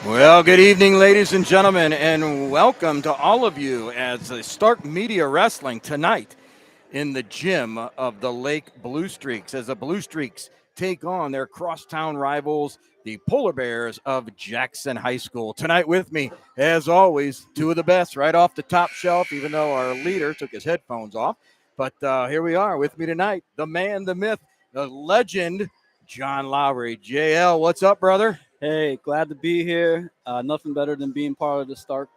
Well, good evening, ladies and gentlemen, and welcome to all of you as the Stark Media Wrestling tonight in the gym of the Lake Blue Streaks as the Blue Streaks take on their crosstown rivals, the Polar Bears of Jackson High School. Tonight with me, as always, two of the best right off the top shelf, even though our leader took his headphones off. But here we are with me tonight, the man, the myth, the legend, John Lowery. JL, what's up, brother? Hey, glad to be here. Nothing better than being part of the Stark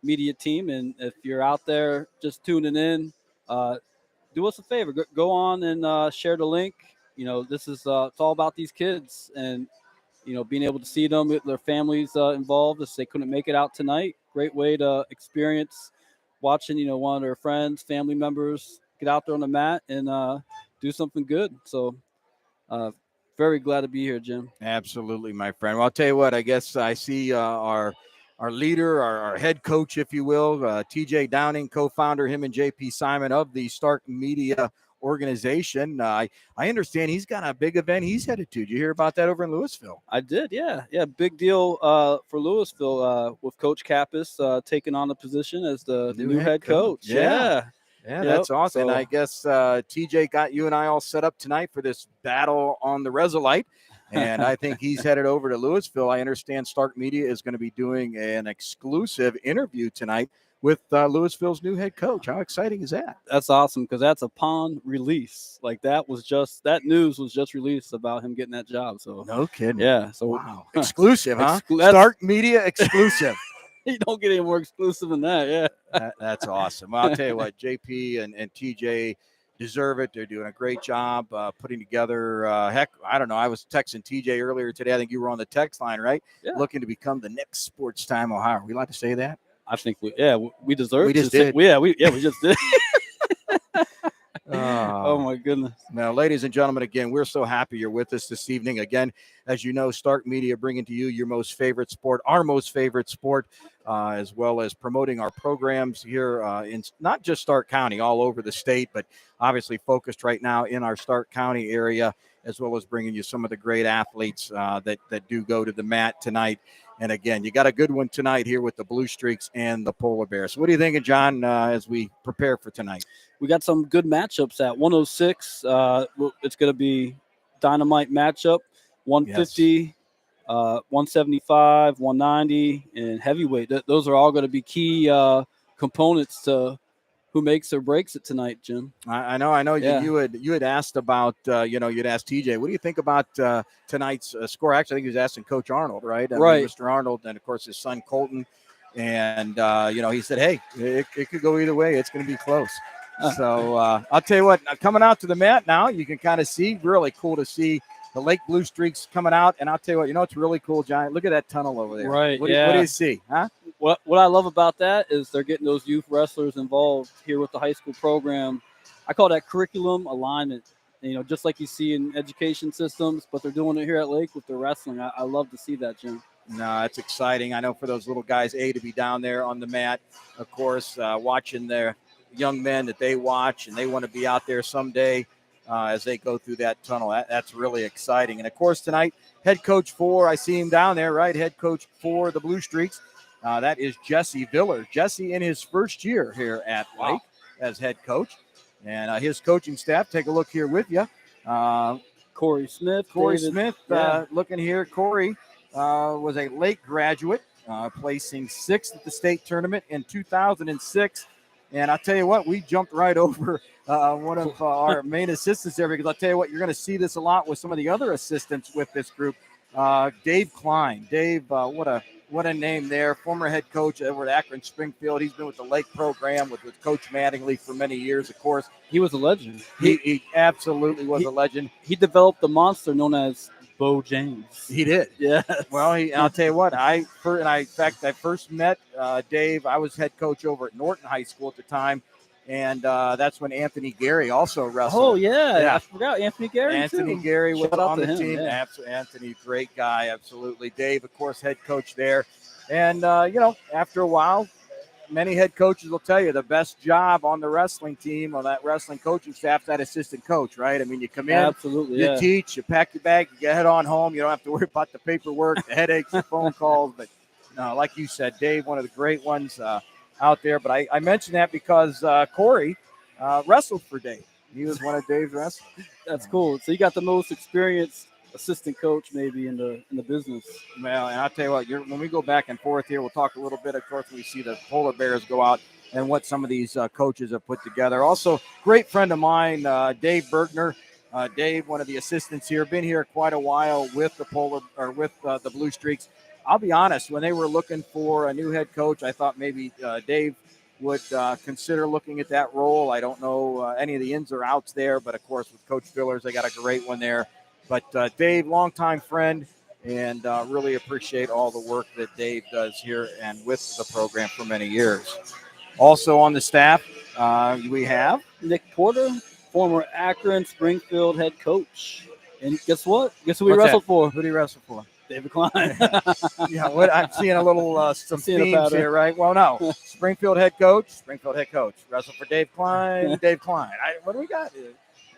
Media team. And if you're out there just tuning in, uh, do us a favor. Go on and share the link. This is it's all about these kids and being able to see them with their families involved if they couldn't make it out tonight. Great way to experience watching one of their friends, family members get out there on the mat and do something good. So uh, very glad to be here, Jim. Absolutely, my friend. Well, I'll tell you what. I guess I see our leader, our head coach, if you will, TJ Downing, co-founder, him and JP Simon of the Stark Media organization. I understand he's got a big event he's headed to. Did you hear about that over in Louisville? I did, yeah. Big deal for Louisville with Coach Kappas taking on the position as the new head coach. Yeah. Yeah, Yep. that's awesome. And So I guess TJ got you and I all set up tonight for this battle on the Resolite. And I think he's headed over to Louisville. I understand Stark Media is going to be doing an exclusive interview tonight with Louisville's new head coach. How exciting is that? that's awesome because that's upon release. Like that news was just released about him getting that job. So No kidding. yeah. So Wow. Exclusive, huh? That's- Stark Media exclusive. you don't get any more exclusive than that. Yeah. That's awesome. Well, I'll tell you what, JP and TJ deserve it. They're doing a great job putting together. Heck, I don't know. I was texting TJ earlier today. I think you were on the text line, right? Yeah. Looking to become the next Sports Time Ohio. Are we allowed to say that? I think we deserve. We just to say- did. we just did. Oh my goodness. Now, ladies and gentlemen, again, we're so happy you're with us this evening. Again, as you know, Stark Media bringing to you your most favorite sport, our most favorite sport, as well as promoting our programs here in not just Stark County, all over the state, but obviously focused right now in our Stark County area, as well as bringing you some of the great athletes that do go to the mat tonight. And again, you got a good one tonight here with the Blue Streaks and the Polar Bears. So what are you thinking, John, as we prepare for tonight? We got some good matchups at 106. It's going to be dynamite matchup. 150, 175, 190, and heavyweight. Those are all going to be key components to who makes or breaks it tonight, Jim. I know. Yeah. You had asked about you'd asked TJ. What do you think about tonight's score? Actually, I think he was asking Coach Arnold, right? Right. Mr. Arnold, and of course his son Colton. And he said, "Hey, it could go either way. It's going to be close." So I'll tell you what. Coming out to the mat now, you can kind of see. Really cool to see the Lake Blue Streaks coming out. And I'll tell you what. It's really cool, John. Look at that tunnel over there. Right. What do you see? Huh? What I love about that is they're getting those youth wrestlers involved here with the high school program. I call that curriculum alignment. Just like you see in education systems, but they're doing it here at Lake with their wrestling. I love to see that, Jim. No, it's exciting. I know for those little guys, to be down there on the mat, of course, watching their young men that they watch, and they want to be out there someday as they go through that tunnel. That's really exciting. And, of course, tonight, head coach for, I see him down there, right, head coach for the Blue Streaks. That is Jesse Viller. Jesse in his first year here at Lake as head coach. And his coaching staff, take a look here with you. Corey Smith. Looking here. Corey was a Lake graduate, placing 6th at the state tournament in 2006. And I'll tell you what, we jumped right over one of our main assistants there because I'll tell you what, you're going to see this a lot with some of the other assistants with this group. Dave Klein. Dave, what a name there. Former head coach over at Akron Springfield. He's been with the Lake program with Coach Mattingly for many years, of course. He was a legend. He absolutely was a legend. He developed the monster known as Bo James. He did. Yeah. Well, I'll tell you what. I first met Dave. I was head coach over at Norton High School at the time, and that's when Anthony Gary also wrestled. Oh yeah. I forgot Anthony Gary. Anthony Gary was Shout out on to the him, team. yeah. Anthony, great guy, absolutely. Dave, of course, head coach there, and after a while, many head coaches will tell you the best job on the wrestling team or that wrestling coaching staff is that assistant coach, right? I mean, you come in, Absolutely, you yeah. teach, you pack your bag, you head on home. You don't have to worry about the paperwork, the headaches, the phone calls. But like you said, Dave, one of the great ones out there. But I mentioned that because Corey wrestled for Dave. He was one of Dave's wrestlers. That's cool. So you got the most experienced assistant coach maybe in the business. Well, and I'll tell you what, when we go back and forth here, we'll talk a little bit, of course, when we see the Polar Bears go out and what some of these coaches have put together. Also, great friend of mine, Dave Bergner. Dave, one of the assistants here, been here quite a while with the the Blue Streaks. I'll be honest, when they were looking for a new head coach, I thought maybe Dave would consider looking at that role. I don't know any of the ins or outs there, but of course with Coach Villers, they got a great one there. But Dave, longtime friend, and really appreciate all the work that Dave does here and with the program for many years. Also on the staff, we have Nick Porter, former Akron Springfield head coach. And guess what? Guess who we What's wrestled that? for? Who do you wrestle for? David Klein. Yeah, I'm seeing a little some themes here, right? Well, no. Springfield head coach. Wrestle for Dave Klein. Dave Klein. What do we got?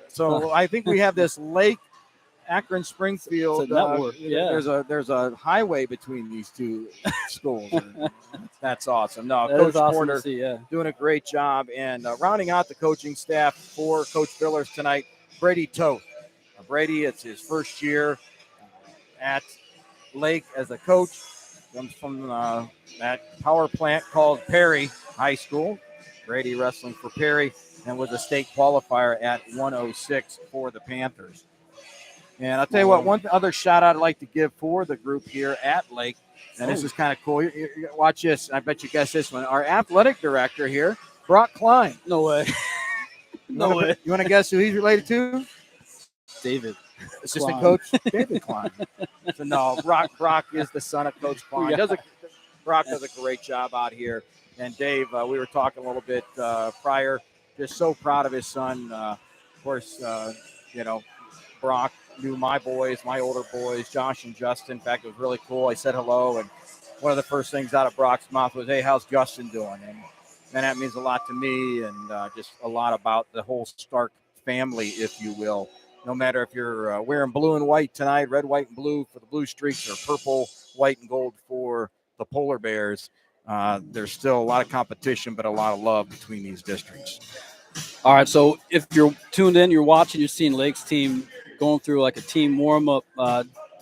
So I think we have this Lake Akron Springfield network. Yeah. There's a highway between these two schools. That's awesome. No, that Coach awesome Porter see, yeah. doing a great job, and rounding out the coaching staff for Coach Villers tonight, Brady Toth. Brady, it's his first year at Lake as a coach. Comes from that power plant called Perry High School. Brady wrestling for Perry and was a state qualifier at 106 for the Panthers. And I'll tell you what, one other shout out I'd like to give for the group here at Lake, and this is kind of cool. Watch this. I bet you guess this one. Our athletic director here, Brock Klein. No way. No way. You want to guess who he's related to? David. Assistant coach David Klein. So no, Brock is the son of Coach Klein. Brock does a great job out here. And Dave, we were talking a little bit prior. Just so proud of his son. Of course, Brock knew my boys, my older boys, Josh and Justin. In fact, it was really cool. I said hello, and one of the first things out of Brock's mouth was, "Hey, how's Justin doing?" And that means a lot to me, and just a lot about the whole Stark family, if you will. No matter if you're wearing blue and white tonight, red, white, and blue for the Blue Streaks, or purple, white, and gold for the Polar Bears, there's still a lot of competition, but a lot of love between these districts. All right, so if you're tuned in, you're watching, you're seeing Lake's team going through like a team warm-up.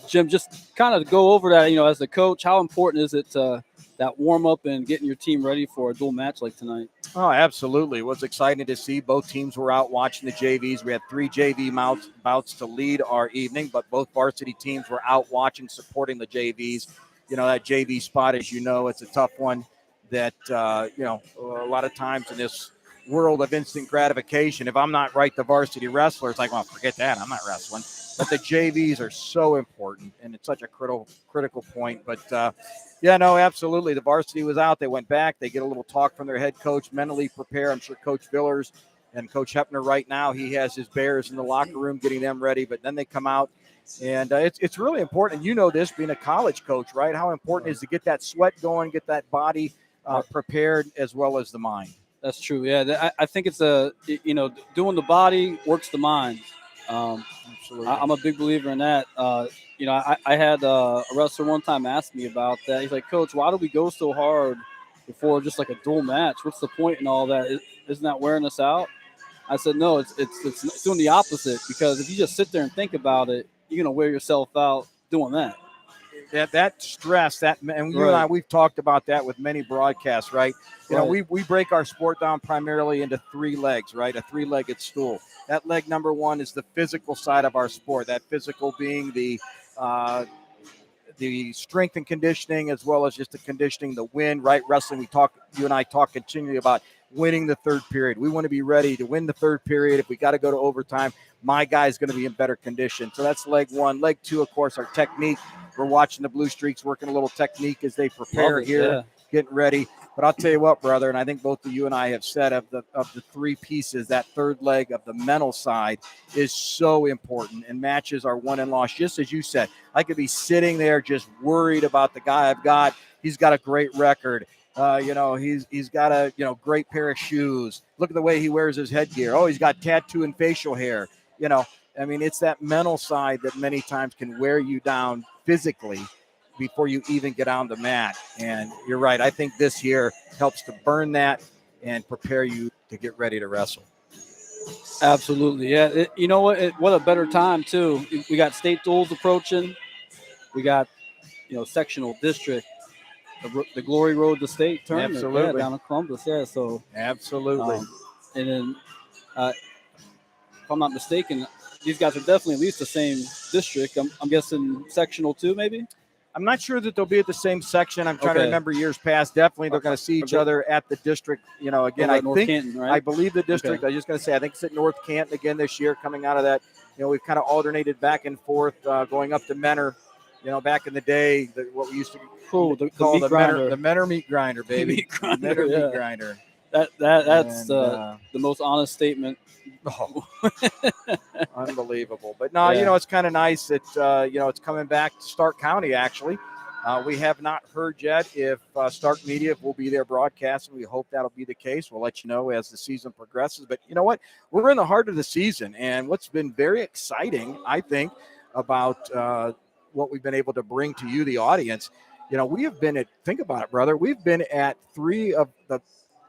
Jim, just kind of go over that, as the coach, how important is it that warm-up and getting your team ready for a dual match like tonight? Oh, absolutely. It was exciting to see. Both teams were out watching the JVs. We had 3 JV bouts to lead our evening, but both varsity teams were out watching, supporting the JVs. That JV spot, as you know, it's a tough one that, a lot of times in this world of instant gratification, if I'm not right, the varsity wrestler, it's like, well, forget that. I'm not wrestling. But the JVs are so important, and it's such a critical point. But, absolutely. The varsity was out. They went back. They get a little talk from their head coach, mentally prepare. I'm sure Coach Villers and Coach Hepner right now, he has his Bears in the locker room getting them ready. But then they come out, and it's really important. You know this, being a college coach, right? How important it is to get that sweat going, get that body prepared, as well as the mind. That's true. Yeah, I think it's doing the body works the mind. Absolutely. I'm a big believer in that. I had a wrestler one time ask me about that. He's like, "Coach, why do we go so hard before just like a dual match? What's the point in all that? Isn't that wearing us out?" I said, "No, it's doing the opposite, because if you just sit there and think about it, you're gonna wear yourself out doing that." That stress, and you and I, we've talked about that with many broadcasts, right? We break our sport down primarily into 3 legs, right? A 3-legged stool. That leg number 1 is the physical side of our sport. That physical being the strength and conditioning, as well as just the conditioning, the win, right? Wrestling, you and I talk continually about winning the third period. We want to be ready to win the third period. If we got to go to overtime, my guy's going to be in better condition. So that's leg 1. Leg 2, of course, our technique. We're watching the Blue Streaks working a little technique as they prepare getting ready. But I'll tell you what, brother, and I think both of you and I have said, of the 3 pieces, that third leg of the mental side is so important. And matches are won and lost. Just as you said, I could be sitting there just worried about the guy I've got. He's got a great record. He's got a great pair of shoes. Look at the way he wears his headgear. Oh, he's got tattoo and facial hair. It's that mental side that many times can wear you down physically, before you even get on the mat. And you're right. I think this here helps to burn that and prepare you to get ready to wrestle. Absolutely. Yeah. You know what? What a better time, too. We got state duels approaching. We got, sectional district, the Glory Road to State tournament. Absolutely. Yeah, down in Columbus. Yeah. So, absolutely. And then, if I'm not mistaken, these guys are definitely at least the same district. I'm guessing sectional too, maybe? I'm not sure that they'll be at the same section. I'm trying to remember years past. Definitely, they're going to see each other at the district. Again, I North think Canton, right? I believe the district. I was just going to say I think it's at North Canton again this year. Coming out of that, we've kind of alternated back and forth, going up to Menor. Back in the day, what we used to call the Menor meat grinder, baby. Meat grinder, meat grinder. That's the most honest statement. Oh. Unbelievable. But no, it's kind of nice that, it's coming back to Stark County, actually. We have not heard yet if Stark Media will be there broadcasting. We hope that'll be the case. We'll let you know as the season progresses. But you know what? We're in the heart of the season. And what's been very exciting, I think, about what we've been able to bring to you, the audience, we have been think about it, brother. We've been at 3 of the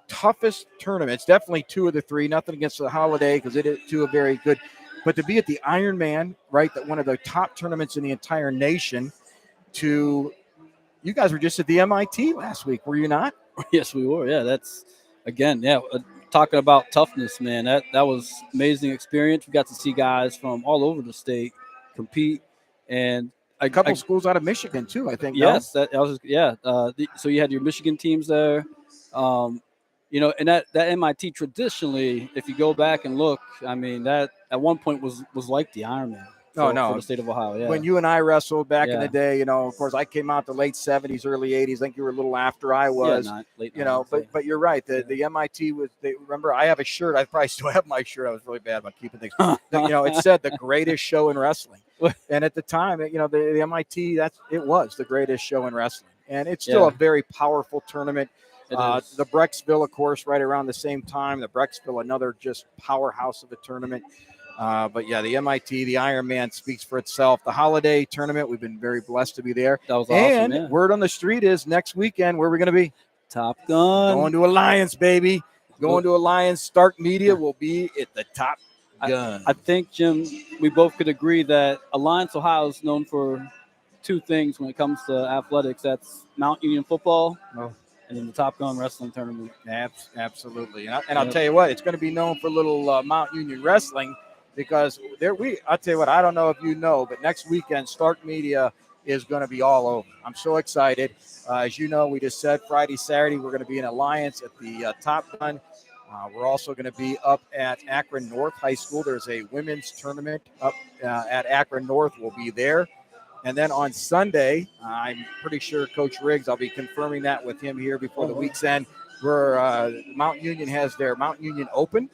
toughest tournaments, definitely 2 of the 3, nothing against the Holiday because it is 2 are very good, but to be at the Ironman, right, that one of the top tournaments in the entire nation, you guys were just at the MIT last week, were you not? Yes, we were. Yeah, that's again, talking about toughness, man. That was amazing experience. We got to see guys from all over the state compete, and a couple schools out of Michigan too, I think. Yes, so you had your Michigan teams there. And that MIT traditionally, if you go back and look, I mean, that at one point was like the Ironman for the state of Ohio. Yeah. When you and I wrestled back in the day, of course, I came out the late 70s, early 80s. I think you were a little after I was. Late 90s, but you're right. The MIT was. Remember, I have a shirt. I probably still have my shirt. I was really bad about keeping things. It said the greatest show in wrestling, and at the time, the MIT it was the greatest show in wrestling, and it's still a very powerful tournament. The Brecksville, of course, right around the same time. The Brecksville, another just powerhouse of a tournament. But the MIT, the Ironman speaks for itself. The Holiday tournament, we've been very blessed to be there. That was awesome. And word on the street is next weekend, where are we going to be? Top Gun. Going to Alliance, baby. Going to Alliance. Stark Media will be at the Top Gun. I think, Jim, we both could agree that Alliance, Ohio is known for 2 things when it comes to athletics. That's Mount Union football. And then the Top Gun wrestling tournament. Absolutely. And I'll tell you what, it's going to be known for little Mount Union wrestling because I'll tell you what, I don't know if you know, but next weekend, Stark Media is going to be all over. I'm so excited. As you know, we just said Friday, Saturday, we're going to be in Alliance at the Top Gun. We're also going to be up at Akron North High School. There's a women's tournament up at Akron North. We'll be there. And then on Sunday, I'm pretty sure Coach Riggs, I'll be confirming that with him here before the week's end, where Mount Union has their Mount Union Open.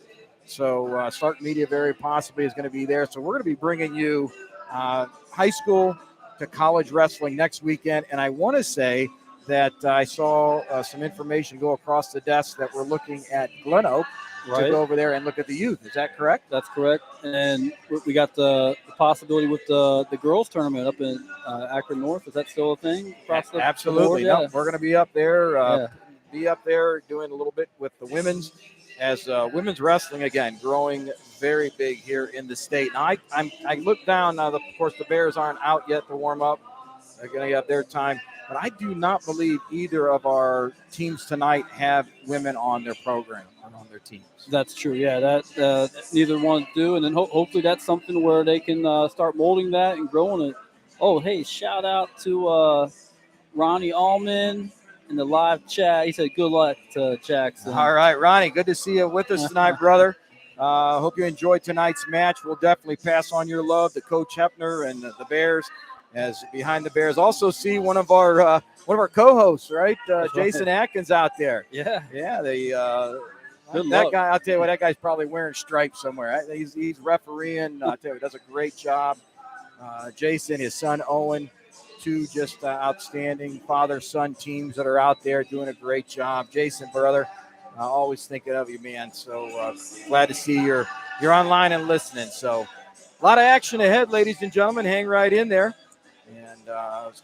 So Stark Media very possibly is going to be there. So we're going to be bringing you high school to college wrestling next weekend. And I want to say that I saw some information go across the desk that we're looking at Glen Oak to go over there and look at the youth. Is that correct? That's correct. And we got the possibility with the girls tournament up in Akron North. Is that still a thing? Absolutely. No, we're going to be up there. Be up there doing a little bit with the women's, as women's wrestling again growing very big here in the state. Now I look down now. Of course, the Bears aren't out yet to warm up. They're going to have their time, but I do not believe either of our teams tonight have women on their program and on their teams. That's true. Yeah, that neither one do, and then hopefully that's something where they can start molding that and growing it. Oh, hey, shout out to Ronnie Allman in the live chat. He said, good luck to Jackson. All right, Ronnie, good to see you with us tonight, brother. Hope you enjoyed tonight's match. We'll definitely pass on your love to Coach Hepner and the Bears. As behind the Bears, also see one of our co-hosts, right? Jason Atkins out there. Yeah. That guy, I'll tell you what, that guy's probably wearing stripes somewhere. He's refereeing. I'll tell you, does a great job. Jason, his son Owen, 2 just outstanding father-son teams that are out there doing a great job. Jason, brother, always thinking of you, man. So glad to see you're online and listening. So a lot of action ahead, ladies and gentlemen. Hang right in there. And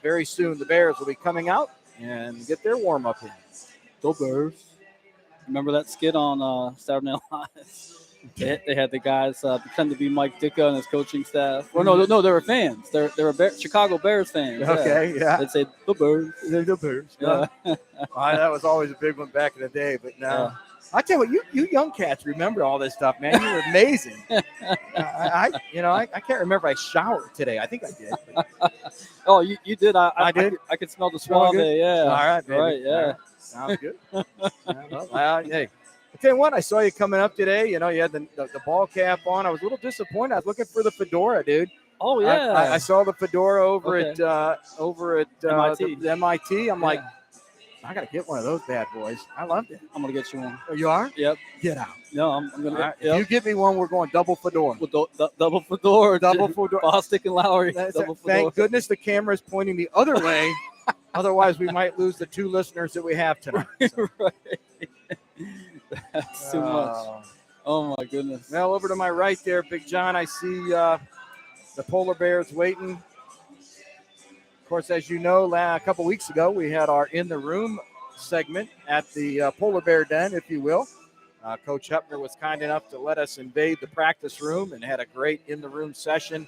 very soon the Bears will be coming out and get their warm-up in. Go Bears. Remember that skit on Saturday Night Live? They had the guys pretend to be Mike Ditka and his coaching staff. Well, no, they were fans. They were Chicago Bears fans. Okay, yeah. They'd say the Bears. The Bears. Yeah. That was always a big one back in the day, but now. Yeah. I tell you what, you young cats remember all this stuff, man. You were amazing. I can't remember. I showered today. I think I did. Oh, you did. I did. I could smell the suave. Yeah. All right, baby. Right. Yeah. All right. Sounds good. Hey, I tell you what, I saw you coming up today. You had the ball cap on. I was a little disappointed. I was looking for the fedora, dude. Oh yeah. I saw the fedora over at MIT. the MIT. I'm like, I gotta get one of those bad boys. I loved it. I'm gonna get you one. Oh, you are? Yep. Get out. No, I'm gonna. Right. Yep. If you get me one, we're going double fedora. With double fedora. Double fedora. Bostic and Lowery. Double fedora. Thank goodness the camera is pointing the other way. Otherwise, we might lose the 2 listeners that we have tonight. So. Right. That's too much. Oh my goodness. Well, over to my right there, Big John, I see the polar bears waiting. Of course, as you know, a couple weeks ago, we had our In the Room segment at the Polar Bear Den, if you will. Coach Hepner was kind enough to let us invade the practice room and had a great In the Room session.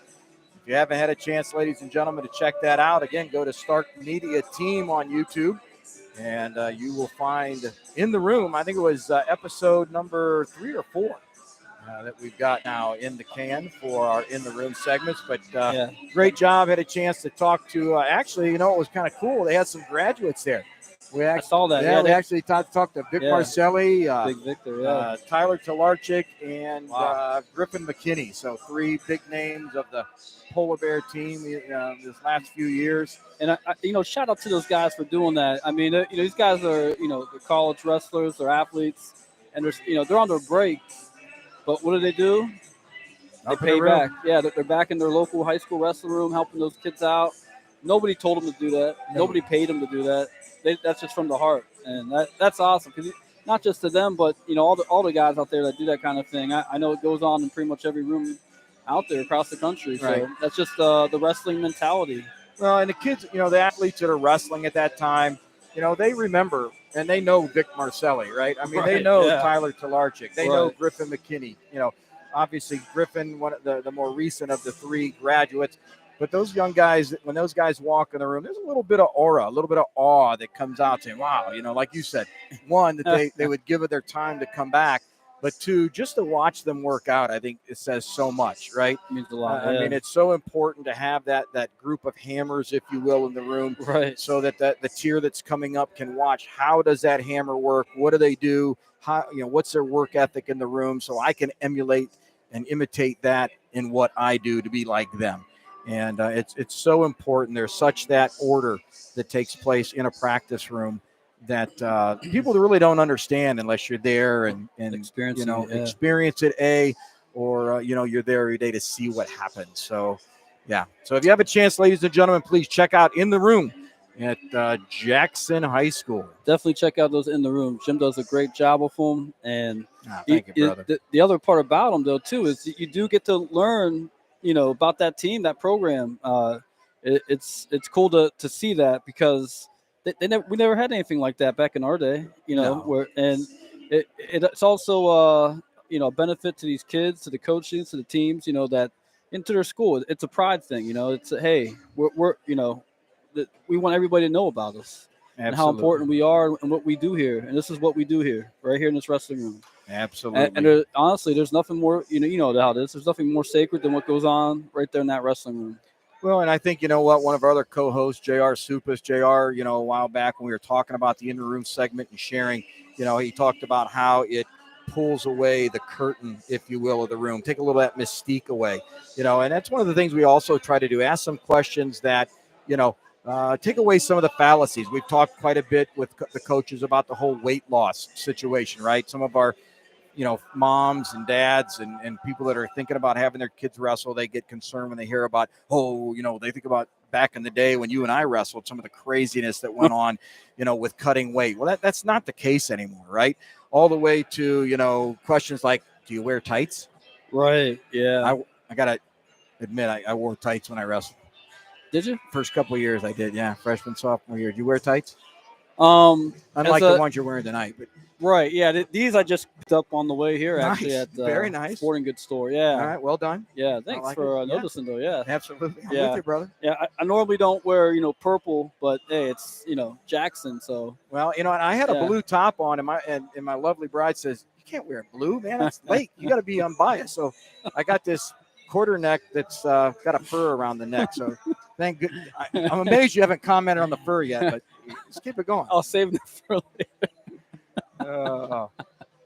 If you haven't had a chance, ladies and gentlemen, to check that out, again, go to Stark Media Team on YouTube, and you will find In the Room. I think it was episode number 3 or 4 that we've got now in the can for our In the Room segments. But great job. Had a chance to talk to, actually, it was kind of cool. They had some graduates there. I saw that. Yeah, we actually talked to Vic Marcelli, Big Victor, Tyler Talarczyk, and Griffin McKinney. So 3 big names of the Polar Bear team this last few years. And I shout out to those guys for doing that. I mean, these guys are they're college wrestlers, they're athletes, and they're on their breaks. But what do? They pay back. Yeah, they're back in their local high school wrestling room helping those kids out. Nobody told them to do that. Nobody paid them to do that. That's just from the heart, and that's awesome. Because not just to them, but all the guys out there that do that kind of thing. I know it goes on in pretty much every room out there across the country. So right. That's just the wrestling mentality. Well, and the kids, the athletes that are wrestling at that time, they remember and they know Vic Marcelli, right? I mean, they know Tyler Talarczyk, they know Griffin McKinney. Obviously Griffin, one of the more recent of the 3 graduates. But those young guys, when those guys walk in the room, there's a little bit of aura, a little bit of awe that comes out to them. Wow, like you said, 1, that they would give it their time to come back. But 2, just to watch them work out, I think it says so much, right? It means a lot. I mean, it's so important to have that group of hammers, if you will, in the room. Right. So that the tier that's coming up can watch how does that hammer work? What do they do? How, what's their work ethic in the room? So I can emulate and imitate that in what I do to be like them. And it's so important. There's such that order that takes place in a practice room that people really don't understand unless you're there and experience it, or you're there every day to see what happens. So, So if you have a chance, ladies and gentlemen, please check out In the Room at Jackson High School. Definitely check out those In the Room. Jim does a great job with them. And thank you, brother. The other part about them, though, too, is you do get to learn about that team, that program. It's cool to see that because we never had anything like that back in our day, it's also a benefit to these kids, to the coaches, to the teams, that into their school. It's a pride thing, it's hey, we're we want everybody to know about us. Absolutely. And how important we are and what we do here. And this is what we do here, right here in this wrestling room. Absolutely. And honestly, there's nothing more, how it is. There's nothing more sacred than what goes on right there in that wrestling room. Well, and I think, one of our other co-hosts, JR Supas, JR, a while back when we were talking about the in-the-room segment and sharing, he talked about how it pulls away the curtain, if you will, of the room, take a little of that mystique away, and that's one of the things we also try to do. Ask some questions that, take away some of the fallacies. We've talked quite a bit with the coaches about the whole weight loss situation, right? Some of our, moms and dads and people that are thinking about having their kids wrestle, they get concerned when they hear about, they think about back in the day when you and I wrestled, some of the craziness that went on, with cutting weight. Well, that's not the case anymore, right? All the way to, questions like, do you wear tights? Right, yeah. I got to admit, I wore tights when I wrestled. Did you? First couple of years I did, yeah. Freshman, sophomore year. Did you wear tights? As Unlike the ones you're wearing tonight. But right, yeah. These I just picked up on the way here, actually, nice. at the Very nice. sporting goods store. All Yeah, right, well done. yeah. Thanks like for it. Yeah. noticing, though. Yeah, Absolutely. I'm Yeah. with you, brother. yeah. I normally don't wear purple, but hey, it's Jackson, so Well, and I had a Yeah. blue top on, and my lovely bride says, "You can't wear blue, man. It's late. You got to be unbiased." So I got this quarter neck that's got a fur around the neck. So thank good. I'm amazed you haven't commented on the fur yet, but let's keep it going. I'll save them for later.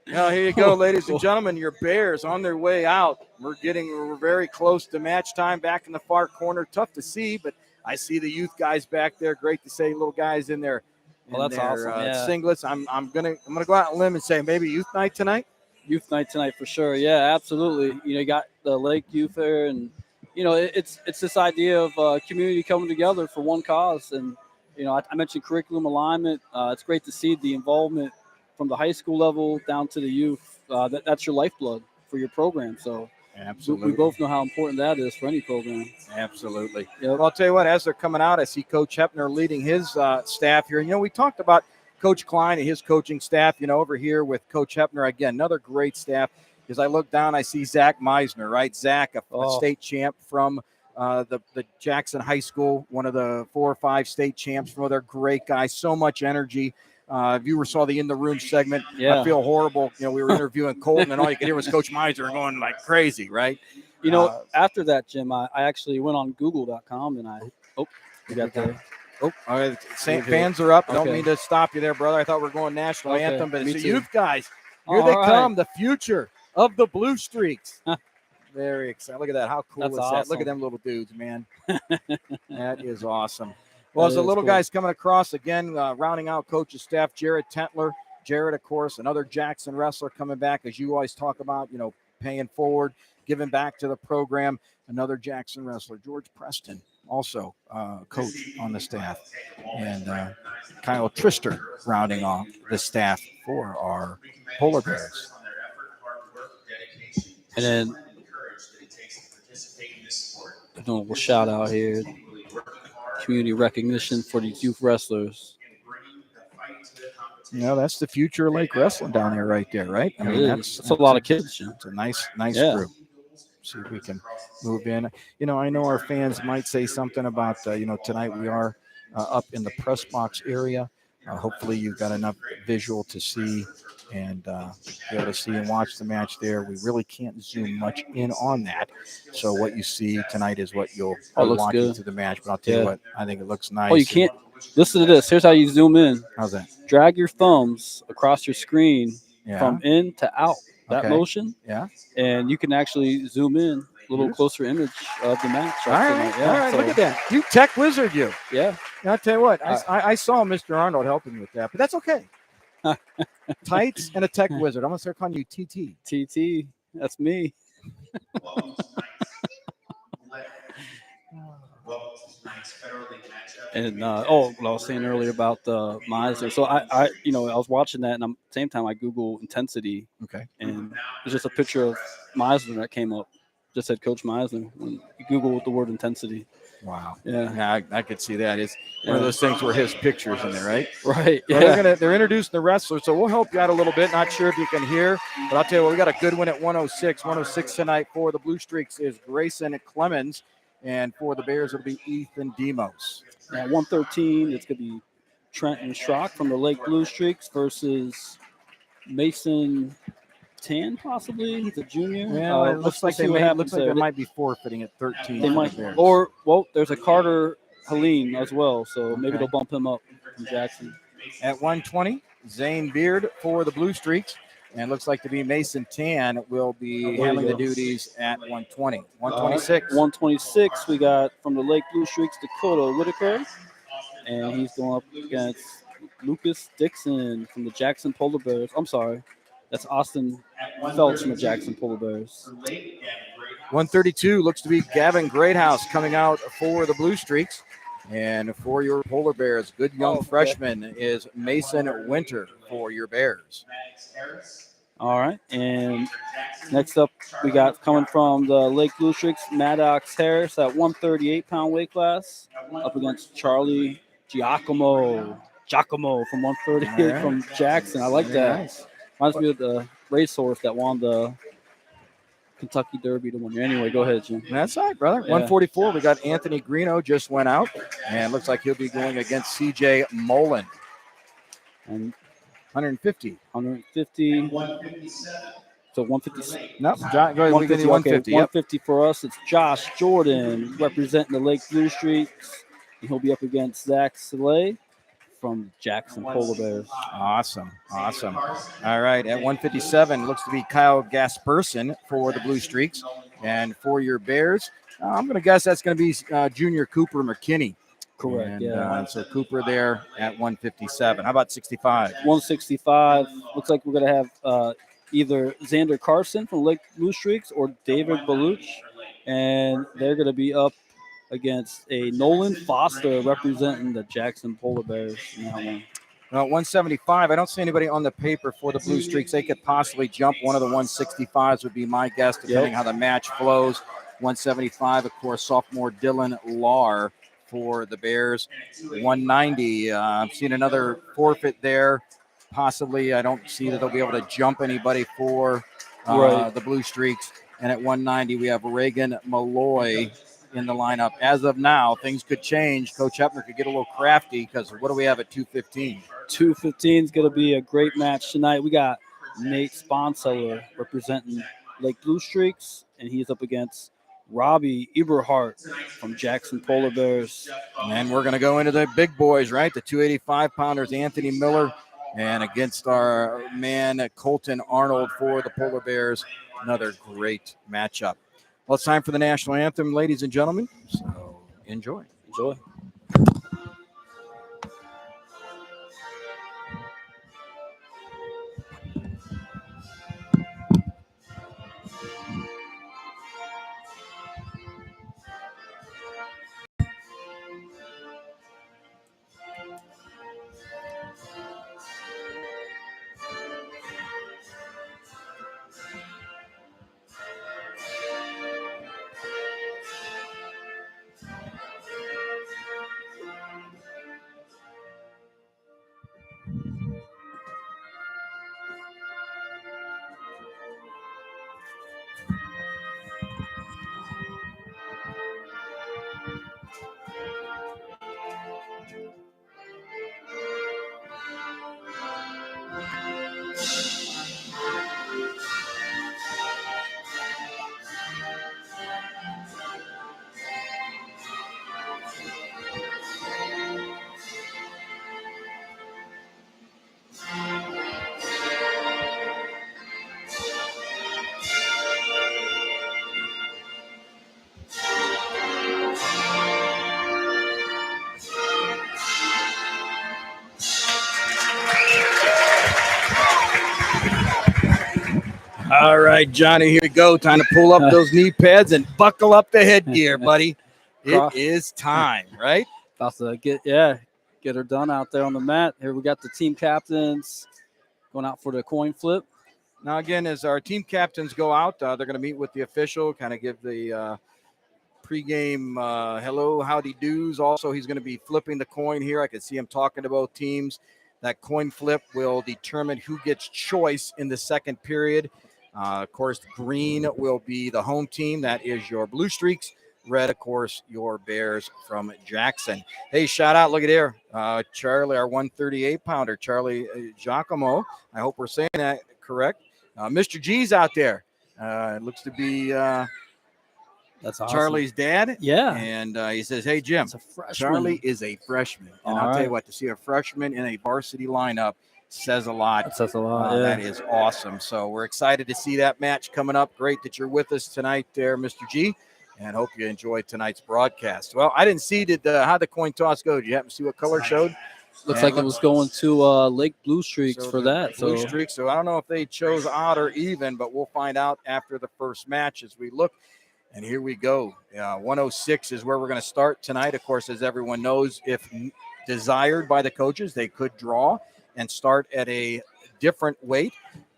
Now here you go, ladies and gentlemen. Your Bears on their way out. We're very close to match time. Back in the far corner, tough to see, but I see the youth guys back there. Great to see little guys in there. Well, that's awesome. Yeah. Singlets. I'm gonna go out on a limb and say maybe youth night tonight. Youth night tonight for sure. Yeah, absolutely. You got the Lake Youth there, and it's this idea of community coming together for one cause. And I mentioned curriculum alignment. It's great to see the involvement from the high school level down to the youth. That's your lifeblood for your program. So absolutely, we both know how important that is for any program. Absolutely. Yep. Well, I'll tell you what. As they're coming out, I see Coach Hepner leading his staff here. We talked about Coach Klein and his coaching staff. Over here with Coach Hepner again, another great staff. As I look down, I see Zach Meisner. Right, Zach, a state champ from the Jackson High School, one of the 4 or 5 state champs. From other great guys, so much energy. If you saw the In the Room segment, I feel horrible. We were interviewing Colton, and all you could hear was Coach Meisner going like crazy, right? After that, Jim, I actually went on Google.com and we got there. All right, fans are up. Okay. Don't mean to stop you there, brother. I thought we were going national anthem, but it's the youth guys. Here All they right. come, the future of the Blue Streaks. Very excited. Look at that. How cool That's is awesome. that? Look at them little dudes, man. That is awesome. Well, as the little guys coming across again, rounding out coach's staff, Jared Tentler. Jared, of course, another Jackson wrestler coming back, as you always talk about, paying forward, giving back to the program. Another Jackson wrestler, George Preston, also coach on the staff. And Kyle Trister rounding off the staff for our Polar Bears. And then a little shout out here. Community recognition for these youth wrestlers. That's the future of Lake Wrestling down there, right there, right? I mean, that's a lot of kids. It's a nice group. See if we can move in. I know our fans might say something about, tonight we are up in the press box area. Hopefully you've got enough visual to see and be able to see and watch the match there. We really can't zoom much in on that. So what you see tonight is what you'll watch through the match. But I'll tell you what, I think it looks nice. Oh, you can't. Listen to this. Here's how you zoom in. How's that? Drag your thumbs across your screen from in to out. That motion. Yeah. And you can actually zoom in a little closer image of the match. All right. Look at that. You tech wizard, you. Yeah. I'll tell you what, I saw Mr. Arnold helping me with that, but that's okay. Tights and a tech wizard. I'm going to start calling you TT. TT. That's me. And what I was saying earlier about the Meisner. So I was watching that, and at the same time I Google intensity. Okay. And there's just a picture of Meisner that came up. Just said Coach Meisner when you Google the word intensity. Wow. Yeah. I could see that. It's one of those things where his picture's in there, right? Right. Well, they're introducing the wrestlers, so we'll help you out a little bit. Not sure if you can hear, but I'll tell you what, we got a good one at 106. 106 tonight for the Blue Streaks is Grayson Clemens, and for the Bears it'll be Ethan Demos. At 113, it's going to be Trenton Schrock from the Lake Blue Streaks versus Mason Tan, possibly. He's a junior. Yeah, it looks like they might be forfeiting at 13. They might, there's a Carter Helene as well, so maybe they'll bump him up from Jackson. At 120, Zane Beard for the Blue Streaks, and looks like to be Mason Tan will be handling the duties at 120. 126. 126, we got from the Lake Blue Streaks, Dakota Whitaker, and he's going up against Lucas Dixon from the Jackson Polar Bears. I'm sorry. That's Austin Phelps from the Jackson Polar Bears. 132 looks to be Gavin Greathouse coming out for the Blue Streaks. And for your Polar Bears, good young freshman is Mason Winter for your Bears. All right. And next up, we got coming from the Lake Blue Streaks, Maddox Harris at 138-pound weight class, up against Charlie Giacomo from 138 right. from Jackson. I like Very that. nice. Reminds me of the racehorse that won the Kentucky Derby the one year. Anyway, go ahead, Jim. That's right, brother. Yeah. 144. We got Anthony Greeno just went out, and looks like he'll be going against CJ Mullen. And 150. 150. So 150. No, John, go ahead. We get 150. Okay, 150 for us. It's Josh Jordan representing the Lake Blue Streaks. And he'll be up against Zach Soleil from Jackson Polar Bears. Awesome. All right, at 157, looks to be Kyle Gasperson for the Blue Streaks. And for your Bears, I'm going to guess that's going to be Junior Cooper McKinney. Correct, And, yeah. So Cooper there at 157. How about 65? 165. Looks like we're going to have either Xander Carson from Lake Blue Streaks or David Baluch. And they're going to be up against a Nolan Foster representing the Jackson Polar Bears in that one. 175. I don't see anybody on the paper for the Blue Streaks. They could possibly jump one of the 165s would be my guess, depending how the match flows. 175, of course, sophomore Dylan Lahr for the Bears. 190. I've seen another forfeit there. Possibly, I don't see that they'll be able to jump anybody for the Blue Streaks. And at 190, we have Reagan Malloy in the lineup. As of now, things could change. Coach Hepner could get a little crafty because what do we have at 215? 215 is going to be a great match tonight. We got Nate Sponseller representing Lake Blue Streaks, and he's up against Robbie Eberhardt from Jackson Polar Bears. And we're going to go into the big boys, right? The 285-pounders, Anthony Miller, and against our man Colton Arnold for the Polar Bears. Another great matchup. Well, it's time for the national anthem, ladies and gentlemen. So enjoy. All right, Johnny, here we go. Time to pull up those knee pads and buckle up the headgear, buddy. It is time, right? About to get her done out there on the mat. Here we got the team captains going out for the coin flip. Now, again, as our team captains go out, they're going to meet with the official, kind of give the pregame hello, howdy do's. Also, he's going to be flipping the coin here. I can see him talking to both teams. That coin flip will determine who gets choice in the second period. Of course, green will be the home team. That is your Blue Streaks. Red, of course, your Bears from Jackson. Hey, shout out. Look at here. Charlie, our 138-pounder, Charlie Giacomo. I hope we're saying that correct. Mr. G's out there. It looks to be that's awesome. Charlie's dad. Yeah. And he says, hey, Jim, Charlie is a freshman. And I'll tell you what, to see a freshman in a varsity lineup says a lot. That says a lot. That is awesome. So we're excited to see that match coming up. Great that you're with us tonight there, Mr. G. And hope you enjoyed tonight's broadcast. Well, I didn't see how the coin toss go. Did you happen to see what color showed? Looks like it was going to Lake Blue Streaks for that. Blue Streaks. So I don't know if they chose odd or even, but we'll find out after the first match as we look. And here we go. 106 is where we're going to start tonight. Of course, as everyone knows, if desired by the coaches, they could draw and start at a different weight.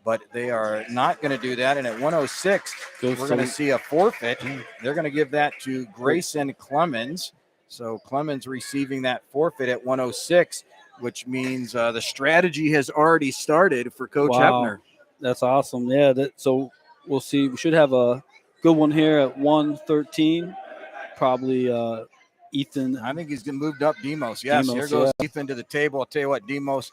but they are not going to do that. And at 106, we're going to see a forfeit. They're going to give that to Grayson Clemens. So Clemens receiving that forfeit at 106, which means the strategy has already started for Coach Hepner. That's awesome. Yeah, so we'll see. We should have a good one here at 113. Probably Ethan. I think he's moved up Demos. Yes, here goes Ethan to the table. I'll tell you what, Demos,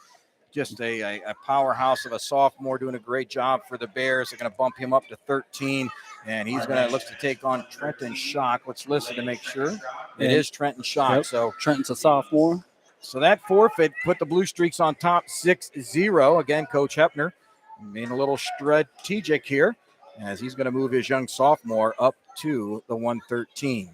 just a powerhouse of a sophomore, doing a great job for the Bears. They're going to bump him up to 13, and he's going to look to take on Trenton Schock. Let's listen to make sure. It is Trenton Schock. Yep. So Trenton's a sophomore. So that forfeit put the Blue Streaks on top 6-0. Again, Coach Hepner being a little strategic here as he's going to move his young sophomore up to the 113.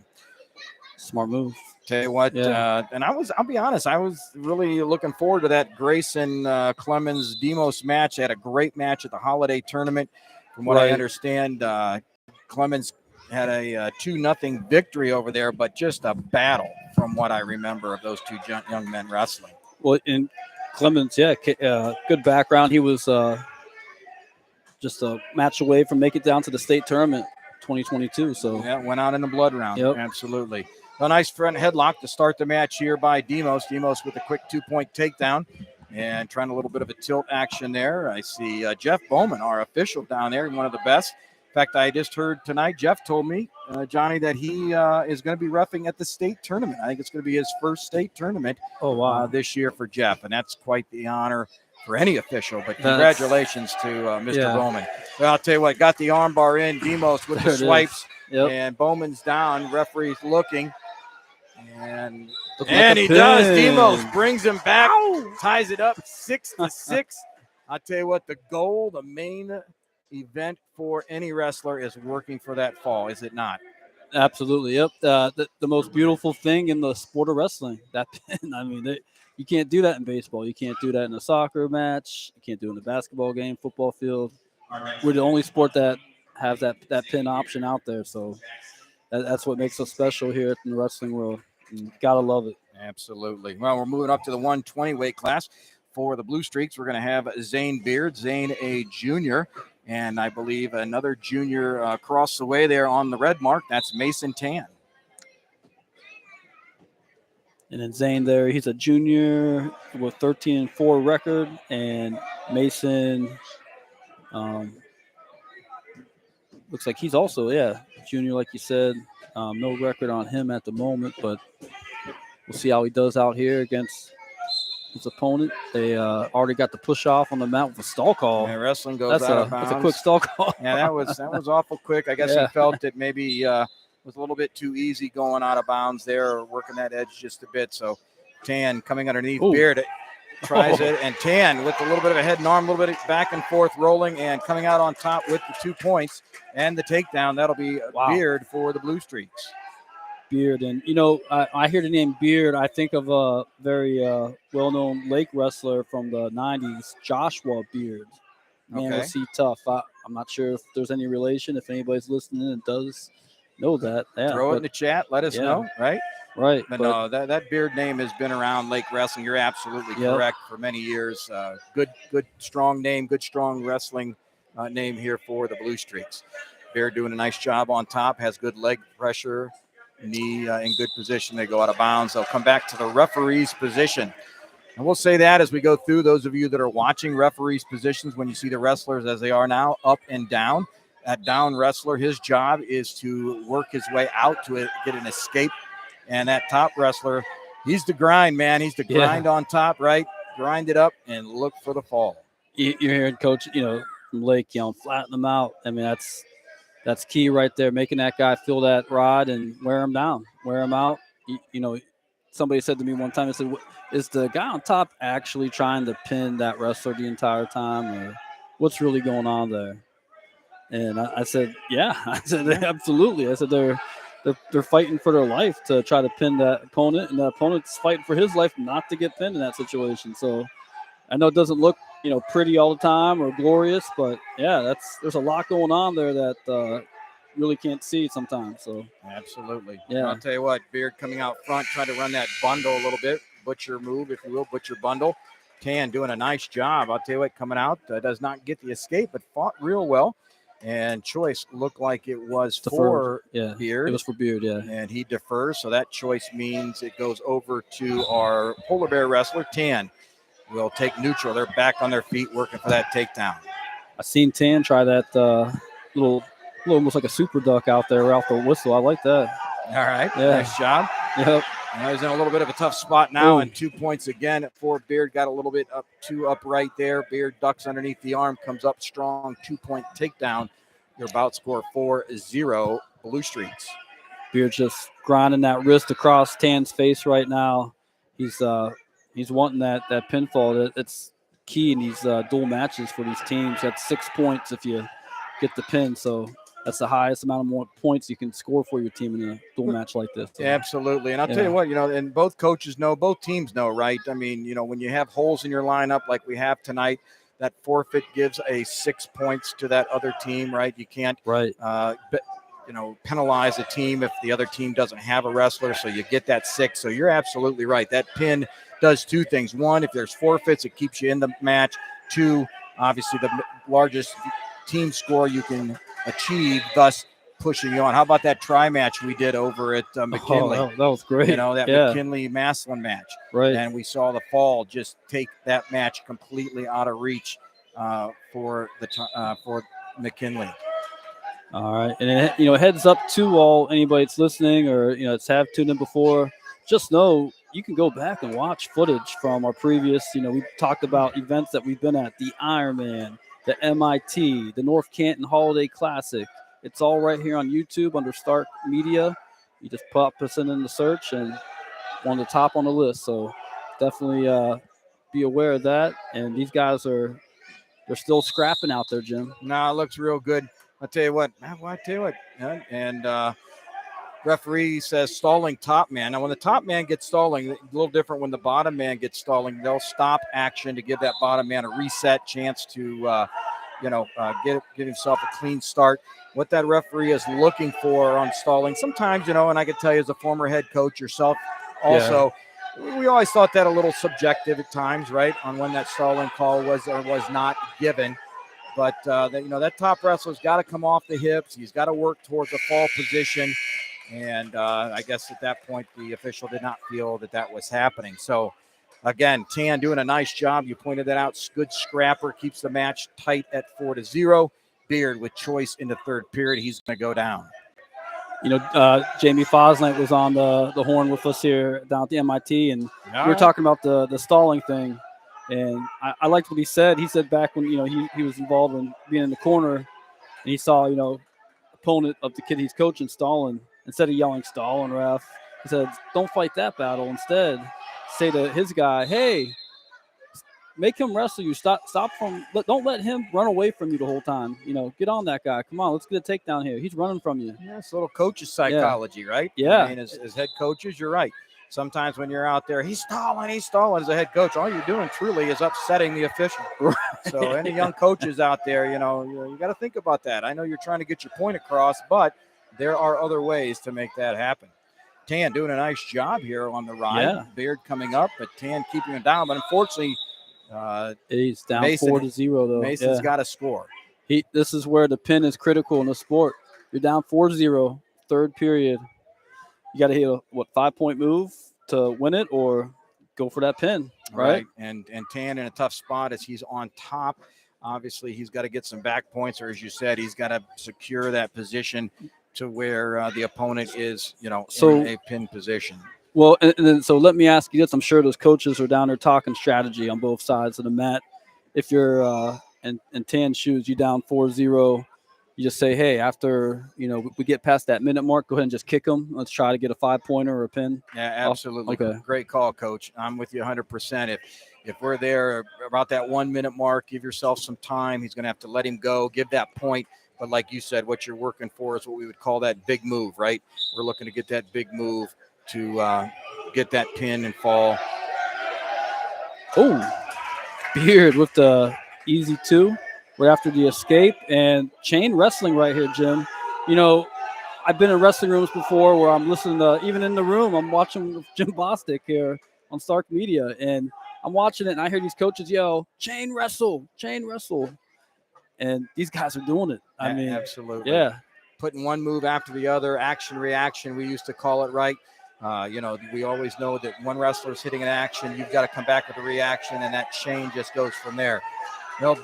Smart move. Tell you what, and I'll be honest, I was really looking forward to that Grayson Clemens Demos match. They had a great match at the holiday tournament. From what I understand, Clemens had a 2-0 victory over there, but just a battle from what I remember of those two young men wrestling. Well, in Clemens, good background. He was just a match away from making it down to the state tournament 2022. So went out in the blood round. Yep. Absolutely. A nice front headlock to start the match here by Demos. Demos with a quick 2-point takedown and trying a little bit of a tilt action there. I see Jeff Bowman, our official down there, one of the best. In fact, I just heard tonight, Jeff told me, Johnny, that he is going to be roughing at the state tournament. I think it's going to be his first state tournament this year for Jeff, and that's quite the honor for any official, but congratulations to Mr. Bowman. Well, I'll tell you what, got the arm bar in, Demos with the swipes, and Bowman's down, referee's looking, and he does. Demos brings him back, ties it up 6-6. I'll tell you what, the goal, the main event for any wrestler is working for that fall, is it not? Absolutely, yep. The most beautiful thing in the sport of wrestling, that pin. I mean, you can't do that in baseball. You can't do that in a soccer match. You can't do it in a basketball game, football field. We're the only sport that has that pin option out there. So that's what makes us special here in the wrestling world. You gotta love it. Absolutely. Well, we're moving up to the 120 weight class for the Blue Streaks. We're going to have Zane Beard, Zane a junior, and I believe another junior across the way there on the red mark. That's Mason Tan. And then Zane there, he's a junior with 13-4 record, and Mason looks like he's also junior, like you said. No record on him at the moment, but we'll see how he does out here against his opponent. They already got the push off on the mat with a stall call. Yeah, wrestling goes out of bounds. That's a quick stall call. Yeah, that was awful quick. I guess he felt it maybe was a little bit too easy going out of bounds there, or working that edge just a bit. So Tan coming underneath Beard tries it, and Tan with a little bit of a head and arm, a little bit back and forth rolling, and coming out on top with the 2 points and the takedown. That'll be Beard for the Blue Streaks. Beard, and I hear the name Beard, I think of a very well-known lake wrestler from the 90s, Joshua Beard. Man, was he tough. I'm not sure if there's any relation, if anybody's listening and does know that. Throw it in the chat, let us know, right? Right. But no, that Beard name has been around lake wrestling. You're absolutely correct, for many years. Good, strong name, good, strong wrestling name here for the Blue Streaks. Beard doing a nice job on top, has good leg pressure, knee in good position. They go out of bounds. They'll come back to the referee's position. And we'll say that as we go through, those of you that are watching referee's positions, when you see the wrestlers as they are now, up and down, that down wrestler, his job is to work his way out to get an escape. And that top wrestler, he's the grind, man. He's the grind on top, right? Grind it up and look for the fall. You're hearing Coach, from Lake yelling, flatten them out. I mean, that's key right there, making that guy feel that rod and wear him down, wear him out. Somebody said to me one time, they said, is the guy on top actually trying to pin that wrestler the entire time, or what's really going on there? And I said, I said, absolutely. I said, they're fighting for their life to try to pin that opponent, and the opponent's fighting for his life not to get pinned in that situation. So I know it doesn't look, pretty all the time or glorious, but there's a lot going on there that really can't see sometimes. So absolutely. Yeah. I'll tell you what, Beard coming out front, trying to run that bundle a little bit, butcher move, if you will, butcher bundle. Tan doing a nice job. I'll tell you what, coming out, does not get the escape, but fought real well. And choice looked like it was for Beard. It was for Beard, yeah. And he defers, so that choice means it goes over to our polar bear wrestler. Tan will take neutral. They're back on their feet working for that takedown. I seen Tan try that little almost like a super duck out there off the whistle. I like that. All right, yeah. Nice job. Yep. Now he's in a little bit of a tough spot now, and 2 points again for Beard. Got a little bit up right there. Beard ducks underneath the arm, comes up strong, 2-point takedown. Your bout score 4-0 Blue Streaks. Beard just grinding that wrist across Tan's face right now. He's wanting that pinfall. It's key in these dual matches for these teams. That's 6 points if you get the pin. So that's the highest amount of more points you can score for your team in a dual match like this. So, absolutely. And I'll tell you what, and both coaches know, both teams know, right? I mean, when you have holes in your lineup like we have tonight, that forfeit gives a 6 points to that other team, right? You can't, penalize a team if the other team doesn't have a wrestler, so you get that 6. So you're absolutely right. That pin does 2 things. 1, if there's forfeits, it keeps you in the match. 2, obviously the largest team score you can achieve, thus pushing you on. How about that try match we did over at McKinley? Oh, that was great. That McKinley Massillon match. Right. And we saw the fall just take that match completely out of reach for McKinley. All right. And, heads up to anybody that's listening or, it's have tuned in before, just know you can go back and watch footage from our previous, we talked about events that we've been at, the Ironman, the MIT, the North Canton Holiday Classic. It's all right here on YouTube under Stark Media. You just pop us in the search and on the top on the list. So definitely be aware of that. And these guys they're still scrapping out there, Jim. No, it looks real good. I'll tell you what. And referee says stalling top man. Now, when the top man gets stalling, a little different when the bottom man gets stalling. They'll stop action to give that bottom man a reset chance to, get himself a clean start. What that referee is looking for on stalling, sometimes, and I can tell you as a former head coach yourself also, we always thought that a little subjective at times, right, on when that stalling call was or was not given. But, that top wrestler's got to come off the hips. He's got to work towards a fall position. And I guess at that point, the official did not feel that was happening. So, again, Tan doing a nice job. You pointed that out. Good scrapper. Keeps the match tight at 4-0. Beard with choice in the third period. He's going to go down. Jamie Fosnight was on the horn with us here down at the MIT, and we were talking about the stalling thing. And I liked what he said. He said back when, he was involved in being in the corner and he saw, opponent of the kid he's coaching stalling, instead of yelling stalling ref, he said, don't fight that battle. Instead, say to his guy, hey, make him wrestle you. Don't let him run away from you the whole time. Get on that guy. Come on, let's get a takedown here. He's running from you. Yeah, it's a little coach's psychology, right? Yeah. I mean, as head coaches, you're right. Sometimes when you're out there, he's stalling as a head coach. All you're doing truly is upsetting the official. Right. So any young coaches out there, you got to think about that. I know you're trying to get your point across, but there are other ways to make that happen. Tan doing a nice job here on the ride. Yeah. Beard coming up, but Tan keeping it down. But unfortunately, he's down 4-0 though. Mason's got to score. This is where the pin is critical in the sport. You're down 4-0, third period. You got to hit a 5-point move to win it or go for that pin, right? And Tan in a tough spot as he's on top. Obviously, he's got to get some back points, or as you said, he's got to secure that position to where the opponent is, in a pin position. Well, and then so let me ask you this. I'm sure those coaches are down there talking strategy on both sides of the mat. If you're in Tan's shoes, you down 4-0, you just say, hey, after, we get past that minute mark, go ahead and just kick them. Let's try to get a 5-pointer or a pin. Yeah, absolutely. Okay. Great call, Coach. I'm with you 100%. If we're there about that 1 minute mark, give yourself some time. He's going to have to let him go, give that point. But like you said, what you're working for is what we would call that big move, right? We're looking to get that big move to get that pin and fall. Oh, Beard with the easy 2 right after the escape, and chain wrestling right here, Jim. I've been in wrestling rooms before where I'm listening to, even in the room, I'm watching Jim Bostic here on Stark Media, and I'm watching it and I hear these coaches yell, chain wrestle, and these guys are doing it. I mean, absolutely. Yeah. Putting one move after the other, action reaction, we used to call it, right? We always know that one wrestler's hitting an action, you've got to come back with a reaction, and that chain just goes from there.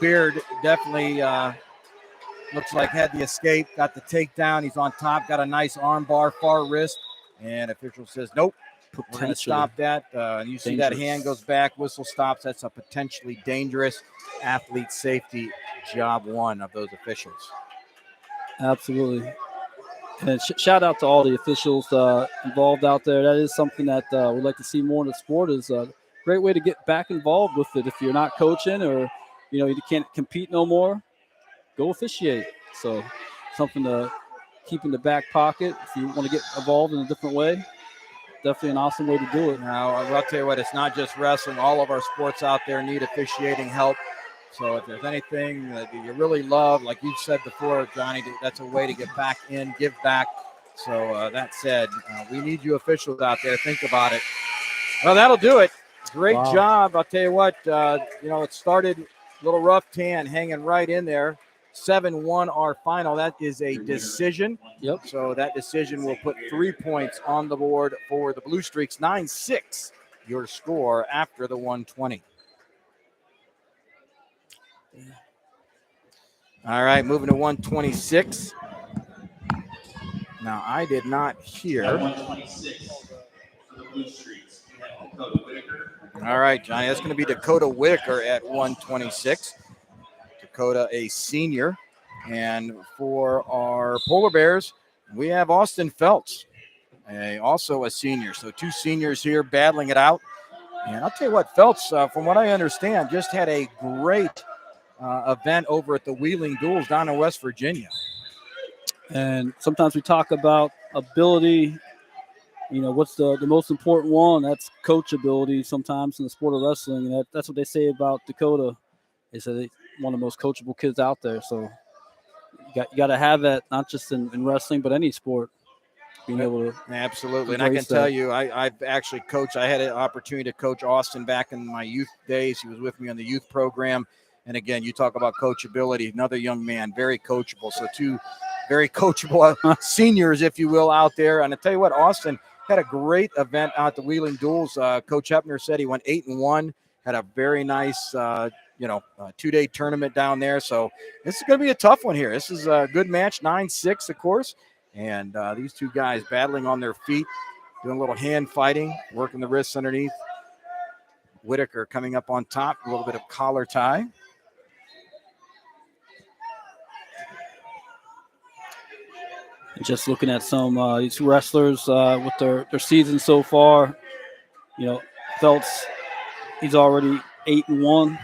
Beard definitely looks like had the escape, got the takedown. He's on top, got a nice arm bar, far wrist, and official says, nope, we're going to stop that. And you see that hand goes back, whistle stops. That's a potentially dangerous athlete safety job one of those officials. Absolutely. And shout out to all the officials involved out there. That is something that we'd like to see more in the sport. Is a great way to get back involved with it. If you're not coaching or you can't compete no more, go officiate. So something to keep in the back pocket if you want to get involved in a different way. Definitely an awesome way to do it. Now, I'll tell you what, it's not just wrestling. All of our sports out there need officiating help. So if there's anything that you really love, like you said before, Johnny, that's a way to get back in, give back. So that said, we need you officials out there. Think about it. Well, that'll do it. Great job. I'll tell you what, it started a little rough. Tan hanging right in there. 7-1 our final. That is a decision. Yep. So that decision will put 3 points on the board for the Blue Streaks. 9-6 your score after the 120. All right, moving to 126. Now, I did not hear. 126 for the Blue Streaks. We have Dakota Whitaker. All right, Johnny, that's going to be Dakota Whitaker at 126. Dakota, a senior. And for our Polar Bears, we have Austin Feltz, also a senior. So 2 seniors here battling it out. And I'll tell you what, Feltz, from what I understand, just had a great event over at the Wheeling Duels down in West Virginia. And sometimes we talk about ability. What's the most important one? That's coachability sometimes in the sport of wrestling. And that's what they say about Dakota. They say they're one of the most coachable kids out there. So you got to have that, not just in wrestling, but any sport. Being able to absolutely. And I can tell you, I've actually coached. I had an opportunity to coach Austin back in my youth days. He was with me on the youth program. And again, you talk about coachability. Another young man, very coachable. So 2 very coachable seniors, if you will, out there. And I tell you what, Austin had a great event out at the Wheeling Duels. Coach Hepner said he went 8-1. Had a very nice, 2-day tournament down there. So this is going to be a tough one here. This is a good match, 9-6, of course. And these 2 guys battling on their feet, doing a little hand fighting, working the wrists underneath. Whitaker coming up on top, a little bit of collar tie. Just looking at some these wrestlers with their season so far, Feltz, he's already 8-1.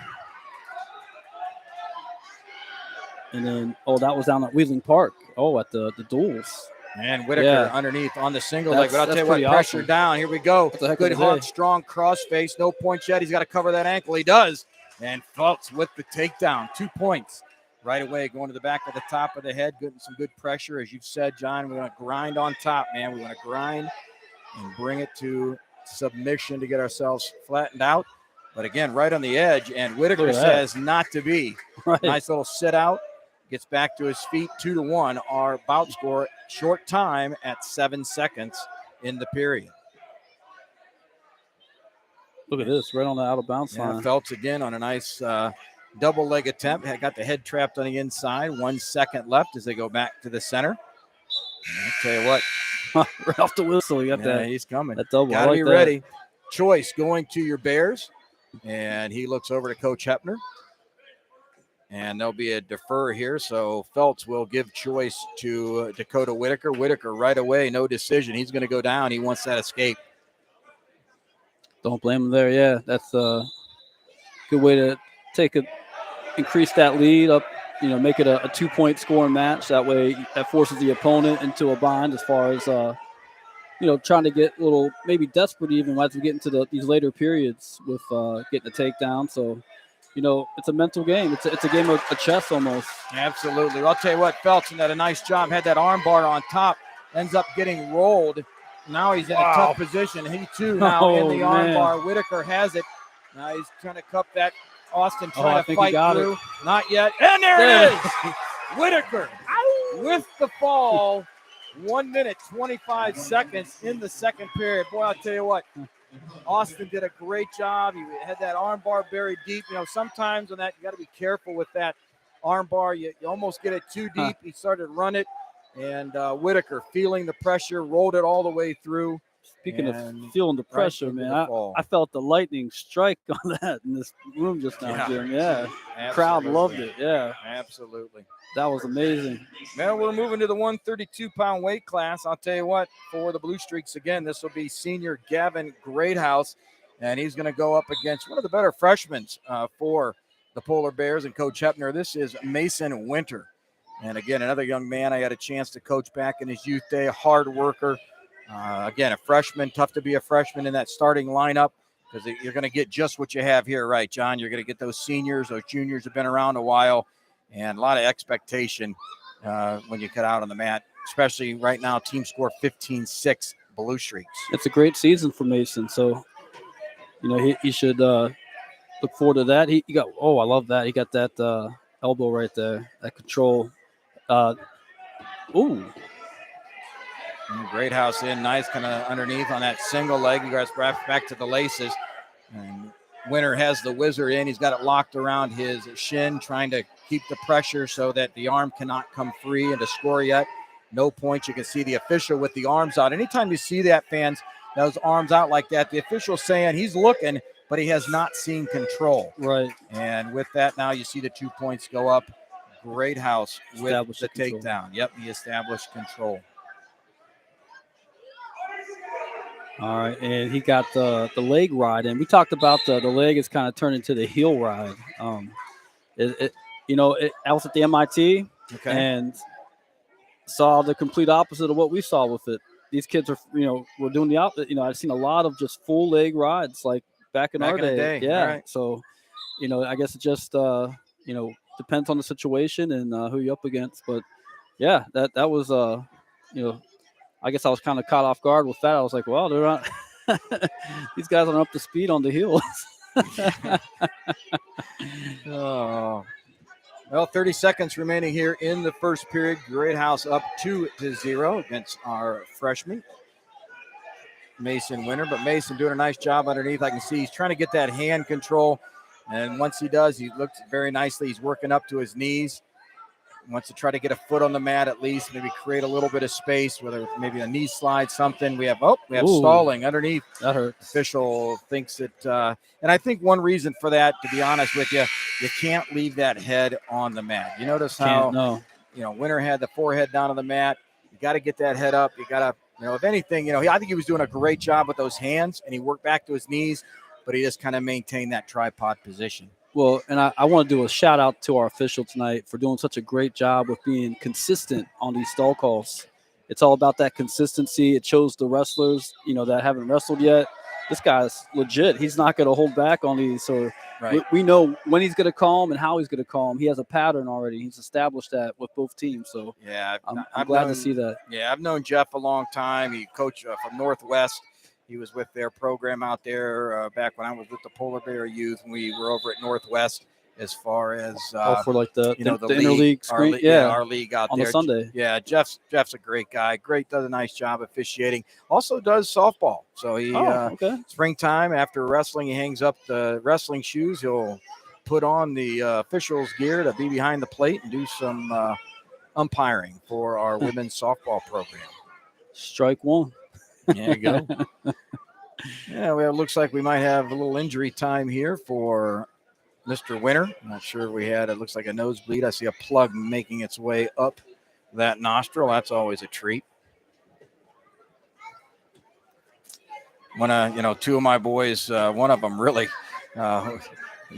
And then, that was down at Wheeling Park. At the duels. And Whitaker underneath on the single leg. But I'll tell you what, pressure down. Here we go. Good, hard, strong crossface. No points yet. He's got to cover that ankle. He does. And Feltz with the takedown. 2 points right away, going to the back of the top of the head. Getting some good pressure. As you've said, John, we want to grind on top, man. We want to grind and bring it to submission to get ourselves flattened out. But again, right on the edge. And Whitaker says not to be. Right. Nice little sit out. Gets back to his feet, 2-1. Our bout score, short time at 7 seconds in the period. Look at this, right on the out of bounds line. Feltz again on a nice double leg attempt. Had got the head trapped on the inside. 1 second left as they go back to the center. I'll tell you what. Right off the whistle, you got that. He's coming. That double. Gotta be ready. Choice going to your Bears. And he looks over to Coach Hepner. And there'll be a defer here. So Feltz will give choice to Dakota Whitaker. Whitaker right away, no decision. He's going to go down. He wants that escape. Don't blame him there. Yeah, that's a good way to increase that lead up, make it a 2-point scoring match. That way that forces the opponent into a bind as far as, trying to get a little maybe desperate even as we get into these later periods with getting a takedown. So, it's a mental game. It's a game of chess almost. Absolutely. Well, I'll tell you what, Feltz did a nice job. Had that arm bar on top. Ends up getting rolled. Now he's in a tough position. He, too, now in the arm bar. Whitaker has it. Now he's trying to cup that. Austin I trying to think he fight got through. it. Not yet. And there it is. Whitaker with the fall. 1 minute, 25 seconds in the second period. Boy, I'll tell you what. Austin did a great job. He had that arm bar buried deep. You know, sometimes on that, you got to be careful with that arm bar. You almost get it too deep. He started to run it. And Whitaker, feeling the pressure, rolled it all the way through. Speaking of feeling the pressure, man, I felt the lightning strike on that in this room just now, Jim. Yeah. Absolutely. Crowd loved it. Yeah. Absolutely. That was amazing. Now we're moving to the 132-pound weight class. I'll tell you what, for the Blue Streaks, again, this will be senior Gavin Greathouse, and he's going to go up against one of the better freshmen for the Polar Bears and Coach Hepner. This is Mason Winter. And again, another young man I had a chance to coach back in his youth day, a hard worker. Again, a freshman, tough to be a freshman in that starting lineup because you're going to get just what you have here, right, John? You're going to get those seniors, those juniors have been around a while, and a lot of expectation when you cut out on the mat, especially right now, team score 15-6 Blue Streaks. It's a great season for Mason, so, you know, he should look forward to that. He got, I love that. He got that elbow right there, that control. Greathouse in, nice kind of underneath on that single leg. He goes back to the laces. And Winter has the whizzer in. He's got it locked around his shin, trying to keep the pressure so that the arm cannot come free and to score yet. No points. You can see the official with the arms out. Anytime you see that, fans, those arms out like that, the official's saying he's looking, but he has not seen control. Right. And with that, now you see the 2 points go up. Greathouse with the control. takedown. Yep, he established control. All right, and he got the leg ride, and we talked about the leg is kind of turned into the heel ride. I was at the MIT and saw the complete opposite of what we saw with it. These kids are, we're doing the opposite. I've seen a lot of just full leg rides like back in our day. Yeah. Right. So, I guess it just, depends on the situation and who you're up against. But yeah, that was, I guess I was kind of caught off guard with that. I was like, well, they're not these guys aren't up to speed on the heels. Oh. Well, 30 seconds remaining here in the first period. Greathouse up 2-0 against our freshman, Mason Winter. But Mason doing a nice job underneath. I can see he's trying to get that hand control. And once he does, he looks very nicely. He's working up to his knees. Wants to try to get a foot on the mat at least, maybe create a little bit of space, whether maybe a knee slide, something. We have stalling underneath. That hurts. Official thinks it, and I think one reason for that, to be honest with you, you can't leave that head on the mat. You notice how, Winter had the forehead down on the mat. You got to get that head up. You got to, if anything, I think he was doing a great job with those hands, and he worked back to his knees, but he just kind of maintained that tripod position. Well, and I want to do a shout out to our official tonight for doing such a great job with being consistent on these stall calls. It's all about that consistency. It shows the wrestlers, that haven't wrestled yet. This guy's legit. He's not going to hold back on these. So we know when he's going to call him and how he's going to call him. He has a pattern already. He's established that with both teams. So yeah, I'm glad to see that. Yeah, I've known Jeff a long time. He coached from Northwest. He was with their program out there back when I was with the Polar Bear Youth. We were over at Northwest as far as for like the league, interleague screen, our league out on there the Sunday. Yeah, Jeff's a great guy. Does a nice job officiating. Also does softball. So he springtime after wrestling, he hangs up the wrestling shoes. He'll put on the officials' gear to be behind the plate and do some umpiring for our women's softball program. Strike one. There you go. Yeah, well, it looks like we might have a little injury time here for Mr. Winter. Not sure if we had, it looks like a nosebleed. I see a plug making its way up that nostril. That's always a treat. When, two of my boys, one of them really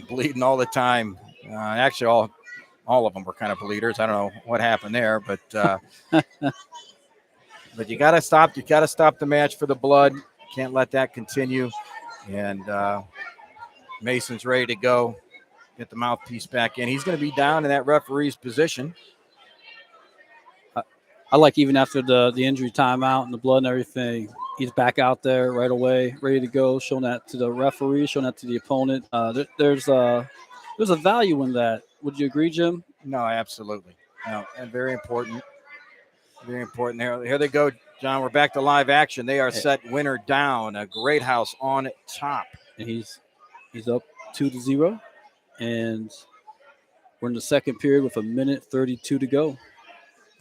bleeding all the time. Actually, all of them were kind of bleeders. I don't know what happened there, but but you got to stop. You got to stop the match for the blood. Can't let that continue. And Mason's ready to go. Get the mouthpiece back in. He's going to be down in that referee's position. I like even after the injury timeout and the blood and everything, he's back out there right away, ready to go, showing that to the referee, showing that to the opponent. There's a value in that. Would you agree, Jim? No, absolutely. No, and very important. Very important. Here they go, John. We're back to live action. They are set winner down. A Great House on top. And he's up 2-0, and we're in the second period with 1:32 to go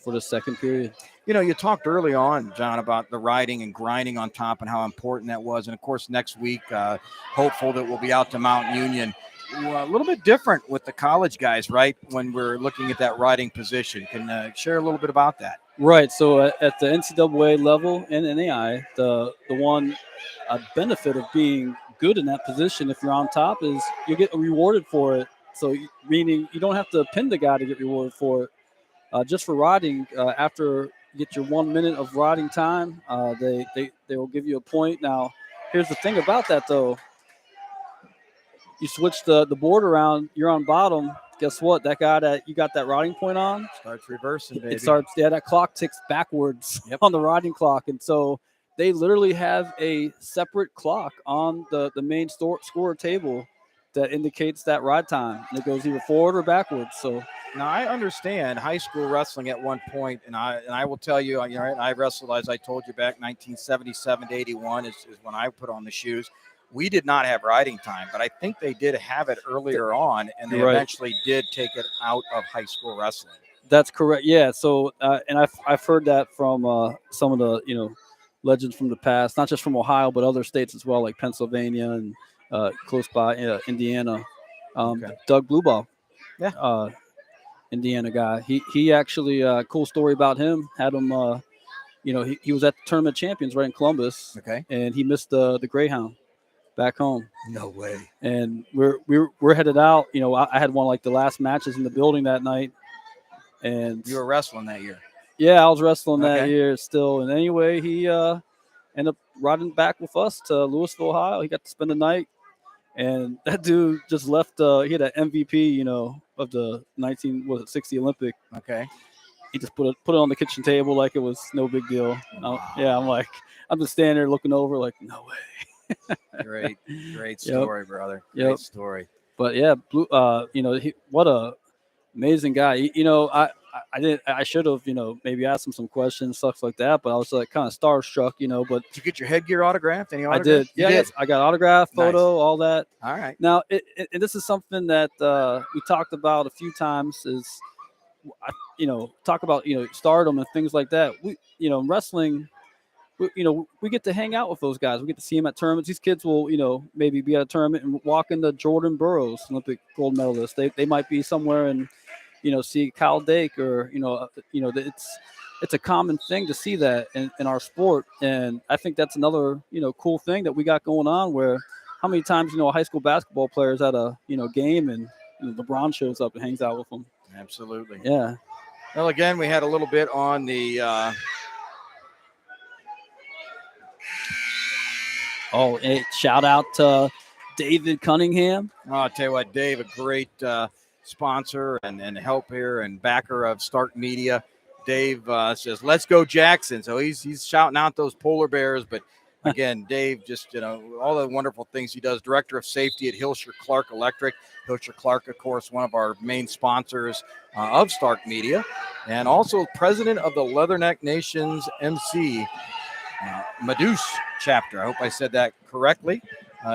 for the second period. You know, you talked early on, John, about the riding and grinding on top and how important that was. And, of course, next week, hopeful that we'll be out to Mount Union. A little bit different with the college guys, right, when we're looking at that riding position. Can share a little bit about that? Right. So at the NCAA level and NAI, the one benefit of being good in that position, if you're on top, is you get rewarded for it. So meaning you don't have to pin the guy to get rewarded for it. Just for riding, after you get your 1 minute of riding time, they will give you a point. Now, here's the thing about that, though. You switch the board around, you're on bottom. Guess what? That guy that you got that riding point on starts reversing, baby. That clock ticks backwards on the riding clock. And so they literally have a separate clock on the main score table that indicates that ride time. And it goes either forward or backwards. So now I understand high school wrestling at one point, and I will tell you, I wrestled, as I told you, back 1977 to 81 is when I put on the shoes. We did not have riding time, but I think they did have it earlier on, and they eventually did take it out of high school wrestling. That's correct. Yeah. So, and I've heard that from some of the legends from the past, not just from Ohio, but other states as well, like Pennsylvania and close by Indiana. Doug Blueball, Indiana guy. He actually cool story about him. Had him. He was at the Tournament of Champions right in Columbus. Okay. And he missed the Greyhound back home. No way. And we're headed out. I had one of like the last matches in the building that night. And you were wrestling that year? Yeah, I was wrestling that year still. And anyway, he ended up riding back with us to Louisville, Ohio. He got to spend the night. And that dude just left. He had an MVP, of the 1960 Olympic. Okay. He just put it on the kitchen table like it was no big deal. I'm just standing there looking over like, no way. Great story, brother. Great story. But yeah, what a amazing guy. I should have, maybe asked him some questions, stuff like that. But I was like kind of starstruck, But did you get your headgear autographed? Any autograph? I did. Yeah, I got autograph, photo, all that. All right. Now, and this is something that we talked about a few times. Is talk about stardom and things like that. We in wrestling. We get to hang out with those guys. We get to see them at tournaments. These kids will, maybe be at a tournament and walk into Jordan Burroughs, Olympic gold medalist. They might be somewhere and, see Kyle Dake or, it's a common thing to see that in our sport. And I think that's another, cool thing that we got going on where how many times, a high school basketball player's at a, game and LeBron shows up and hangs out with them. Absolutely. Yeah. Well, again, we had a little bit on the, shout out to David Cunningham. I'll tell you what, Dave, a great sponsor and help here and backer of Stark Media. Dave says, let's go Jackson. So he's shouting out those polar bears. But, again, Dave, just, all the wonderful things he does. Director of Safety at Hilscher Clarke Electric. Hilscher Clarke, of course, one of our main sponsors of Stark Media. And also president of the Leatherneck Nations MC Meduse chapter. I hope I said that correctly,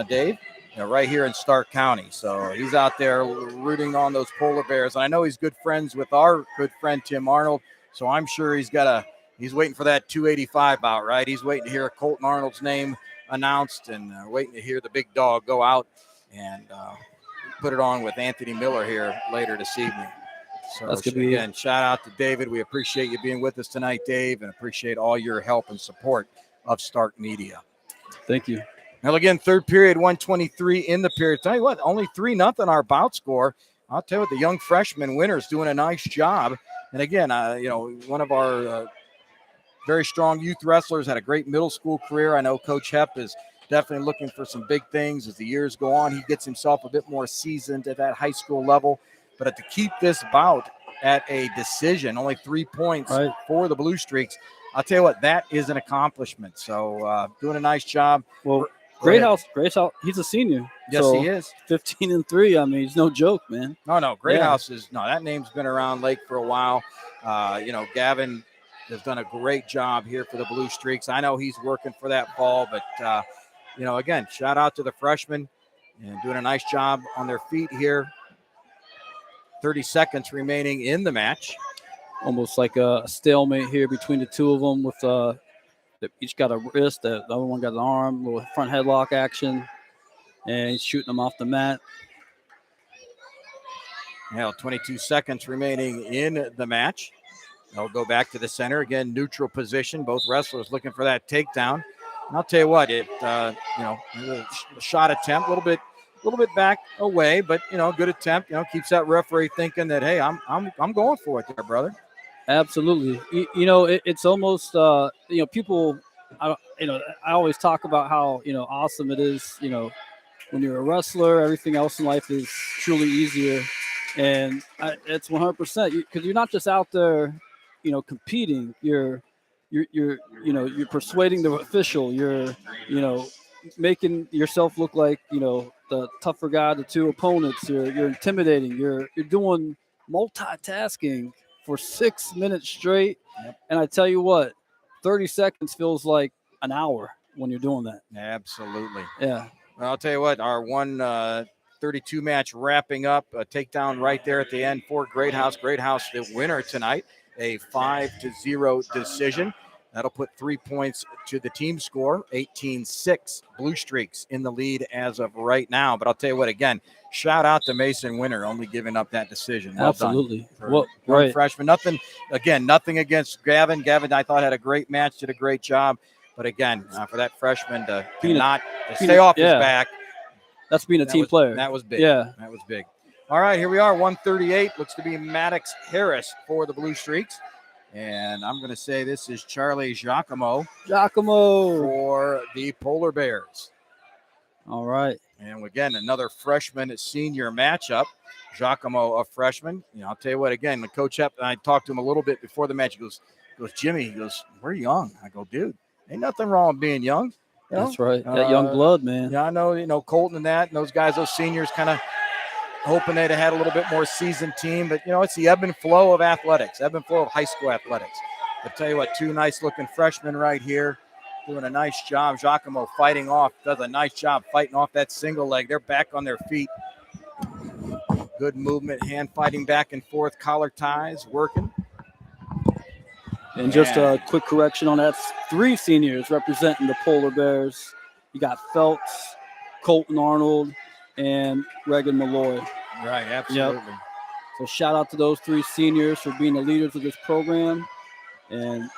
Dave. Right here in Stark County. So he's out there rooting on those polar bears. And I know he's good friends with our good friend Tim Arnold. So I'm sure he's waiting for that 285 bout, right? He's waiting to hear Colton Arnold's name announced and waiting to hear the big dog go out and put it on with Anthony Miller here later this evening. So that's good. Again, shout out to David. We appreciate you being with us tonight, Dave, and appreciate all your help and support of Stark Media. Thank you. Now, again, third period, 123 in the period. Tell you what, only 3-0 our bout score. I'll tell you what, the young freshman winner's doing a nice job. And again, one of our very strong youth wrestlers had a great middle school career. I know Coach Hepp is definitely looking for some big things as the years go on. He gets himself a bit more seasoned at that high school level. But to keep this bout at a decision, only 3 points for the Blue Streaks, I'll tell you what, that is an accomplishment. So doing a nice job. Well, Go ahead. Greathouse, he's a senior. Yes, so he is. 15-3. I mean, he's no joke, man. No, Greathouse is that name's been around Lake for a while. Gavin has done a great job here for the Blue Streaks. I know he's working for that ball, but again, shout out to the freshmen and doing a nice job on their feet here. 30 seconds remaining in the match. Almost like a stalemate here between the two of them with they each got a wrist, the other one got an arm, little front headlock action, and he's shooting them off the mat. 22 seconds remaining in the match. They'll go back to the center. Again, neutral position. Both wrestlers looking for that takedown. And I'll tell you what, a shot attempt, a little bit back away, but good attempt. Keeps that referee thinking that, hey, I'm going for it there, brother. Absolutely. It's almost people. I always talk about how awesome it is. When you're a wrestler, everything else in life is truly easier, and it's 100% because you're not just out there, competing. You're persuading the official. You're making yourself look like the tougher guy of the two opponents. You're intimidating. You're doing multitasking for 6 minutes straight. Yep. And I tell you what, 30 seconds feels like an hour when you're doing that. Absolutely. Yeah. Well, I'll tell you what, our 132 match wrapping up, a takedown right there at the end for Greathouse. Greathouse, the winner tonight, a 5-0 decision. That'll put 3 points to the team score, 18-6. Blue Streaks in the lead as of right now. But I'll tell you what, again, shout out to Mason Winter, only giving up that decision. Well Absolutely. Done Well, right. Freshman. Nothing against Gavin. Gavin, I thought, had a great match, did a great job. But again, for that freshman to stay off his back. That's being a team player. That was big. Yeah. That was big. All right, here we are, 138. Looks to be Maddox Harris for the Blue Streaks. And I'm going to say this is Charlie Giacomo for the Polar Bears. All right. And again, another freshman senior matchup. Giacomo, a freshman. I'll tell you what, again, the coach up, and I talked to him a little bit before the match. He goes, Jimmy, we're young. I go, dude, ain't nothing wrong with being young. That's right. That young blood, man. Yeah, I know, Colton and that, and those guys, those seniors kind of hoping they'd have had a little bit more seasoned team. But, it's the ebb and flow of athletics, ebb and flow of high school athletics. I'll tell you what, two nice-looking freshmen right here doing a nice job. Giacomo does a nice job fighting off that single leg. They're back on their feet. Good movement, hand fighting back and forth, collar ties, working. And just a quick correction on that, 3 seniors representing the Polar Bears. You got Phelps, Colton Arnold, and Regan Malloy. Right, absolutely. Yep. So shout out to those 3 seniors for being the leaders of this program. And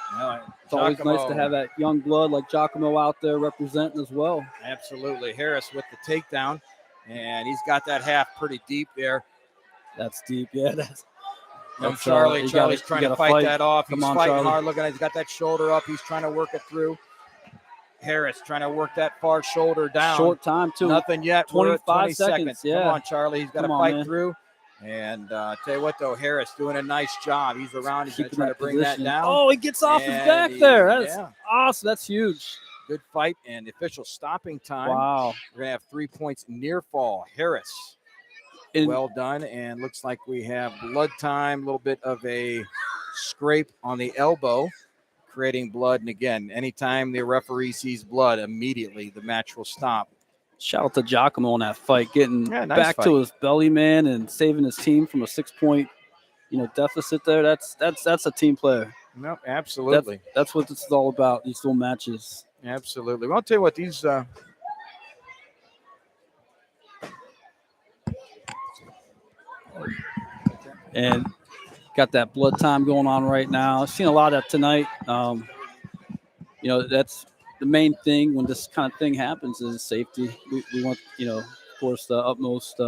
it's always nice to have that young blood like Giacomo out there representing as well. Absolutely. Harris with the takedown, and he's got that half pretty deep there. That's deep, yeah. Charlie's trying to fight that off. He's fighting Charlie. hard. Look at it. He's got that shoulder up. He's trying to work it through. Harris trying to work that far shoulder down. Short time, too. Nothing yet. 25 seconds. Yeah. Come on, Charlie. He's got to fight through. And tell you what, though, Harris doing a nice job. He's around. He's going to try to bring that down. Oh, he gets off his back there. That's awesome. That's huge. Good fight. And the official stopping time. Wow. We're going to have 3 points near fall. Harris. Well done. And looks like we have blood time. A little bit of a scrape on the elbow, creating blood. And again, anytime the referee sees blood, immediately the match will stop. Shout out to Giacomo on that fight, getting nice back fight to his belly, man, and saving his team from a 6-point, deficit there. That's a team player. No, absolutely. That's what this is all about. These little matches. Absolutely. Well, I'll tell you what, these. And got that blood time going on right now. I've seen a lot of that tonight. That's the main thing when this kind of thing happens is safety. We want, of course, the utmost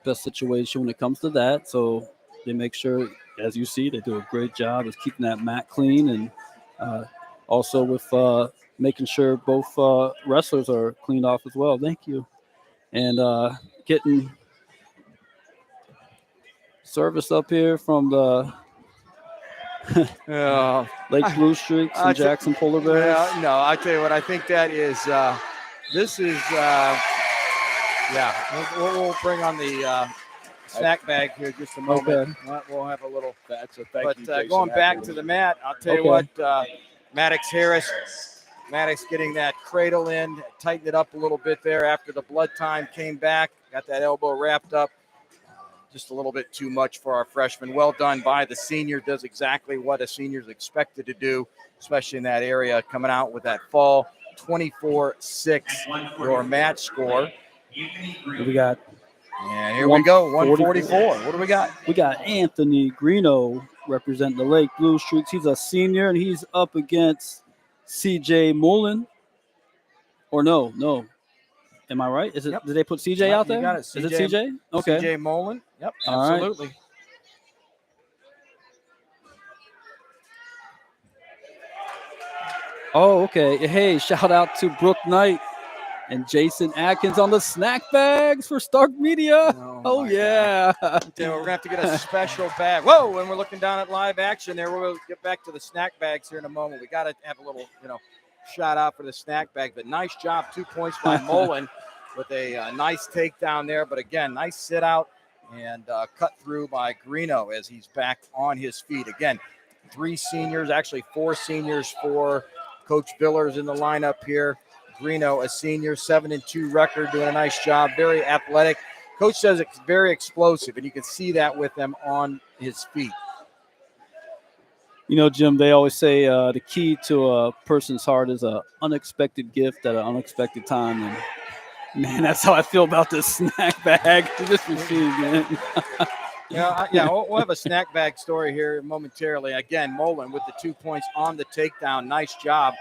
best situation when it comes to that. So they make sure, as you see, they do a great job of keeping that mat clean, and also with making sure both wrestlers are cleaned off as well. Thank you. And getting service up here from the Lake Blue Streaks and Jackson Polar Bears. Well, no, I tell you what, I think that is, this is, we'll bring on the snack bag here just a moment. Okay. We'll have a little. Thank you, Jason. Going back to the mat, I'll tell you what, Maddox Harris, Maddox getting that cradle in, tightened it up a little bit there after the blood time came back, got that elbow wrapped up. Just a little bit too much for our freshman. Well done by the senior. Does exactly what a senior is expected to do, especially in that area. Coming out with that fall, 24-6, your match score. We got. And here we go, 144. What do we got? We got Anthony Greeno representing the Lake Blue Streaks. He's a senior, and he's up against C.J. Mullen. Or no. Am I right? Is it? Yep. Did they put CJ out there? You got it. Is it CJ? Okay. CJ Mullen. Yep, all absolutely. Right. Oh, okay. Hey, shout out to Brooke Knight and Jason Atkins on the snack bags for Stark Media. Oh yeah. We're going to have to get a special bag. Whoa, and we're looking down at live action there. We'll get back to the snack bags here in a moment. We got to have a little, shout out for the snack bag. But nice job, 2 points by Mullen with a nice takedown there. But again, nice sit out and cut through by Greeno as he's back on his feet. Again, 3 seniors, actually 4 seniors for Coach Villers in the lineup here. Greeno, a senior, 7-2 record, doing a nice job, very athletic. Coach says it's very explosive, and you can see that with him on his feet. Jim, they always say the key to a person's heart is an unexpected gift at an unexpected time. And, man, that's how I feel about this snack bag we just received, man. We'll have a snack bag story here momentarily. Again, Mullen with the 2 points on the takedown. Nice job.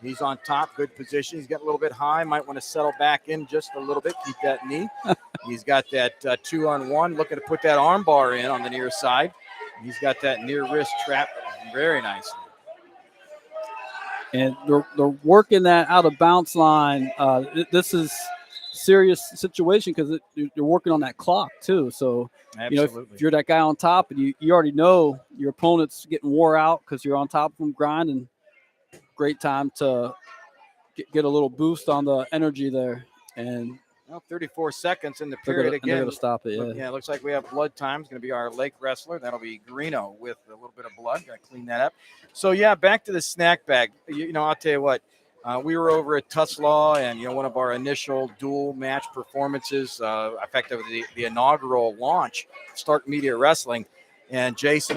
He's on top, good position. He's getting a little bit high. Might want to settle back in just a little bit. Keep that knee. He's got that 2-on-1, looking to put that arm bar in on the near side. He's got that near wrist trap very nicely. And they're working that out of bounce line. This is serious situation because you're working on that clock too. So, if you're that guy on top and you already know your opponent's getting wore out because you're on top of them grinding, great time to get a little boost on the energy there. And 34 seconds in the period again. They're going to stop it, yeah. It looks like we have blood time. It's going to be our Lake wrestler. That'll be Greeno with a little bit of blood. Got to clean that up. So, back to the snack bag. I'll tell you what. We were over at Tuslaw, and, one of our initial dual match performances, effectively the inaugural launch, Stark Media Wrestling. And Jason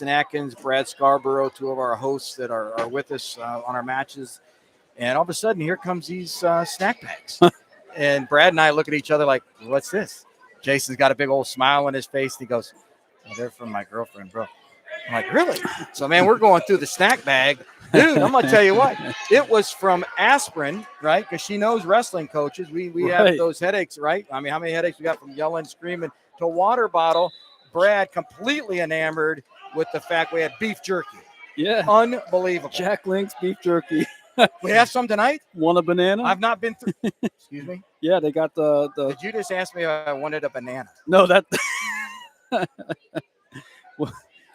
Atkins, Brad Scarborough, 2 of our hosts that are with us on our matches. And all of a sudden, here comes these snack bags. And Brad and I look at each other like, what's this? Jason's got a big old smile on his face. And he goes, they're from my girlfriend, bro. I'm like, really? So, man, we're going through the snack bag. Dude, I'm going to tell you what. It was from aspirin, right? Because she knows wrestling coaches. We have those headaches, right? I mean, how many headaches we got from yelling, screaming, to water bottle. Brad completely enamored with the fact we had beef jerky. Yeah. Unbelievable. Jack Link's beef jerky. We have some tonight? Want a banana? I've not been through. Excuse me? Yeah, they got the. Did you just ask me if I wanted a banana? No, that.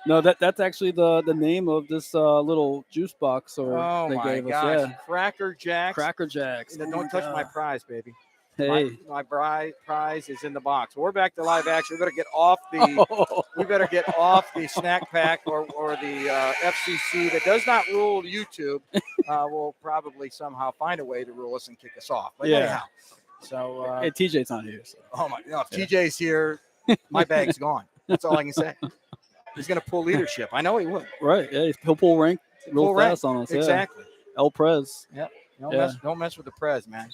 No, that's actually the name of this little juice box. Or they gave us. Yeah. Cracker Jacks. Cracker Jacks. Don't touch my prize, baby. Hey, my prize is in the box. We're back to live action. We better get off the snack pack or the FCC that does not rule YouTube. Will probably somehow find a way to rule us and kick us off. But anyhow, so hey, TJ's not here. So. Oh my! No, if TJ's here, my bag's gone. That's all I can say. He's going to pull leadership. I know he will. Right? Yeah, he'll pull rank real fast on us. Exactly. Yeah. El Prez. Yep. Don't mess with the Prez, man.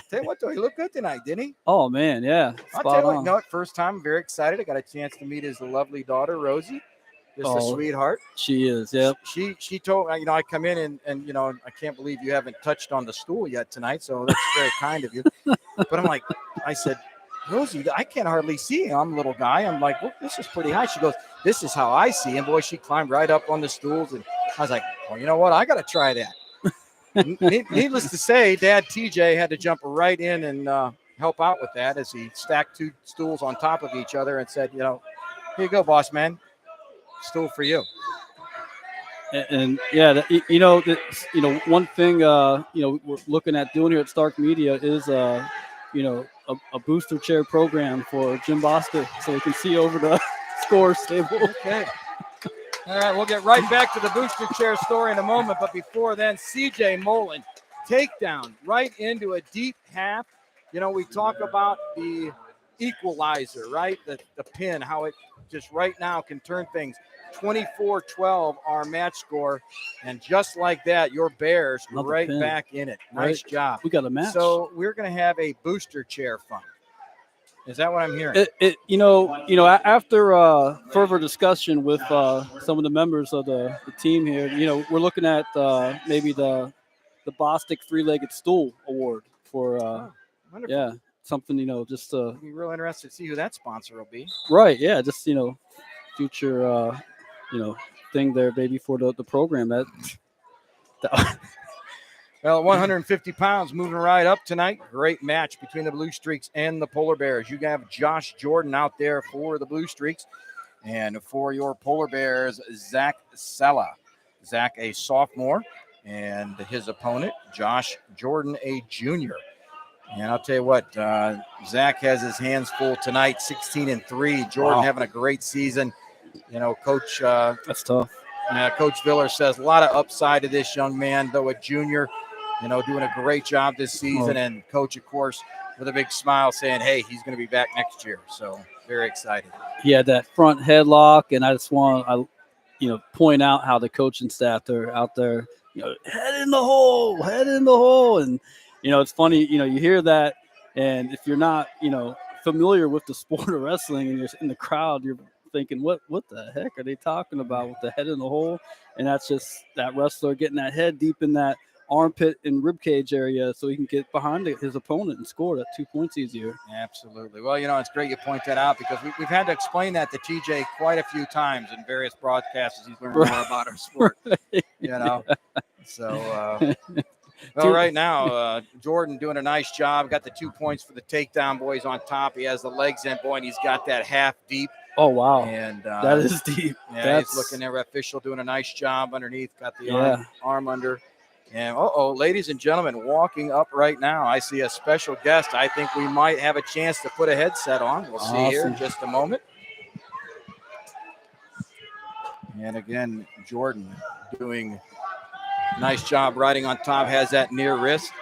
Tell you what, though, he looked good tonight, didn't he? Oh, man, yeah. I'll tell you what, first time, I'm very excited. I got a chance to meet his lovely daughter, Rosie. Just a sweetheart. She is, yep. She told me, I come in and I can't believe you haven't touched on the stool yet tonight, so that's very kind of you. But I'm like, I said, Rosie, I can't hardly see him. I'm a little guy. I'm like, well, this is pretty high. She goes, this is how I see him. Boy, she climbed right up on the stools. And I was like, well, you know what? I got to try that. Needless to say, Dad TJ had to jump right in and help out with that as he stacked 2 stools on top of each other and said, here you go, boss man. Stool for you. And yeah, one thing we're looking at doing here at Stark Media is a booster chair program for Jim Bostic, so we can see over the scores table. Okay. All right, we'll get right back to the booster chair story in a moment, but before then, CJ Mullen, takedown right into a deep half. You know, we talk about the equalizer, right? The pin, how it just right now can turn things. 24-12 our match score, and just like that, your Bears Another right pin. back in it. Nice job. We got a match. So we're going to have a booster chair fund. Is that what I'm hearing? After further discussion with some of the members of the team here, we're looking at maybe the Bostic three-legged stool award for Wonderful. something just I'll be real interested to see who that sponsor will be. right, yeah, just future thing there, baby, for the program. That Well, 150 pounds moving right up tonight. Great match between the Blue Streaks and the Polar Bears. You have Josh Jordan out there for the Blue Streaks. And for your Polar Bears, Zach Sella. Zach, a sophomore, and his opponent, Josh Jordan, a junior. And I'll tell you what, Zach has his hands full tonight, 16-3. Jordan having a great season. Coach. that's tough. Coach Viller says a lot of upside to this young man, though a junior, doing a great job this season. And Coach, of course, with a big smile saying, hey, he's going to be back next year. So very excited. He had that front headlock, and I just want to, point out how the coaching staff are out there, head in the hole. And, it's funny, you hear that. And if you're not, familiar with the sport of wrestling and you're in the crowd, you're thinking, what the heck are they talking about with the head in the hole? And that's just that wrestler getting that head deep in that armpit and ribcage area so he can get behind his opponent and score that 2 points easier. Absolutely. Well, it's great you point that out because we've had to explain that to TJ quite a few times in various broadcasts as he's learned more about our sport. So well, right now, Jordan doing a nice job. Got the 2 points for the takedown, boys, on top. He has the legs in, boy, and he's got that half deep. Oh, wow. And that is deep. Yeah, he's looking there. Official doing a nice job underneath. Got the arm under. And, ladies and gentlemen, walking up right now, I see a special guest. I think we might have a chance to put a headset on. We'll see here in just a moment. And, again, Jordan doing a nice job riding on top, has that near wrist.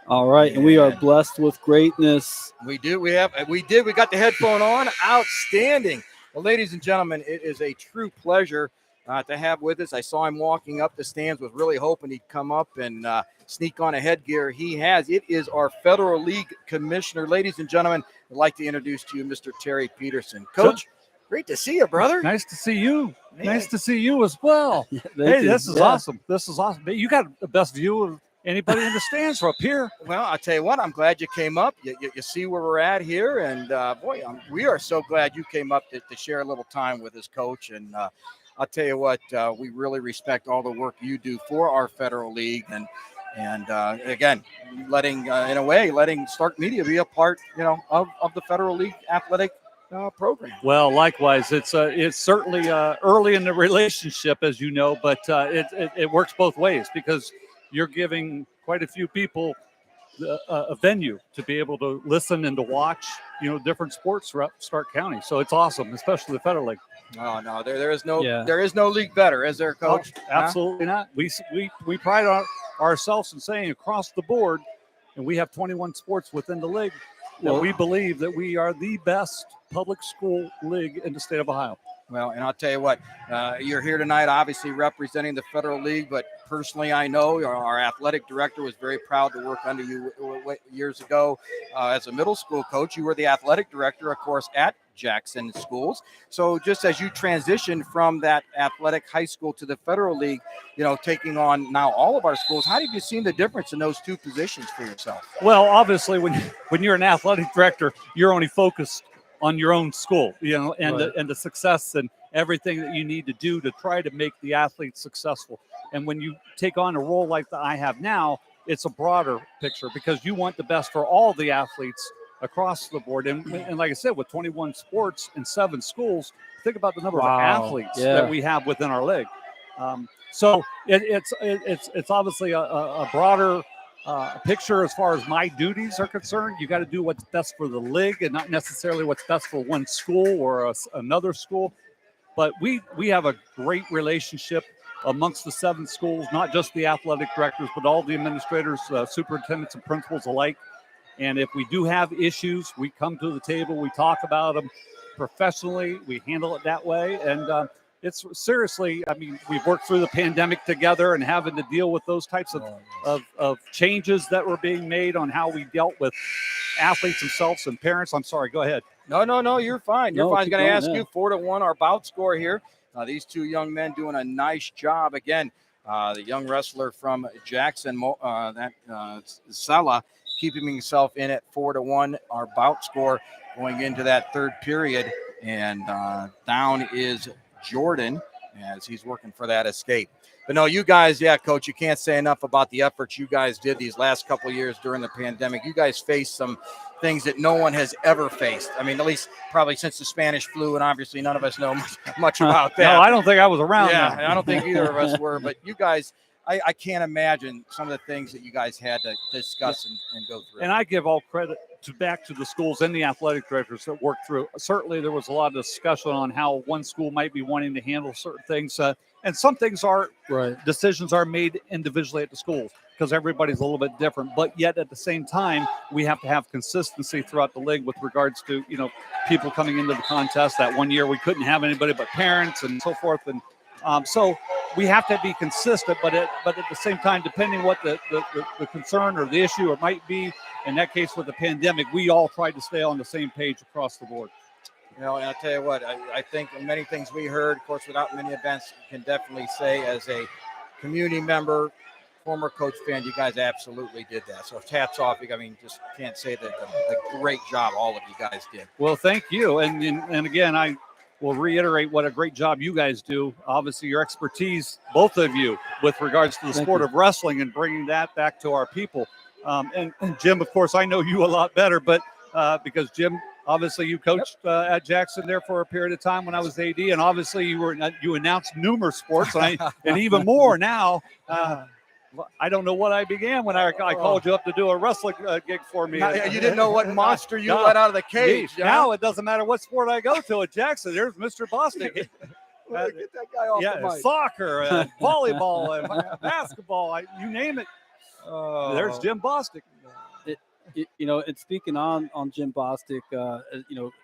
All right, and we are blessed with greatness. We do. We got the headphone on. Outstanding. Well, ladies and gentlemen, it is a true pleasure to have with us. I saw him walking up the stands, was really hoping he'd come up and sneak on a headgear. He has. It is our Federal League Commissioner. Ladies and gentlemen, I'd like to introduce to you Mr. Terry Peterson. Coach, great to see you, brother. Nice to see you. Man. Nice to see you as well. Hey, this is awesome. This is awesome. You got the best view of anybody in the stands from up here. Well, I'll tell you what, I'm glad you came up. You see where we're at here. And, we are so glad you came up to share a little time with us, Coach. And I'll tell you what, we really respect all the work you do for our Federal League. And again, letting Stark Media be a part, of the Federal League athletic program. Well, likewise, it's certainly early in the relationship, as you know, but it works both ways because you're giving quite a few people a venue to be able to listen and to watch, different sports throughout Stark County. So it's awesome, especially the Federal League. Oh no, there is no league better, is there, Coach? Oh, absolutely not. We pride ourselves in saying across the board, and we have 21 sports within the league. Well, we believe that we are the best public school league in the state of Ohio. Well, and I'll tell you what, you're here tonight, obviously representing the Federal League, but personally, I know our athletic director was very proud to work under you years ago as a middle school coach. You were the athletic director, of course, at Jackson Schools. So just as you transition from that athletic high school to the Federal League, taking on now all of our schools, how have you seen the difference in those two positions for yourself? Well, obviously, when you're an athletic director, you're only focused on your own school, and the success and everything that you need to do to try to make the athletes successful. And when you take on a role like that I have now, it's a broader picture because you want the best for all the athletes across the board. And like I said, with 21 sports in 7 schools, think about the number of Wow. athletes Yeah. that we have within our league. So it's obviously a broader picture as far as my duties are concerned. You got to do what's best for the league and not necessarily what's best for one school or another school. But we have a great relationship amongst the 7 schools, not just the athletic directors, but all the administrators, superintendents, and principals alike. And if we do have issues, we come to the table, we talk about them professionally, we handle it that way. And it's seriously, I mean, we've worked through the pandemic together and having to deal with those types of changes that were being made on how we dealt with athletes themselves and parents. I'm sorry, go ahead. No, you're fine. You're No, fine. I was keep going to going, ask yeah. you 4-1, our bout score here. These 2 young men doing a nice job. Again, the young wrestler from Jackson, Sella, keeping himself in at 4-1, our bout score going into that 3rd period. And down is Jordan as he's working for that escape. But no, you guys, yeah, Coach, you can't say enough about the efforts you guys did these last couple of years during the pandemic. You guys faced some things that no one has ever faced. I mean, at least probably since the Spanish flu, and obviously none of us know much about that. No, I don't think I was around. Yeah, now. I don't think either of us were. But you guys, I can't imagine some of the things that you guys had to discuss and go through. And I give all credit back to the schools and the athletic directors that worked through. Certainly, there was a lot of discussion on how one school might be wanting to handle certain things. And some things decisions are made individually at the schools because everybody's a little bit different. But yet at the same time, we have to have consistency throughout the league with regards to, people coming into the contest. That one year we couldn't have anybody but parents and so forth. And so we have to be consistent, but at the same time, depending what the concern or the issue it might be, in that case with the pandemic, we all tried to stay on the same page across the board. And I'll tell you what, I think many things we heard, of course, without many events, can definitely say as a community member, former Coach fan, you guys absolutely did that. So hats off. I mean, just can't say the great job all of you guys did. Well, thank you. And again, I will reiterate what a great job you guys do. Obviously, your expertise, both of you, with regards to the sport of wrestling and bringing that back to our people. And Jim, of course, I know you a lot better, but because Jim, obviously, you coached at Jackson there for a period of time when I was AD, and obviously you announced numerous sports, and even more now. I don't know what I began when I called you up to do a wrestling gig for me. You didn't know what monster you let out of the cage. Now it doesn't matter what sport I go to at Jackson. There's Mr. Bostic. Get that guy off the mic. Soccer, volleyball, basketball, you name it. There's Jim Bostic. And speaking on Jim Bostic,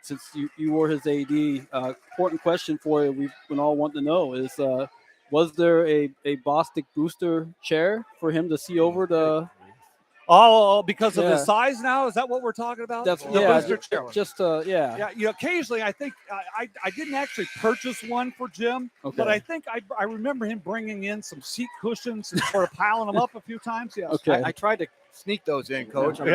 since you were his AD, important question for you we've been all wanting to know is, was there a Bostic booster chair for him to see over the? Oh, because of his size now? Is that what we're talking about? That's booster chair. Yeah. Occasionally, I think I didn't actually purchase one for Jim, but I think I remember him bringing in some seat cushions and sort of piling them up a few times. Yes. Okay. I tried to sneak those in, Coach. I'm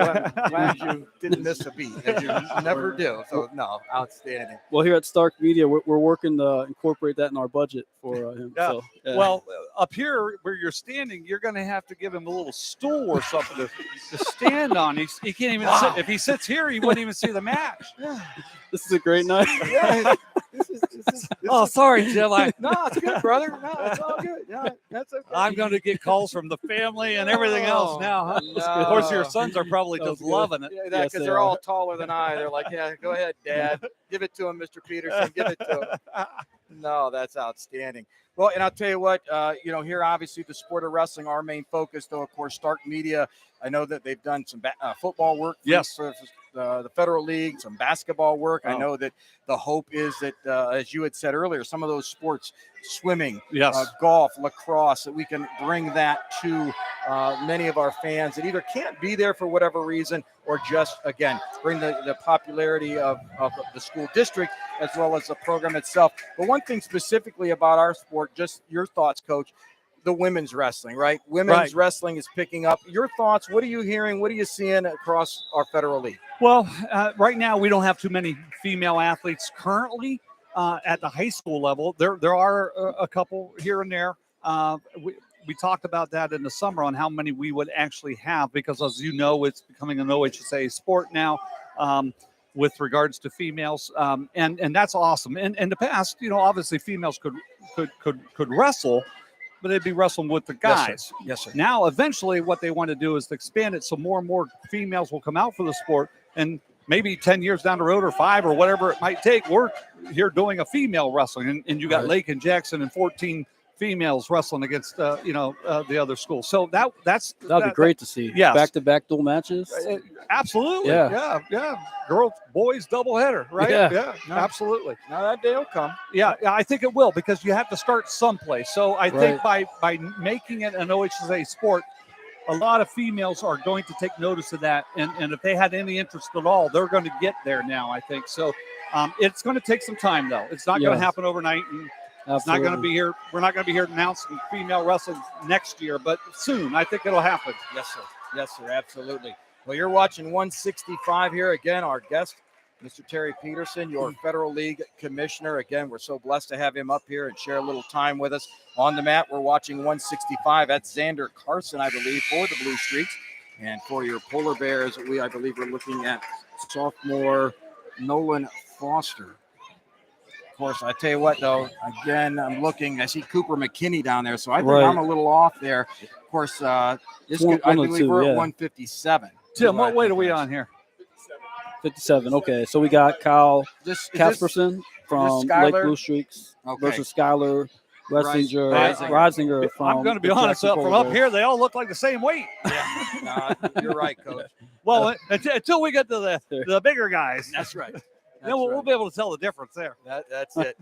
glad you didn't miss a beat, as you never do. So, no, outstanding. Well, here at Stark Media, we're working to incorporate that in our budget for him. Yeah. So, yeah. Well, up here where you're standing, you're going to have to give him a little stool or something to stand on. He can't even sit. If he sits here, he wouldn't even see the match. This is a great night. Yeah. Oh, sorry, Jim. No, it's good, brother. No, it's all good. Yeah, that's okay. I'm going to get calls from the family and everything else now. Huh? No. Of course, your sons are probably just loving it. Yeah, Yes, because they they're are. all taller than I. They're like, yeah, go ahead, Dad. Give it to him, Mr. Peterson. Give it to him. No, that's outstanding. Well, and I'll tell you what, here, obviously, the sport of wrestling, our main focus, though, of course, Stark Media. I know that they've done some football work for the Federal League, some basketball work. I know that the hope is that, as you had said earlier, some of those sports, swimming, golf, lacrosse, that we can bring that to many of our fans that either can't be there for whatever reason or just, again, bring the popularity of the school district as well as the program itself. But one thing specifically about our sport, just your thoughts, Coach, the women's wrestling, right? Women's wrestling is picking up. Your thoughts, what are you hearing? What are you seeing across our Federal League? Well, right now we don't have too many female athletes currently at the high school level. There are a couple here and there. We talked about that in the summer on how many we would actually have because, as you know, it's becoming an OHSA sport now. with regards to females, and that's awesome. And in the past, obviously females could wrestle, but they'd be wrestling with the guys. Yes, sir. Now, eventually, what they want to do is to expand it so more and more females will come out for the sport, and maybe 10 years down the road or 5 or whatever it might take, we're here doing a female wrestling, and you got Right. Lake and Jackson and 14 females wrestling against the other schools. So that'd be great to see. Yes. Back-to-back dual matches. Absolutely. Yeah. Yeah. Girls, boys, doubleheader, right? Yeah. No. Absolutely. Now that day will come. Yeah, I think it will, because you have to start someplace. So I think by making it an OHSA sport, a lot of females are going to take notice of that. And if they had any interest at all, they're going to get there now, I think. So it's going to take some time, though. It's not going to happen overnight. And it's not going to be here. We're not going to be here announcing female wrestling next year, but soon. I think it'll happen. Yes, sir. Yes, sir. Absolutely. Well, you're watching 165 here. Again, our guest, Mr. Terry Peterson, your Federal League Commissioner. Again, we're so blessed to have him up here and share a little time with us on the mat. We're watching 165. That's Xander Carson, I believe, for the Blue Streaks. And for your Polar Bears, I believe we're looking at sophomore Nolan Foster. Of course, I tell you what, though, again, I see Cooper McKinney down there, so I think I'm a little off there. Of course, I believe we're at 157. Tim, what weight are we on here? 57. Okay, so we got Kyle Casperson from Lake Blue Streaks versus Skylar Reisinger from. I'm going to be honest, from up here, they all look like the same weight. Yeah, you're right, Coach. Well, until we get to the bigger guys. That's right. Then we'll be able to tell the difference there. That's it.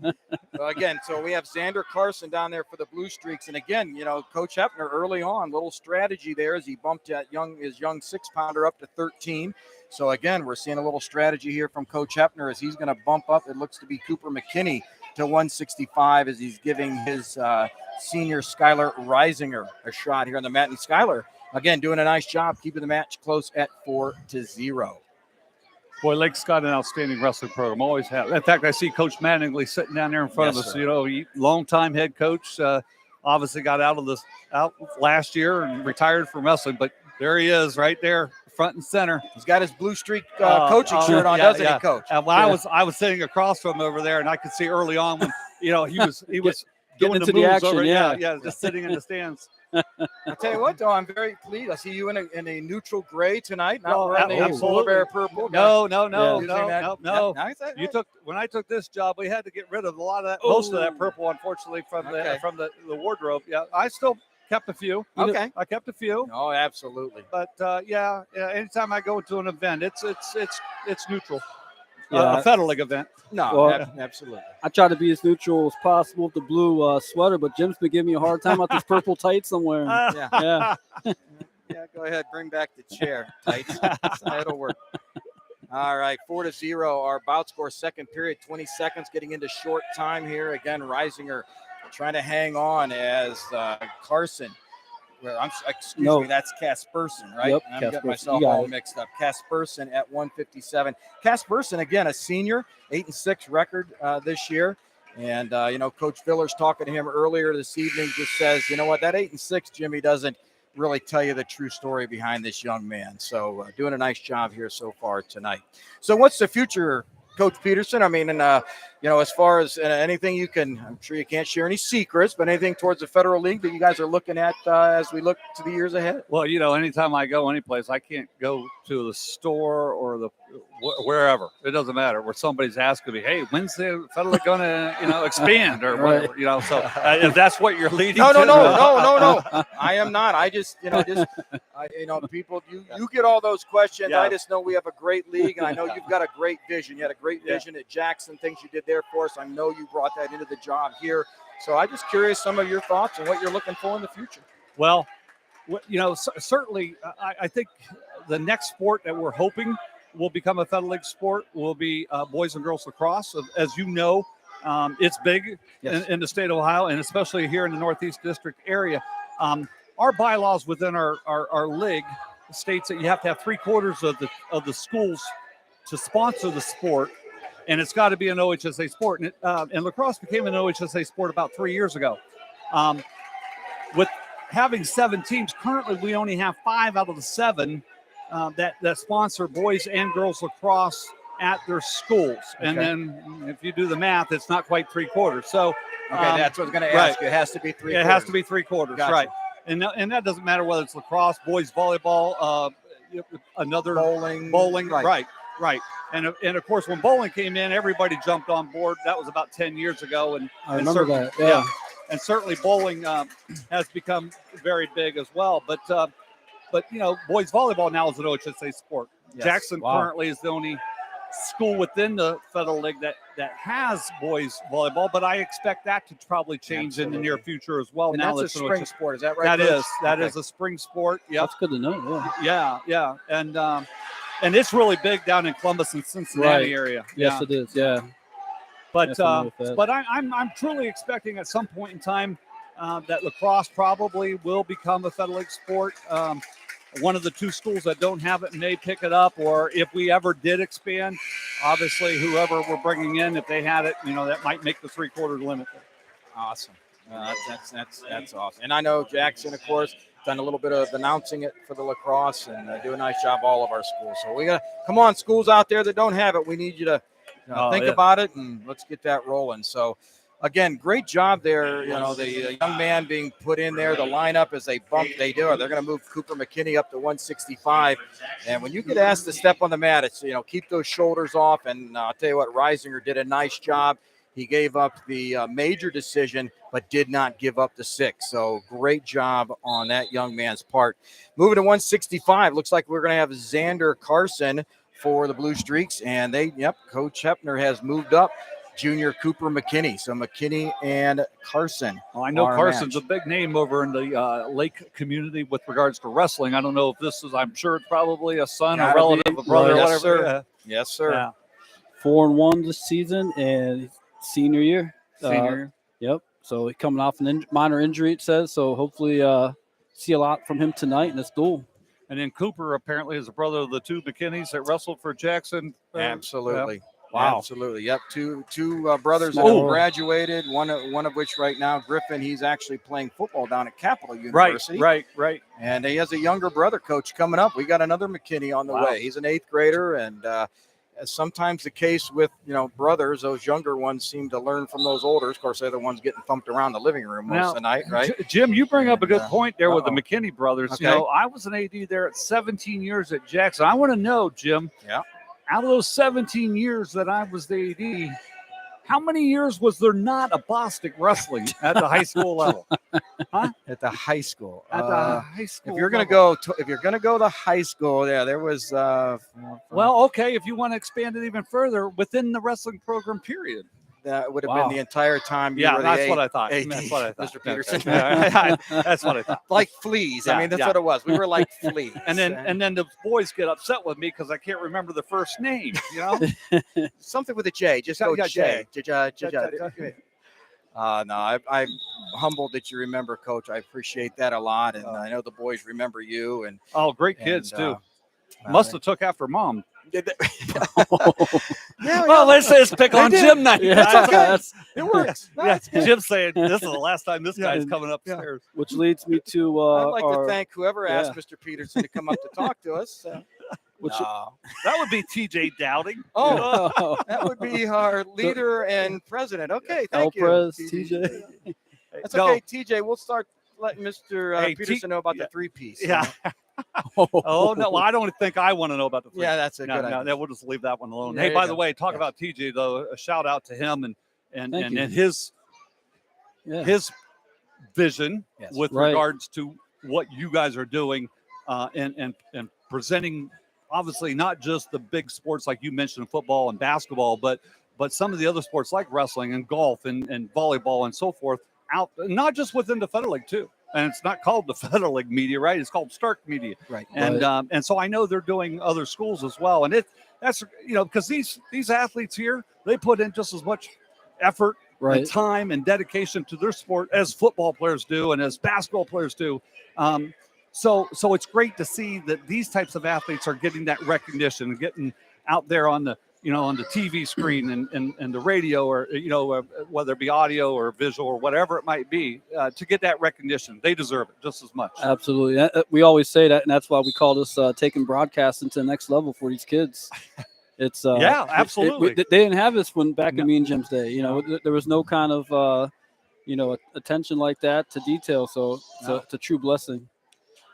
So again, we have Xander Carson down there for the Blue Streaks. And again, Coach Hepner early on, little strategy there as he bumped his young 6-pounder up to 13. So again, we're seeing a little strategy here from Coach Hepner as he's going to bump up. It looks to be Cooper McKinney to 165 as he's giving his senior Skylar Reisinger a shot here on the mat. And Skylar, again, doing a nice job keeping the match close at 4-0. Boy, Lake's got an outstanding wrestling program. Always have. In fact, I see Coach Mattingly sitting down there in front of us. Sir. Longtime head coach. Obviously got out last year and retired from wrestling, but there he is, right there, front and center. He's got his Blue Streak coaching shirt on, doesn't he, Coach? And when I was sitting across from him over there, and I could see early on when he was getting into the action. Over, just sitting in the stands. I'll tell you what, though, I'm very pleased. I see you in a neutral gray tonight, not wearing the Polar Bear purple. No. When I took this job, we had to get rid of a lot of that, most of that purple, unfortunately, from the wardrobe. Yeah, I still kept a few. Okay, I kept a few. Oh, absolutely. But anytime I go to an event, it's neutral. A Federal League event. No, absolutely. I try to be as neutral as possible with the blue sweater, but Jim's been giving me a hard time about this purple tights I'm wearing. Yeah, go ahead. Bring back the chair, tights. That'll work. All right, 4-0. Our bout score, second period, 20 seconds, getting into short time here. Again, Reisinger trying to hang on as Carson. Excuse me, that's Casperson, right? Yep, I'm getting myself all mixed up. Casperson at 157. Casperson, again, a senior, 8-6 record this year. And, Coach Villar's talking to him earlier this evening, just says, you know what, that 8-6, Jimmy, doesn't really tell you the true story behind this young man. So doing a nice job here so far tonight. So what's the future, Coach Peterson? I mean, and as far as anything you can, I'm sure you can't share any secrets, but anything towards the Federal League that you guys are looking at as we look to the years ahead? Well, anytime I go anyplace, I can't go to the store or wherever. It doesn't matter where somebody's asking me, hey, when's the Federal League going to expand or whatever, So if that's what you're leading No. to. I am not. I just, people, you get all those questions. Yeah. I just know we have a great league, and I know you've got a great vision. You had a great vision at Jackson, things you did there for us. I know you brought that into the job here. So I'm just curious some of your thoughts and what you're looking for in the future. Well, certainly I think the next sport that we're hoping will become a Federal League sport will be boys and girls lacrosse. As you know, it's big in the state of Ohio, and especially here in the Northeast District area. Our bylaws within our league states that you have to have 3/4 of the schools to sponsor the sport, and it's got to be an OHSA sport. And lacrosse became an OHSA sport about 3 years ago. With having 7 teams, currently we only have 5 out of the 7 that sponsor boys and girls lacrosse at their schools. And Okay. then if you do the math, it's not quite 3/4. So Okay, that's what I was going to right. ask you. It has to be 3/4. it has to be 3/4, Gotcha. right? And that doesn't matter whether it's lacrosse, boys volleyball, another bowling. right. And of course, when bowling came in, everybody jumped on board. That was about 10 years ago, and I remember that. Yeah. and certainly bowling has become very big as well. But boys volleyball now is an OHSA sport. Yes. Jackson Wow. currently is the only school within the Federal League that has boys volleyball, but I expect that to probably change in the near future as well. And now that's a an spring OHSA sport, is that right? That Okay. is a spring sport. Yep. That's good to know. Yeah. Yeah. And it's really big down in Columbus and Cincinnati Right. area. Yes, it is. Yeah. But Definitely with that. but I'm truly expecting at some point in time that lacrosse probably will become a Federal League sport. One of the two schools that don't have it may pick it up, or if we ever did expand, obviously whoever we're bringing in, if they had it, that might make the 3/4 limit. Awesome. That's awesome. And I know Jackson, of course, done a little bit of announcing it for the lacrosse and do a nice job all of our schools. So we got to come on, schools out there that don't have it. We need you to think about it, and let's get that rolling. So, again, great job there. The young man being put in there, the lineup as they bump, they're going to move Cooper McKinney up to 165. And when you get asked to step on the mat, it's, keep those shoulders off. And I'll tell you what, Reisinger did a nice job. He gave up the major decision, but did not give up the 6. So great job on that young man's part. Moving to 165, looks like we're going to have Xander Carson for the Blue Streaks. And Coach Hepner has moved up junior Cooper McKinney. So McKinney and Carson. Well, I know are Carson's matched. a big name over in the Lake community with regards to wrestling. I don't know if this is, I'm sure it's probably a son, Gotta a relative, be. a brother, Yes, whatever. sir. Yeah. Yes, sir. Yeah. 4-1 this season and senior year. Senior. Yep. So coming off an minor injury, it says. So hopefully see a lot from him tonight in this duel. And then Cooper apparently is a brother of the two McKinneys that wrestled for Jackson. Absolutely. Wow. Absolutely. Yep. Two brothers that Small have graduated. One of which right now, Griffin, he's actually playing football down at Capital Right, University. right. And he has a younger brother coach coming up. We got another McKinney on the Wow. way. He's an 8th grader, and as sometimes the case with brothers, those younger ones seem to learn from those older. Of course, they're the ones getting thumped around the living room most of the night, right? Jim, you bring up a good And, point there with the uh-oh. McKinney brothers. Okay. I was an AD there at 17 years at Jackson. I want to know, Jim, Yeah. out of those 17 years that I was the AD, how many years was there not a Bostic wrestling at the high school level? At the high school. At the high school. If you're gonna level. go to high school, there was. Well, okay. If you want to expand it even further, within the wrestling program, period. that would have Wow. been the entire time. You Yeah, were the that's what A- I thought. AD, That's what I thought. Mr. Peterson. That's what I thought. Like fleas. I Yeah, mean, that's yeah. what it was. We were like fleas. And then the boys get upset with me because I can't remember the first name. Something with a J. Just Yeah, go yeah, J. J. No, I'm humbled that you remember, Coach. I appreciate that a lot, and I know the boys remember you. And Oh, great kids too. uh, Must have took after mom. yeah, Well, let's pick on did. Jim night. Yeah, guys. that's- it works. No, Yeah, it's good. Jim's saying this is the last time this Yeah. guy's coming upstairs. which leads me to I'd like our, to thank whoever asked yeah. Mr. Peterson to come up to talk to us. which, No. That would be TJ Dowding. Oh, that would be our leader and president. Okay, thank you. Elprez, TJ. That's No. okay, TJ. We'll start letting Mr. Hey, Peterson know about yeah. the 3-piece. Yeah. Oh no, well, I don't think I want to know about the three. Yeah, that's a No, good no, idea. we'll just leave that one alone. There Hey, you by go. the way, talk Yes. about TJ though. A shout out to him and Thank you. his Yeah. his vision Yes. with Right. regards to what you guys are doing and presenting obviously not just the big sports like you mentioned, football and basketball, but some of the other sports like wrestling and golf and volleyball and so forth out, not just within the Federal League too. And it's not called the Federal League Media, right? It's called Stark Media. Right. And so I know they're doing other schools as well. And that's because these athletes here, they put in just as much effort Right. and time and dedication to their sport as football players do and as basketball players do. So it's great to see that these types of athletes are getting that recognition and getting out there on the on the TV screen and the radio, or whether it be audio or visual or whatever it might be, to get that recognition. They deserve it just as much. Absolutely. We always say that, and that's why we call this taking broadcasting to the next level for these kids. It's yeah, absolutely. They didn't have this back in me and Jim's day. There was no kind of attention like that to detail. So it's a true blessing.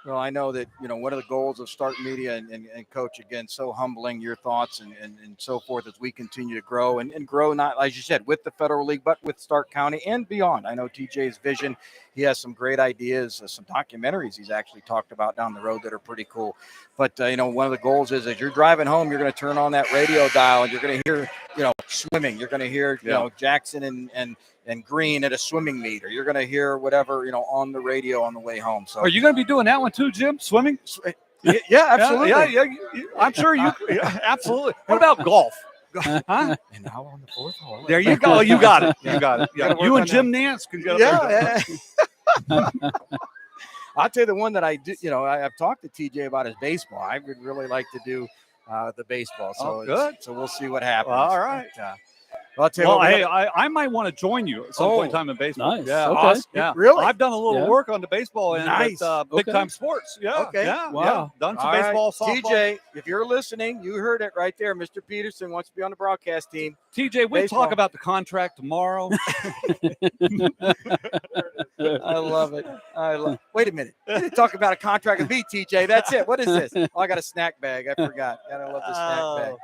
Well, I know that, one of the goals of Stark Media and Coach, again, so humbling, your thoughts and so forth as we continue to grow and grow, not, as you said, with the Federal League, but with Stark County and beyond. I know TJ's vision. He has some great ideas, some documentaries he's actually talked about down the road that are pretty cool. But, one of the goals is as you're driving home, you're going to turn on that radio dial and you're going to hear, swimming. You're going to hear, Jackson and Green at a swimming meet, or you're going to hear whatever, on the radio on the way home. So are you going to be doing that one too, Jim? Swimming? Yeah, absolutely. Yeah, I'm sure you. Yeah, absolutely. What about golf? Huh? And now on the fourth hole. There you go. You got it. You got it. Yeah. You and Jim Nance can go. Yeah. I'll tell you the one that I do. I've talked to TJ about his baseball. I would really like to do the baseball. So good. So we'll see what happens. All right. But, I'll tell you hey, I might want to join you at some point in time in baseball. Nice. Yeah, Okay. awesome. Yeah, really. I've done a little work on the baseball end Nice. at Big Time Sports. Yeah. Okay. Yeah. Wow. Yeah. Done some All baseball, right. softball. TJ, if you're listening, you heard it right there. Mr. Peterson wants to be on the broadcast team. TJ, we'll Baseball. talk about the contract tomorrow. I love it. Wait a minute. You didn't talk about a contract with me, TJ. That's it. What is this? Oh, I got a snack bag. I forgot. Gotta love the snack bag.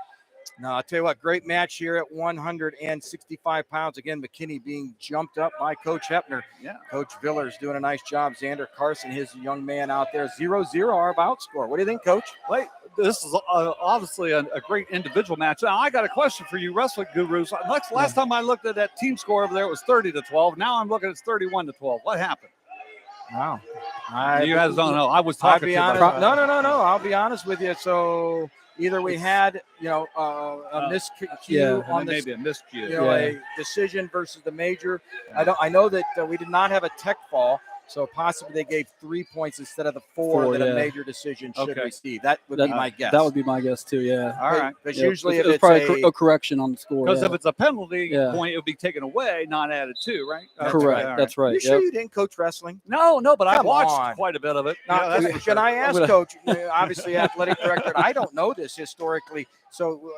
No, I'll tell you what, great match here at 165 pounds. Again, McKinney being jumped up by Coach Hepner. Yeah. Coach Villers doing a nice job. Xander Carson, his young man out there, 0-0 our bout score. What do you think, Coach? Wait, this is obviously a great individual match. Now, I got a question for you, wrestling gurus. Last time I looked at that team score over there, it was 30-12. Now I'm looking at 31-12. What happened? Wow. You guys don't know. I was talking to you about No. I'll be honest with you. So either we had, a miscue on this, maybe a miscue. a decision versus the major. I know that we did not have a tech fall, so possibly they gave 3 points instead of the four that a major decision should receive. That would be my guess. That would be my guess too. Yeah. All right. Because usually if it's it's probably a correction on the score. Because if it's a penalty point, it would be taken away, not added to, right? Correct. Right. That's right. You sure you didn't coach wrestling? No, but I Come watched on. quite a bit of it. Now, Yeah, can I ask, Coach, obviously athletic director, I don't know this historically, so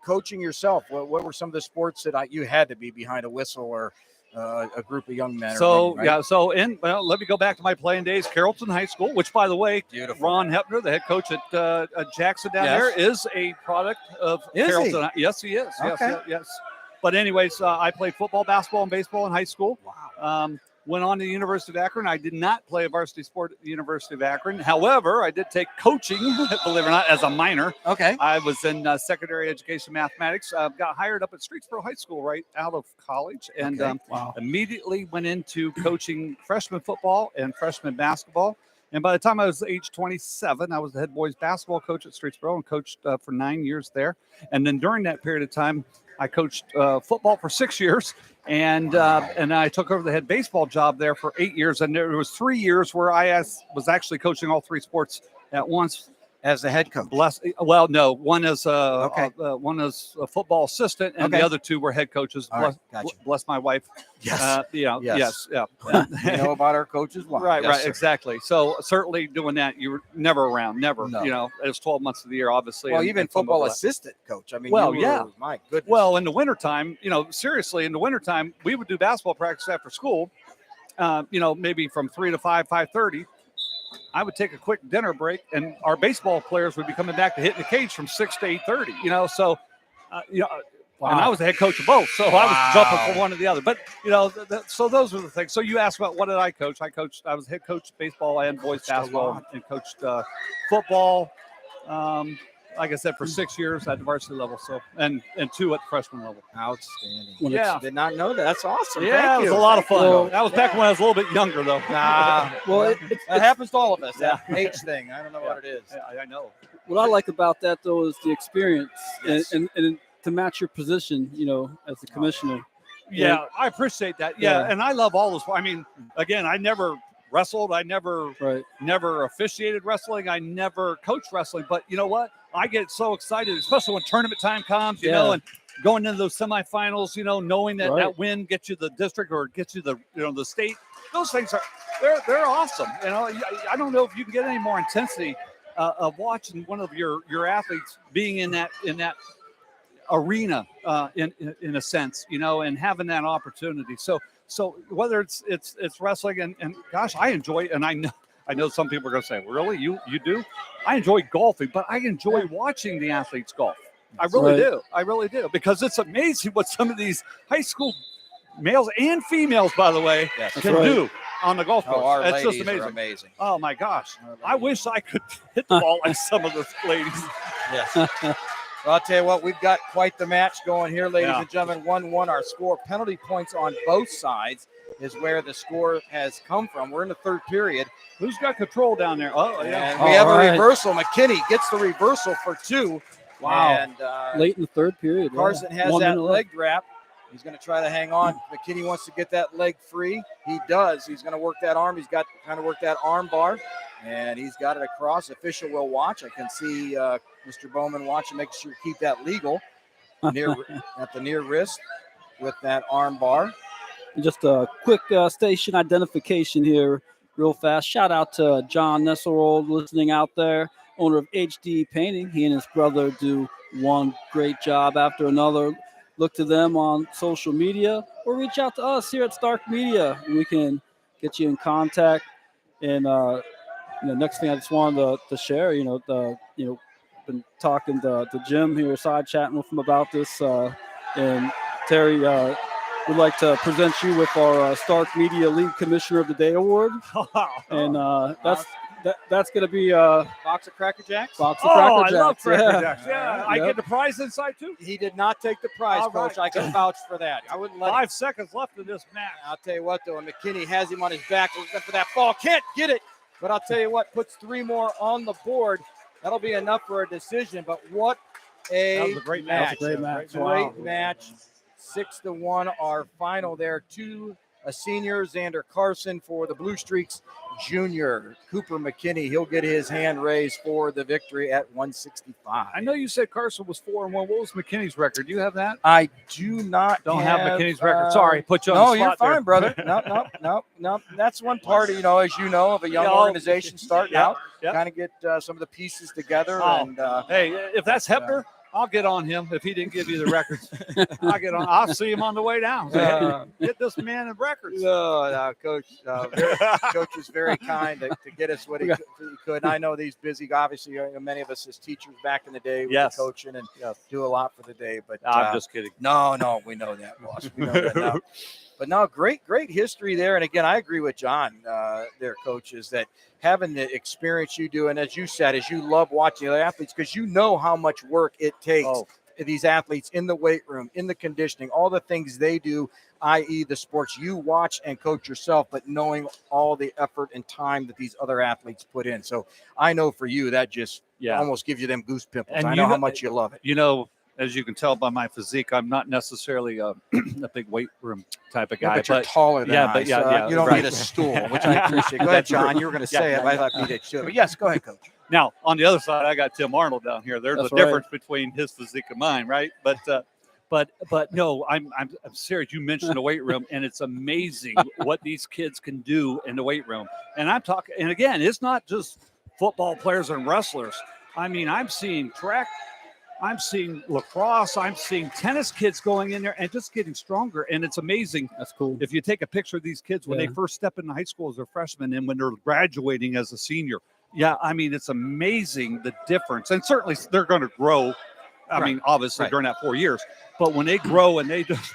coaching yourself, what were some of the sports that you had to be behind a whistle or a group of young men? So, let me go back to my playing days. Carrollton High School, which, by the way, Beautiful. Ron Hepner, the head coach at Jackson down there, is a product of Carrollton. Yes, he is. Okay. Yes. But anyways, I played football, basketball, and baseball in high school. Wow. Went on to the University of Akron. I did not play a varsity sport at the University of Akron. However, I did take coaching, believe it or not, as a minor. Okay. I was in secondary education mathematics. Got hired up at Streetsboro High School right out of college, and immediately went into coaching freshman football and freshman basketball. And by the time I was age 27, I was the head boys basketball coach at Streetsboro and coached for 9 years there. And then during that period of time, I coached football for 6 years, and I took over the head baseball job there for 8 years. And there was 3 years where I was actually coaching all three sports at once. As the head coach? One is one is a football assistant, and the other two were head coaches. Gotcha. Bless my wife. Yes. Yes. You know about our coaches' wives. Right, Yes, sir. Exactly. So certainly doing that, you were never around, never. No. It was 12 months of the year, obviously. Well, and even football assistant coach. I mean, my goodness. Well, in the wintertime, seriously, in the wintertime, we would do basketball practice after school, maybe from 3 to 5, 5:30. I would take a quick dinner break, and our baseball players would be coming back to hit in the cage from 6 to 8:30. So, and I was the head coach of both, so I was jumping from one to the other. But so those were the things. So you asked about what did I coach? I was head coach of baseball and boys basketball, and coached football. Like I said, for 6 years at the varsity level, so and 2 at the freshman level. Outstanding. Did not know that. That's awesome. Yeah, it was a lot of fun. Well, that was back when I was a little bit younger, though. It happens to all of us. That age thing. I don't know what it is. Yeah, I know. What I like about that, though, is the experience and to match your position, as the commissioner. Yeah, I appreciate that. Yeah, and I love all those. I mean, again, I never wrestled. I never officiated wrestling. I never coached wrestling. But you know what? I get so excited, especially when tournament time comes, you know, and going into those semifinals, you know, knowing that that win gets you the district or gets you the, you know, the state. Those things are they're awesome. You know, I don't know if you can get any more intensity of watching one of your athletes being in that arena in a sense, you know, and having that opportunity. So whether it's wrestling and gosh, I enjoy it, and I know some people are going to say, really, you do? I enjoy golfing, but I enjoy watching the athletes golf. I really do. I really do, because it's amazing what some of these high school males and females, by the way, can do on the golf course. Our it's ladies just are amazing. Oh my gosh, I wish I could hit the ball like some of those ladies. Yes. Well, I'll tell you what, we've got quite the match going here, ladies and gentlemen. 1-1 our score. Penalty points on both sides is where the score has come from. We're in the third period. Who's got control down there? Oh, yeah. And we have a reversal. McKinney gets the reversal for 2. Wow. And late in the third period. Carson has that leg wrap. He's going to try to hang on. McKinney wants to get that leg free. He does. He's going to work that arm. He's got to kind of work that arm bar. And he's got it across. Official will watch. I can see Mr. Bowman watching, making sure to keep that legal at the near wrist with that arm bar. Just a quick station identification here real fast. Shout out to John Nesserold listening out there, owner of HD Painting. He and his brother do one great job after another. Look to them on social media or reach out to us here at Stark Media. We can get you in contact. And next thing I just wanted to share, been talking to Jim here, side chatting with him about this. And Terry, we'd like to present you with our Stark Media League Commissioner of the Day award. And that's going to be box of Cracker Jacks. Box of Cracker Jacks. I love Cracker Jacks. Yeah, I get the prize inside too. He did not take the prize, Coach. I can vouch for that. I wouldn't let 5 seconds left in this match. I'll tell you what, though, and McKinney has him on his back, looking for that ball. Can't get it, but I'll tell you what, puts 3 more on the board. That'll be enough for a decision. But what that was a great match. Great match. Great match. 6-1, our final there. 2 seniors, Xander Carson for the Blue Streaks. Junior Cooper McKinney, he'll get his hand raised for the victory at 165. I know you said Carson was 4-1. What was McKinney's record? Do you have that? I do not. Don't have McKinney's record. Sorry, put you on the spot. No, you're fine, there. brother. No. That's one part, as you know, of a young organization starting out. Kind of get some of the pieces together. And hey, if that's Hebner, I'll get on him if he didn't give you the records. I'll get on. I'll see him on the way down. Get this man in records. No, Coach. Coach was very kind to get us what he could. And I know he's busy. Obviously, many of us as teachers back in the day were coaching and do a lot for the day. But I'm just kidding. No, we know that, boss. We know that now. But no, great history there. And again, I agree with John there, coaches, that having the experience you do, and as you said, as you love watching the athletes, because you know how much work it takes these athletes in the weight room, in the conditioning, all the things they do, i.e. the sports you watch and coach yourself, but knowing all the effort and time that these other athletes put in. So I know for you, that just almost gives you them goose pimples. And I know how much you love it. You know, as you can tell by my physique, I'm not necessarily a big weight room type of guy. But you're taller than I. But you don't need a stool, which I appreciate. Go ahead, John. You were going to say it. I thought you did too. But yes, go ahead, Coach. Now, on the other side, I got Tim Arnold down here. There's a difference between his physique and mine, right? But no, I'm serious. You mentioned the weight room, and it's amazing what these kids can do in the weight room. And I'm talking, and again, it's not just football players and wrestlers. I mean, I'm seeing track. I'm seeing lacrosse. I'm seeing tennis kids going in there and just getting stronger. And it's amazing. That's cool. If you take a picture of these kids when they first step into high school as a freshman and when they're graduating as a senior. Yeah, I mean, it's amazing the difference. And certainly they're going to grow. I mean, obviously during that 4 years. But when they grow and they just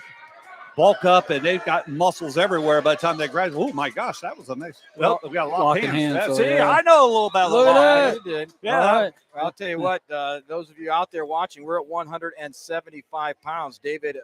bulk up and they've got muscles everywhere by the time they graduate. Oh, my gosh, that was amazing. Well, we got a lot of hands. See, I know a little about Look that. You did. Yeah. All right. Well, I'll tell you what, those of you out there watching, we're at 175 pounds. David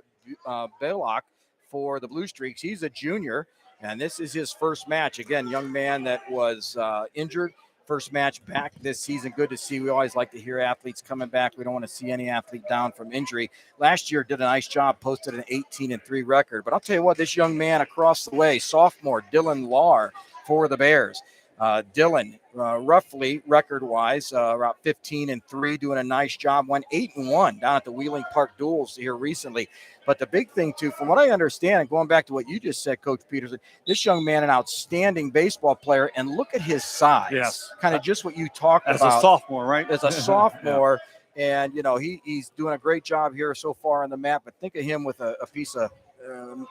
Bellock for the Blue Streaks. He's a junior, and this is his first match. Again, young man that was injured. First match back this season. Good to see. We always like to hear athletes coming back. We don't want to see any athlete down from injury. Last year did a nice job, posted an 18-3 record. But I'll tell you what, this young man across the way, sophomore Dylan Lahr for the Bears. Dylan, roughly record-wise, about 15-3, doing a nice job. Went 8-1 down at the Wheeling Park Duels here recently. But the big thing, too, from what I understand, and going back to what you just said, Coach Peterson, this young man, an outstanding baseball player, and look at his size. Yes. Kind of just what you talked As about. a sophomore, right? As a sophomore. And, he's doing a great job here so far on the mat. But think of him with a piece of,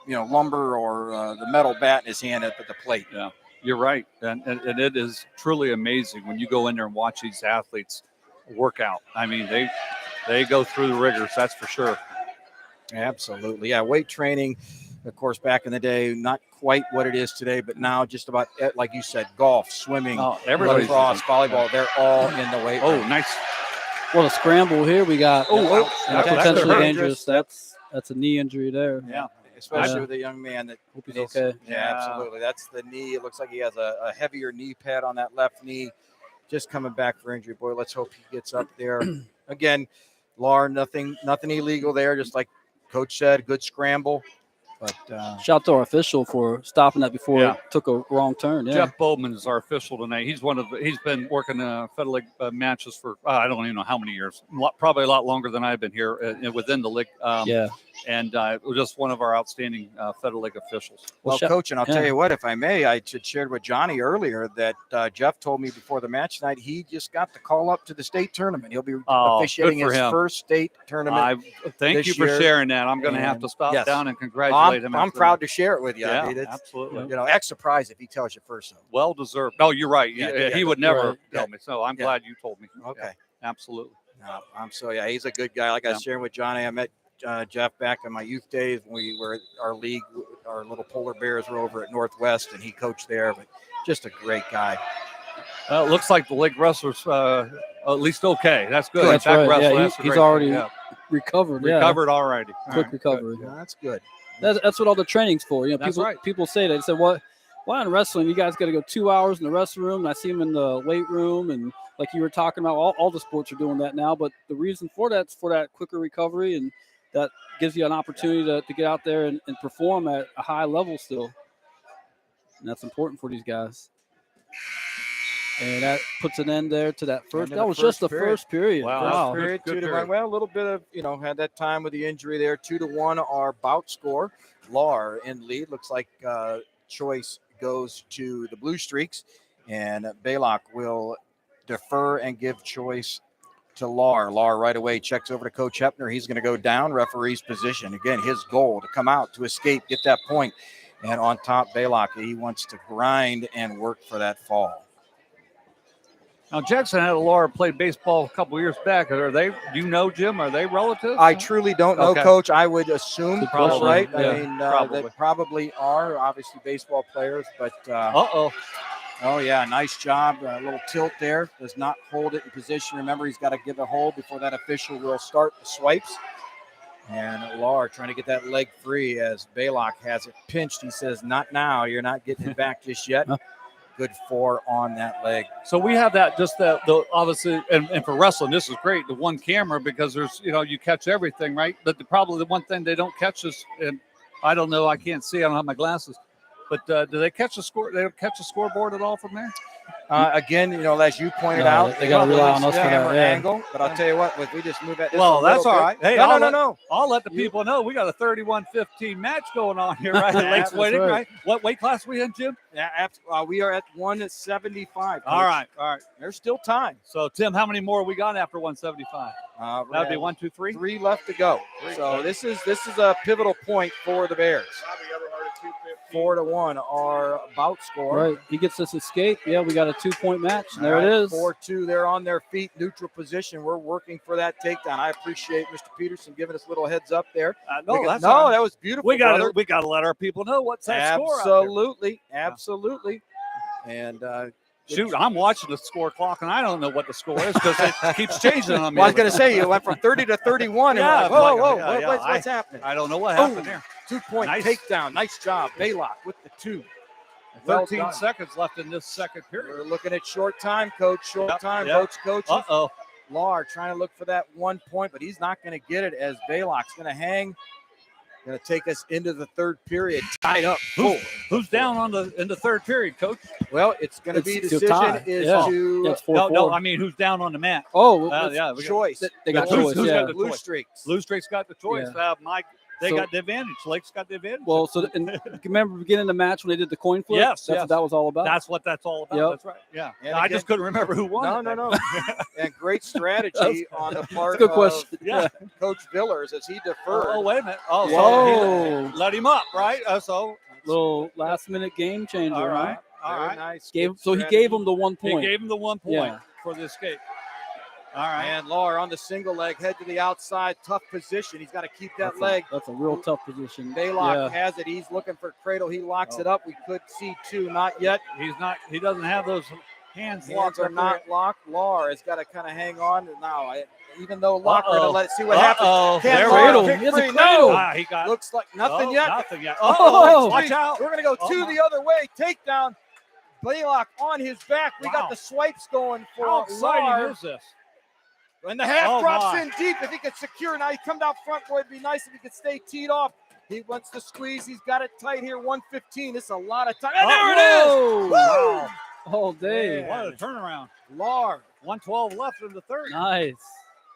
lumber or the metal bat in his hand at the plate. Yeah. You're right, and it is truly amazing when you go in there and watch these athletes work out. I mean, they go through the rigors, that's for sure. Absolutely, yeah. Weight training, of course, back in the day, not quite what it is today, but now just about, like you said, golf, swimming, lacrosse, volleyball, they're all in the weight room. Nice. Well, a scramble here. We got potentially hurt. dangerous. That's a knee injury there. Yeah. Especially with a young man that hope he's okay. Yeah, absolutely. That's the knee. It looks like he has a heavier knee pad on that left knee. Just coming back for injury. Boy, let's hope he gets up there. Again, Lar, nothing illegal there. Just like Coach said, good scramble. But shout out to our official for stopping that before it took a wrong turn. Yeah. Jeff Bowman is our official tonight. He's he's been working Federal League matches for I don't even know how many years. Probably a lot longer than I've been here within the league. And just one of our outstanding Federal League officials. Well, Coach, and I'll tell you what, if I may, I shared with Johnny earlier that Jeff told me before the match tonight he just got the call up to the state tournament. He'll be officiating his first state tournament. Thank you for sharing that. I'm going to have to stop down and congratulate him. I'm proud to share it with you. Yeah, I mean, it's, absolutely. X surprise if he tells you first. So. Well deserved. No, you're right. He would never tell me. So I'm glad you told me. Okay. Yeah, absolutely. No, he's a good guy. Like I was sharing with Johnny, I met Jeff back in my youth days when we were our league, our little polar bears were over at Northwest, and he coached there. But just a great guy. It looks like the league wrestler's at least okay. That's good. That's right. He's already recovered. Recovered already. Quick recovery. Yeah, that's good. That's what all the training's for. People say that. They said, why in wrestling you guys got to go 2 hours in the wrestling room? And I see them in the weight room, and like you were talking about, all the sports are doing that now. But the reason for that's for that quicker recovery, and that gives you an opportunity to get out there and perform at a high level still. And that's important for these guys. And that puts an end there to that first. That was just the first period. Wow. Good period. Well, a little bit of, had that time with the injury there. 2-1 our bout score. Lar in lead. Looks like choice goes to the Blue Streaks. And Baylock will defer and give choice to Lar. Lar right away checks over to Coach Hepner. He's going to go down referee's position. Again, his goal to come out, to escape, get that point. And on top, Baylock, he wants to grind and work for that fall. Now, Jackson had a Laura played baseball a couple years back. Are they, Jim? Are they relatives? I truly don't know, Coach. I would assume, probably, right? Yeah, I mean, they probably are, obviously, baseball players. But, oh, yeah, nice job. A little tilt there. Does not hold it in position. Remember, he's got to give a hold before that official will start the swipes. And Lar trying to get that leg free as Baylock has it pinched. He says, not now. You're not getting it back just yet. Good 4 on that leg. So we have that, just the obviously, and for wrestling, this is great, the one camera, because there's, you catch everything, right? But probably the one thing they don't catch is, and I don't know, I can't see, I don't have my glasses, but do they catch the score? They don't catch the scoreboard at all from there? Again, as you pointed out, they got to rely on us for that angle. But I'll tell you what, if we just move at this that's all right. Hey, no. I'll let the people know we got a 31-15 match going on here, right? Lake's waiting, right? What weight class we in, Jim? Yeah, we are at 175. All right. There's still time. So, Tim, how many more we got after 175? That would be 1, 2, 3. 3 left to go. So this is a pivotal point for the Bears. 4-1 our bout score. Right. He gets this escape. Yeah, we got a 2-point match. And there it is. 4-2. They're on their feet, neutral position. We're working for that takedown. I appreciate Mr. Peterson giving us a little heads up there. That was beautiful. We got to let our people know what's that score. Absolutely. And shoot, I'm watching the score clock, and I don't know what the score is because it keeps changing on me. Well, I was going to say, you went from 30 to 31. Yeah, and what's happening? I don't know what happened there. 2-point takedown. Nice job. Baylock with the 2. 13 seconds left in this second period. We're looking at short time, Coach. Short time, Coach. Uh-oh. Lar trying to look for that 1 point, but he's not going to get it as Baylock's going to hang. Going to take us into the third period, tied up full. Who's down in the third period, Coach? Well, it's going to be It's decision tie. is Yeah. to It's No, 4-4. I mean who's down on the mat? Oh, Yeah, we got, choice. they got Who's- choice. who's Yeah. got the Blue choice? Streaks. Blue Streaks got the choice. They So- got the advantage. Lake's got the advantage. Well, so and remember beginning of the match when they did the coin flip? Yes, That's yes. what that was all about. That's what that's all about. Yep. That's right. Yeah. And I again- just couldn't remember who won. No. And great strategy on the part Good of question. Yeah. Coach Villers as he deferred. Oh, wait a minute. Oh, Whoa. so let him up, right? So Little last minute game changer. all huh? right. All Very right. nice. Gave, Good so he strategy. gave him the 1 He point. gave him the 1 point Yeah. for the escape. All right. And Lahr on the single leg, head to the outside, tough position. He's got to keep that leg. That's a real tough position. Baylock has it. He's looking for cradle. He locks it up. We could see two, not yet. He doesn't have those hands Hands locked are up not locked. Lahr has got to kind of hang on now. Even though Lock, we're Uh-oh. going to let it see what Uh-oh. happens. Can There Lahr we go. kick He has a free? cradle. No. He got Looks like nothing Oh, yet. Nothing yet. Oh, Watch out. We're going to go Oh, two my. the other way. Takedown. Baylock on his back. We Wow. got the swipes going for How exciting Lahr. is this? And the half Oh, drops my. in deep. If he could secure now, he come down front. Boy, it'd be nice if he could stay teed off. He wants to squeeze. He's got it tight here. 115. This is a lot of time. And there it is. Whoa. Woo! All day. Yeah. What a turnaround. Lahr 112 left in the third. Nice.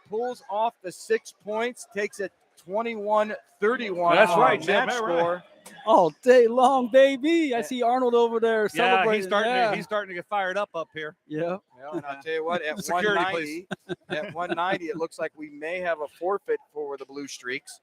pulls off the 6 points, takes it 21-31. That's on right, the Jim, match that's right. score. All day long, baby. I see Arnold over there Yeah, celebrating. he's starting to get fired up here. Yeah. Well, and I'll tell you what, at Security, 190, it looks like we may have a forfeit for the Blue Streaks.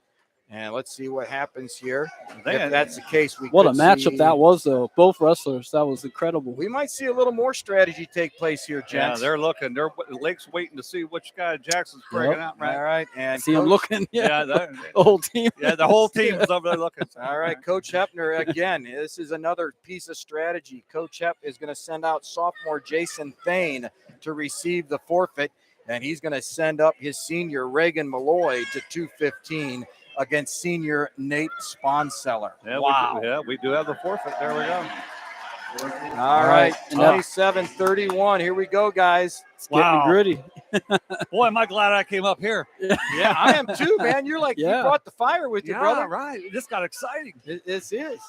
And let's see what happens here. If that's the case, we What a could matchup see- that was, though. Both wrestlers. That was incredible. We might see a little more strategy take place here, Yeah, gents. they're looking. Lake's waiting to see which guy Jackson's breaking out. All Right. right, and See him Coach- looking. Yeah. Yeah, The whole team. the whole team is over there looking. All right, Coach Hepner, again, this is another piece of strategy. Coach Hep is going to send out sophomore Jason Thane to receive the forfeit, and he's going to send up his senior Reagan Malloy to 215 against senior Nate Sponseller. Yeah, Wow. we do have the forfeit. There we go. All right, and that- 27-31. Here we go, guys. It's getting Wow. gritty. Boy, am I glad I came up here. Yeah, I am too, man. You're like, Yeah. you brought the fire with you, brother. right. This got exciting. This is.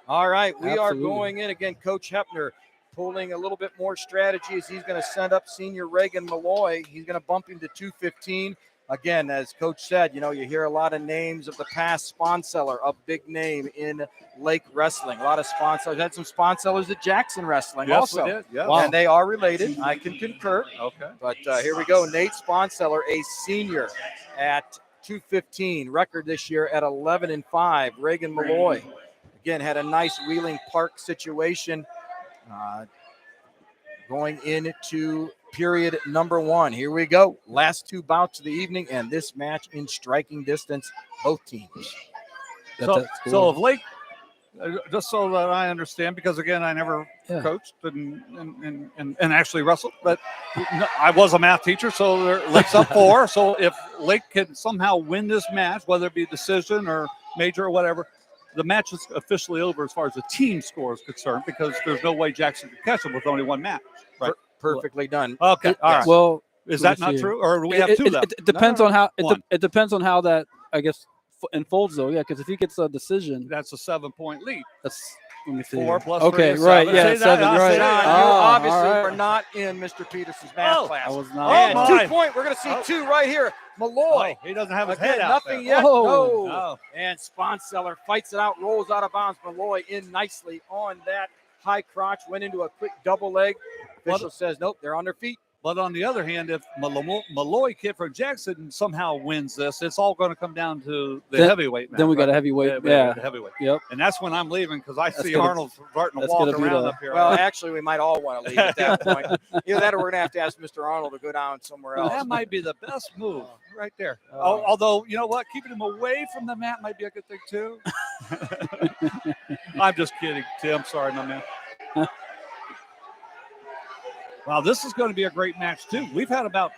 All right, we are Absolutely. going in again. Coach Hepner pulling a little bit more strategies. He's going to send up senior Reagan Malloy. He's going to bump him to 215. Again, as Coach said, you hear a lot of names of the past. Sponseller, a big name in Lake wrestling. A lot of sponsors. Had some sponsors at Jackson Wrestling Yes, also. we did. Yeah. And they are related. I can concur. Okay. But here we go. Nate Sponseller, a senior at 215. Record this year at 11-5. Reagan Malloy, again, had a nice Wheeling Park situation going into period number one. Here we go. Last two bouts of the evening, and this match in striking distance, both teams. So if Lake, just so that I understand, because again, I never Yeah. coached and actually wrestled, but I was a math teacher, so Lake's up 4. So if Lake can somehow win this match, whether it be decision or major or whatever, the match is officially over as far as the team score is concerned, because there's no way Jackson can catch them with only one match. Right. Perfectly done. Okay. All right. Well, Is let that me not see. true, or do we have 2 left? It depends No, on how one. it depends on how that, I guess, unfolds though. Yeah, because if he gets a decision, That's a 7-point lead. that's let me see. 4 plus Okay, 3 is right, 7. yeah, Say that, 7, I'll right. say John, that. you Ah, obviously all right. were not in Mr. Peterson's math Oh, class. I was And not. Oh, my. 2 point, we're going to see Oh. 2 right here. Malloy. Oh, he doesn't have his Again, head out nothing there. yet. Oh. No. No. And Sponseller fights it out, rolls out of bounds. Malloy in nicely on that high crotch, went into a quick double leg. Official says, nope, they're on their feet. But on the other hand, if Malloy kid from Jackson somehow wins this, it's all going to come down to the Then- heavyweight match. Then we got a right? heavyweight. the Yeah. heavyweight. Yep. And that's when I'm leaving, because I see gonna- Arnold starting to that's walk gonna be around the- up here. Well, actually, we might all want to leave at that point. Either that or we're going to have to ask Mr. Arnold to go down somewhere else. that might be the best move right there. Oh. Although, you know what? Keeping him away from the mat might be a good thing, too. I'm just kidding, Tim. Sorry, my man. Wow, this is going to be a great match, too. We've had about,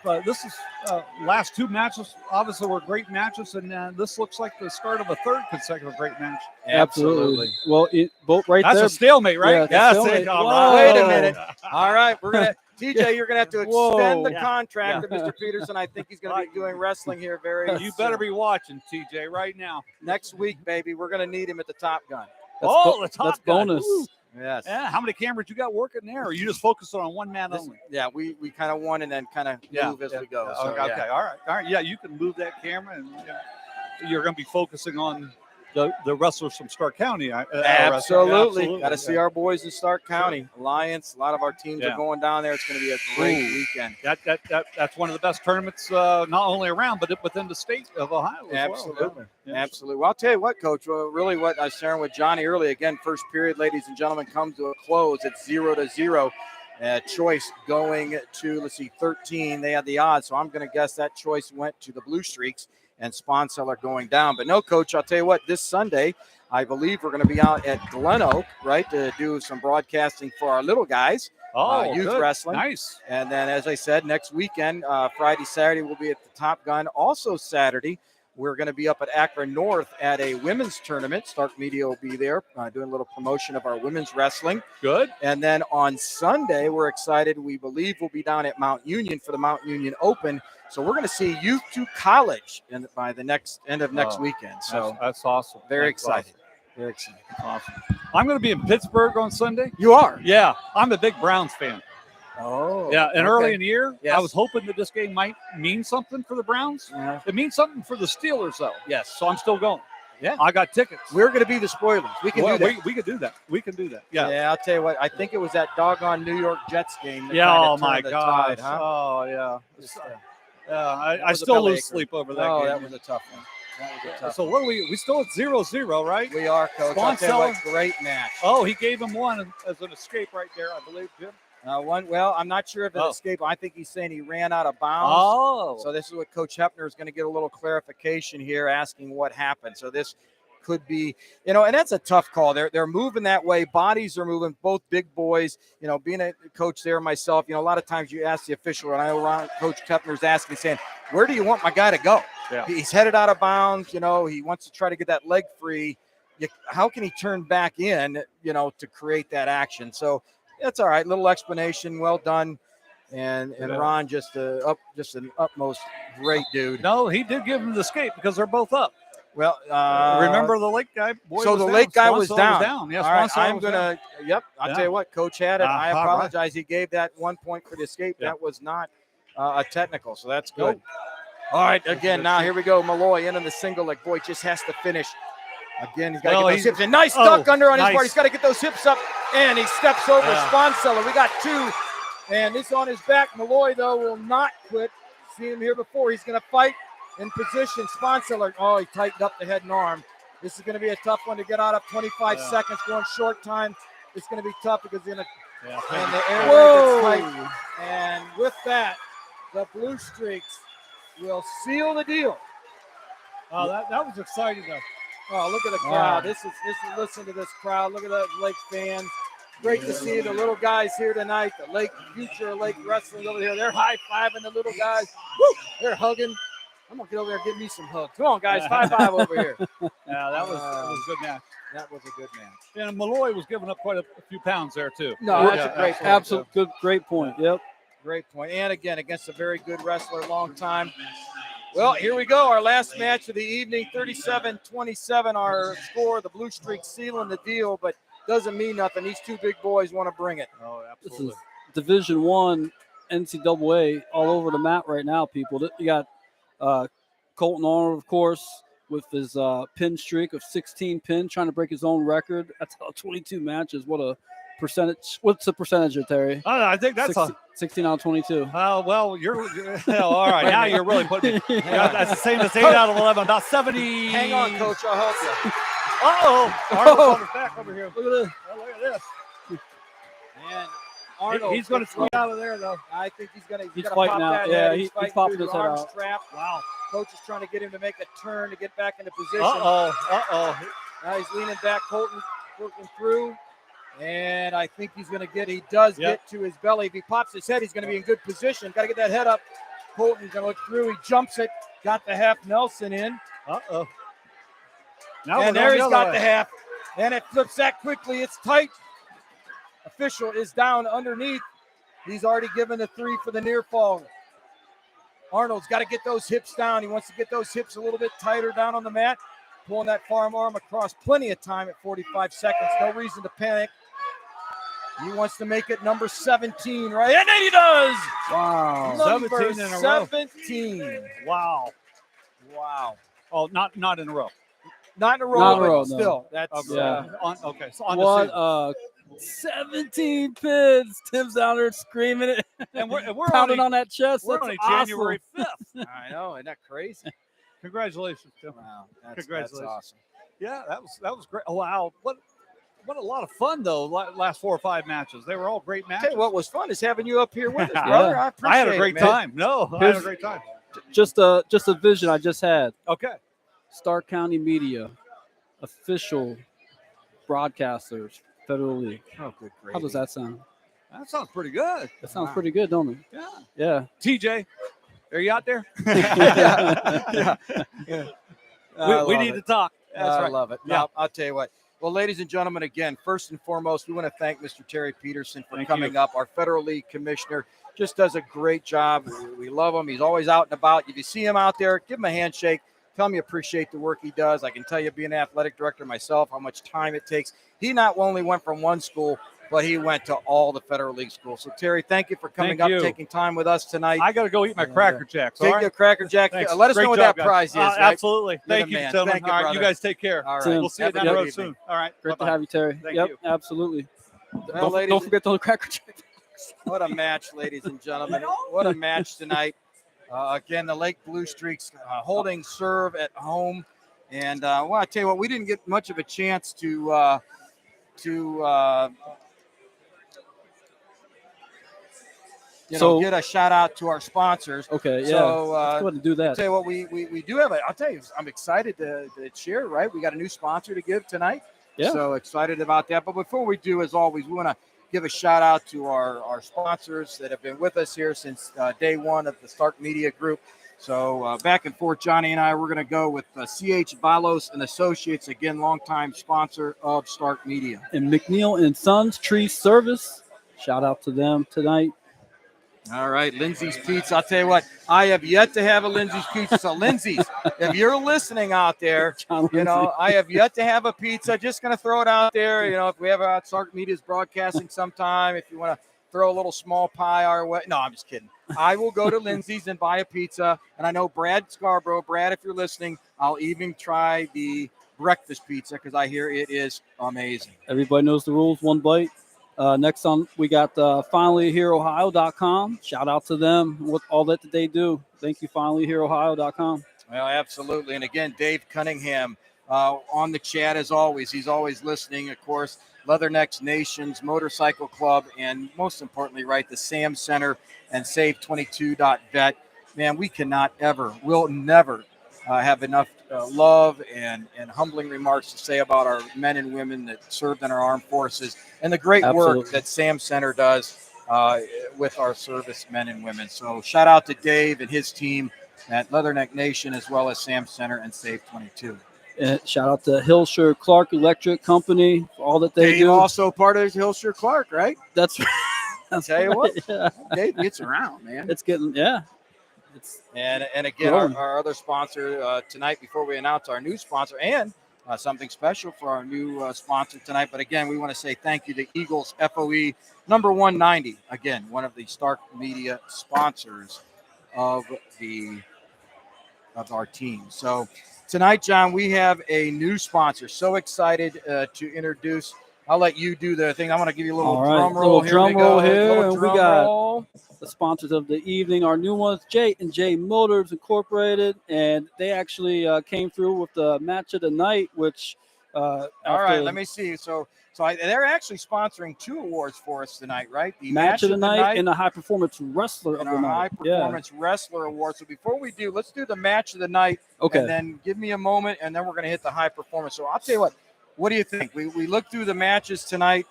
last 2 matches, obviously, were great matches, and this looks like the start of a 3rd consecutive great match. Absolutely. Well, both right That's there. a stalemate, right? Yeah, it's a see, stalemate. all Whoa. Wait a minute. All right, we're TJ, you're going to have to extend Whoa. the Yeah. contract of Mr. Peterson. I think he's going to be doing wrestling here very You better be watching, TJ, right now. next week, baby. We're going to need him at the Top Gun. The top that's gun. bonus. Ooh. Yes. Yeah, how many cameras you got working there? Or you just focusing on one man only? Yeah, we kind of want and then kind of move as we go. So, okay, yeah. all right. Yeah, you can move that camera, and you're going to be focusing on the wrestlers from Stark County. Absolutely. Got to see Yeah. our boys in Stark County. Alliance, a lot of our teams Yeah. are going down there. It's going to be a great weekend. That's one of the best tournaments, not only around, but within the state of Ohio as Absolutely. well. Yeah. Absolutely. Well, I'll tell you what, Coach, really what I was sharing with Johnny earlier, again, first period, ladies and gentlemen, comes to a close. It's 0-0. Choice going to, 13. They had the odds, so I'm going to guess that choice went to the Blue Streaks and Sponseller going down. But no, Coach, I'll tell you what, this Sunday, I believe we're going to be out at Glen Oak, right, to do some broadcasting for our little guys. Youth Good. wrestling. Nice. And then, as I said, next weekend, Friday, Saturday, we'll be at the Top Gun. Also Saturday, we're going to be up at Akron North at a women's tournament. Stark Media will be there doing a little promotion of our women's wrestling. Good. And then on Sunday, we're excited. We believe we'll be down at Mount Union for the Mount Union Open. So we're going to see youth to college by the end of next weekend. So that's awesome. very That's excited. awesome. Very excited. Awesome. I'm going to be in Pittsburgh on Sunday. You are? Yeah, I'm a big Browns fan. Oh. Yeah, and okay. early in the year, Yes. I was hoping that this game might mean something for the Browns. Yeah. It means something for the Steelers, though. Yes. So I'm still going. Yeah. I got tickets. We're going to be the spoilers. We can do that. We could do that. We can do that. Yeah. Yeah, I'll tell you what. I think it was that doggone New York Jets game. That Yeah. kinda Oh my turned the God. tide, huh? Oh yeah. Just, Yeah. I was a still belly lose acher. sleep over that oh, game. that was a tough one. That was a tough So what are we still at 0-0, right? We are, Coach. I'll tell you what, great match. Oh, he gave him one as an escape right there, I believe, Jim. Well, I'm not sure if it escaped. I think he's saying he ran out of bounds. Oh. So this is what Coach Hepner is going to get a little clarification here, asking what happened. So this could be, and that's a tough call. They're moving that way. Bodies are moving, both big boys. Being a coach there myself, a lot of times you ask the official, and I know Coach Hepner's asking, saying, where do you want my guy to go? Yeah. He's headed out of bounds. He wants to try to get that leg free. How can he turn back in, to create that action? So that's all right. Little explanation. Well done. And Ron, just an utmost great dude. No, he did give him the escape because they're both up. Well, remember the lake guy? So the lake guy was down. Yes, all right, Swanson I'm was gonna. down. Yep, I'll tell you what, Coach had it. I all right. apologize. He gave that 1 point for the escape. Yeah. That was not a technical, so that's good. All right, again, now here we go. Malloy in on the single leg. Boy, just has to finish. Again, he's got to get those hips in. Nice duck under on his part. He's got to get those hips up, and he steps over Sponseller. We got two, and this on his back. Malloy, though, will not quit. Seen him here before. He's going to fight in position. Sponseller, he tightened up the head and arm. This is going to be a tough one to get out of. 25 seconds, going short time. It's going to be tough because they're going to and the air raid gets tight. And with that, the Blue Streaks will seal the deal. Oh, that was exciting, though. Oh, look at the crowd. This is listen to this crowd. Look at that Lake fans. Great to see the little guys here tonight. The Lake future Lake wrestling over here. They're high-fiving the little guys. Woo! They're hugging. I'm going to get over there and give me some hugs. Come on, guys. 5-5 over here. Yeah, that was a good match. That was a good match. And Malloy was giving up quite a few pounds there, too. No, that's a great point. Absolute good, great point. Yep. Great point. And again, against a very good wrestler, long time. Well, here we go. Our last match of the evening, 37-27, our score. The Blue Streaks sealing the deal, but doesn't mean nothing. These two big boys want to bring it. Oh, This is Division I NCAA all over the map right now, people. You got Colton Arnold, of course, with his pin streak of 16 pins, trying to break his own record. That's 22 matches. What a percentage. What's the percentage here, Terry? I think that's 16 out of 22. Well, you're all right. Now you're really putting it. Yeah, that's the same as 8 out of 11. About 70. Hang on, Coach. I'll help you. Arnold's on his back over here. Look at this. Look at this. And Arnold, He's going to squeeze out of there, though. I think he's going to. He's gonna fighting pop out. that Yeah, head. he's fighting popping through his the head arm out. strap. Wow. Coach is trying to get him to make a turn to get back into position. Uh-oh. Now he's leaning back. Colton working through. And I think he's going to get, he does get to his belly. If he pops his head, he's going to be in good position. Got to get that head up. Colton's going to look through. He jumps it. Got the half Nelson in. Uh-oh. And there he's got the half. And it flips that quickly. It's tight. Official is down underneath. He's already given the 3 for the near fall. Arnold's got to get those hips down. He wants to get those hips a little bit tighter down on the mat. Pulling that farm arm across. Plenty of time at 45 seconds. No reason to panic. He wants to make it number 17, right? And then he does. Wow. Number 17 in a row. 17. Wow. Wow. Oh, not in a row. Not in a row, Not in a but row, no. still. That's Yeah. Okay. So on the What 17 pins. Tim's down there screaming it, and we're pounding only, on that chest. we're That's only awesome. January 5th. I know, isn't that crazy? Congratulations, Tim. Wow, that's Congratulations. awesome. Yeah, that was great. Oh, wow. What a lot of fun though. Last 4 or 5 matches. They were all great matches. Tell you what was fun is having you up here with us, Yeah. brother. I appreciate I had a great it, man. time. No, I had a great time. Just a vision I just had. Okay. Stark County Media, official broadcasters, Federal League. Oh, good gravy. How does that sound? That sounds pretty good. That sounds Wow. pretty good, don't it? Yeah. Yeah. TJ, are you out there? yeah. We need to talk. I love it. Yeah. Now, I'll tell you what. Well, ladies and gentlemen, again, first and foremost, we want to thank Mr. Terry Peterson for Thank coming you. up. Our Federal League commissioner just does a great job. We love him. He's always out and about. If you see him out there, give him a handshake. Tell him you appreciate the work he does. I can tell you, being an athletic director myself, how much time it takes. He not only went from one school, but he went to all the Federal League schools. So, Terry, thank you for coming Thank up, you. taking time with us tonight. I got to go eat my Cracker Jacks. All Take right? a Cracker Jack. Thanks. Let us Great know what job, that guys. prize is. Right? Absolutely. You're Thank the you, man. gentlemen. Thank you, All right, brother. you guys take care. All right. Tim, We'll see you Have a down the good road evening. soon. All right. Great Bye-bye. to have you, Terry. Thank Yep, you. absolutely. Well, ladies Don't forget the cracker jack. What a match, ladies and gentlemen. What a match tonight. Again, the Lake Blue Streaks holding serve at home. And well, I tell you what, we didn't get much of a chance to get a shout out to our sponsors. Okay, yeah. So, Let's go ahead and do I'll that. tell you what, we do have I'll tell you, I'm excited to share, right? We got a new sponsor to give tonight. Yeah. So excited about that. But before we do, as always, we want to give a shout out to our sponsors that have been with us here since day one of the Stark Media Group. So back and forth, Johnny and I, we're going to go with CH Vallos and Associates, again, longtime sponsor of Stark Media. And McNeill and Sons Tree Service. Shout out to them tonight. All right, Lindseys Pizza. I'll tell you what, I have yet to have a Lindseys Pizza. So, Lindseys, if you're listening out there, John you know, Lindsay. I have yet to have a pizza. Just going to throw it out there. You know, if we ever Stark Media's broadcasting sometime, if you want to throw a little small pie our way. No, I'm just kidding. I will go to Lindseys and buy a pizza. And I know Brad Scarborough, Brad, if you're listening, I'll even try the breakfast pizza because I hear it is amazing. Everybody knows the rules. One bite. Next on, we got finallyhereohio.com. Shout out to them. What all that they do. Thank you, finallyhereohio.com. Well, absolutely. And again, Dave Cunningham on the chat as always. He's always listening, of course. Leathernecks Nations Motorcycle Club, and most importantly, right, the Sam Center and Save22.vet. Man, we cannot we'll never have enough love and humbling remarks to say about our men and women that served in our armed forces and the great Absolutely. work that Sam Center does with our service men and women. So shout out to Dave and his team at Leatherneck Nation, as well as Sam Center and Save 22. And shout out to Hilscher Clarke Electric Company for all that they Dave do. also part of Hilscher Clarke, right? That's right. That's Tell you what, right, yeah. Dave gets around, man. It's getting, yeah. It's And again, growing. our other sponsor tonight, before we announce our new sponsor and something special for our new sponsor tonight. But again, we want to say thank you to Eagles FOE number 190. Again, one of the Stark Media sponsors of our team. So tonight, John, we have a new sponsor. So excited to introduce. I'll let you do the thing. I'm going to give you a little All right, drum roll. little drum roll here, Little and we drum got- roll. the sponsors of the evening, our new ones, J&J Motors Incorporated, and they actually came through with the match of the night, which All right, let me see. So they're actually sponsoring 2 awards for us tonight, right? The match of the night and the high performance wrestler of and the our night. high performance wrestler award. So before we do, let's do the match of the night. Okay. And then give me a moment, and then we're going to hit the high performance. So I'll tell you what. What do you think? We looked through the matches tonight.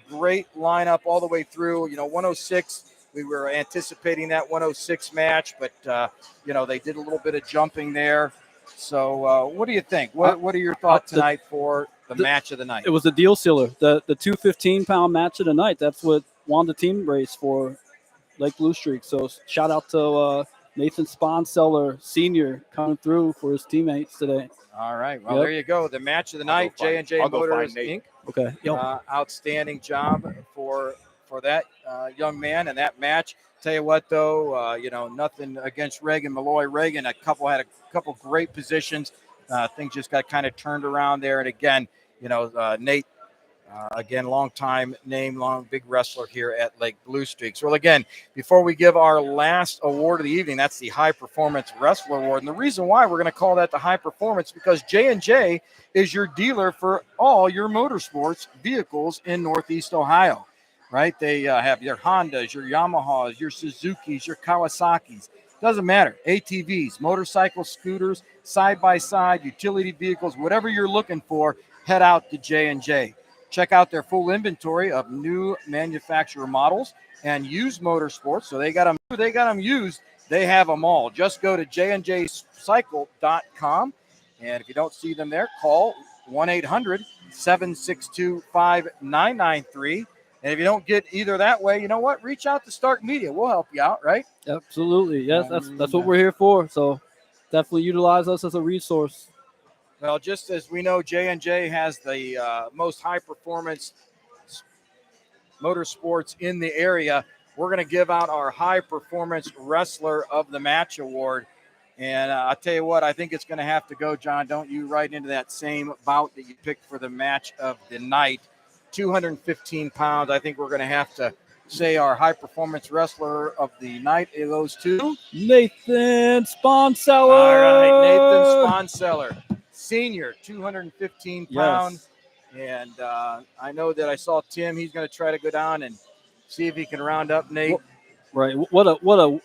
Great lineup all the way through. 106. We were anticipating that 106 match, but they did a little bit of jumping there. So what do you think? What are your thoughts tonight for the match of the night? It was a deal sealer, the 215-pound match of the night. That's what won the team race for Lake Blue Streak. So shout out to Nathan Sponseller Sr. coming through for his teammates today. All right. Well, Yep. there you go. The match of the I'll go night, find- J&J I'll go Motors find Nate. Inc. Okay. Yo. Outstanding job for that young man and that match. Tell you what, though, nothing against Reagan Malloy. Reagan had a couple great positions. Things just got kind of turned around there. And again, Nate, again, long-time name, big wrestler here at Lake Blue Streaks. Well, again, before we give our last award of the evening, that's the High Performance Wrestler Award. And the reason why we're going to call that the High Performance, because J&J is your dealer for all your motorsports vehicles in Northeast Ohio, right? They have your Hondas, your Yamahas, your Suzukis, your Kawasaki's. Doesn't matter. ATVs, motorcycles, scooters, side-by-side, utility vehicles, whatever you're looking for, head out to J&J. Check out their full inventory of new manufacturer models and used motorsports. So they got them used. They have them all. Just go to jnjcycle.com. And if you don't see them there, call 1-800-762-5993. And if you don't get either that way, you know what? Reach out to Stark Media. We'll help you out, right? Absolutely. Yes, that's what we're here for. So definitely utilize us as a resource. Well, just as we know, J&J has the most high-performance motorsports in the area, we're going to give out our high-performance wrestler of the match award. And I'll tell you what, I think it's going to have to go, John, don't you, right into that same bout that you picked for the match of the night. 215 pounds. I think we're going to have to say our high-performance wrestler of the night goes to Nathan Sponseller. All right, Nathan Sponseller. Senior, 215 pounds. Yes. And I know that I saw Tim. He's going to try to go down and see if he can round up Nate. Right. What a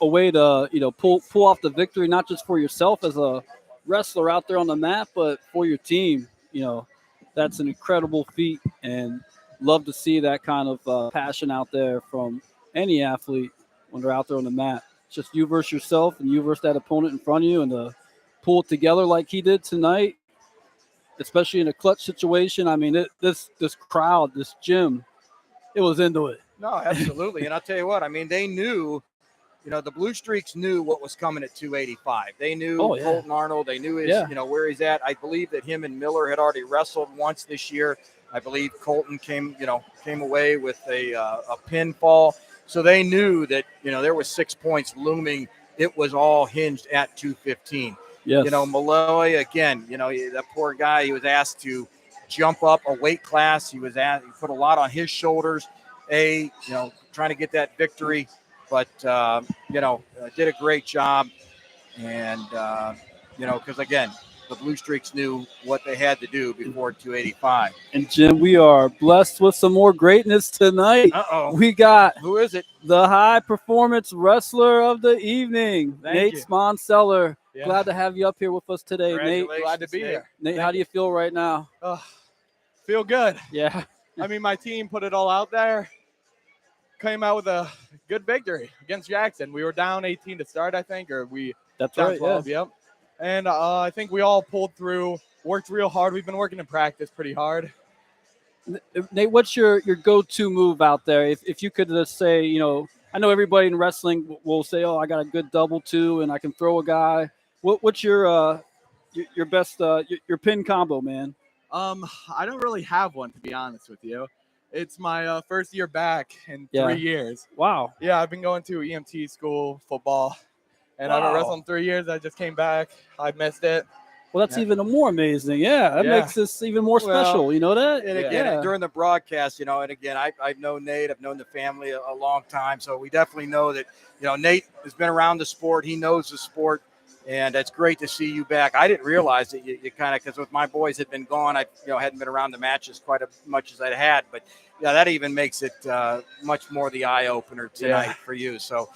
way to pull off the victory, not just for yourself as a wrestler out there on the mat, but for your team. That's an incredible feat, and love to see that kind of passion out there from any athlete when they're out there on the mat. It's just you versus yourself and you versus that opponent in front of you, and to pull it together like he did tonight, especially in a clutch situation. I mean, this crowd, this gym, it was into it. No, absolutely. And I'll tell you what, I mean, they knew, the Blue Streaks knew what was coming at 285. They knew Colton Arnold. They knew his, where he's at. I believe that him and Miller had already wrestled once this year. I believe Colton came away with a pinfall. So they knew that, there was 6 points looming. It was all hinged at 215. Yes. Malloy, again, that poor guy, he was asked to jump up a weight class. He put a lot on his shoulders, trying to get that victory, but, did a great job. And, because, again, the Blue Streaks knew what they had to do before 285. And, Jim, we are blessed with some more greatness tonight. Uh-oh. We got Who is it? the high-performance wrestler of the evening, Nate Sponseller. Yeah. Glad to have you up here with us today, Nate. Glad to be here. Nate, how do you feel right now? Feel good. Yeah. I mean, my team put it all out there. Came out with a good victory against Jackson. We were down 18 to start, I think, That's down right, 12, yep. And I think we all pulled through, worked real hard. We've been working in practice pretty hard. Nate, what's your go-to move out there? If you could just say, I know everybody in wrestling will say, oh, I got a good double two and I can throw a guy. What's your best your pin combo, man? I don't really have one, to be honest with you. It's my first year back in 3 years. Wow. Yeah, I've been going to EMT school, football, and I've been wrestling 3 years. I just came back. I missed it. Well, that's even more amazing. Yeah, that makes this even more special. You know that? And again, during the broadcast, and again, I've known Nate. I've known the family a long time. So we definitely know that, Nate has been around the sport. He knows the sport. And it's great to see you back. I didn't realize that you kind of, because with my boys had been gone, I hadn't been around the matches quite as much as I had. But yeah, that even makes it much more the eye opener tonight for you. So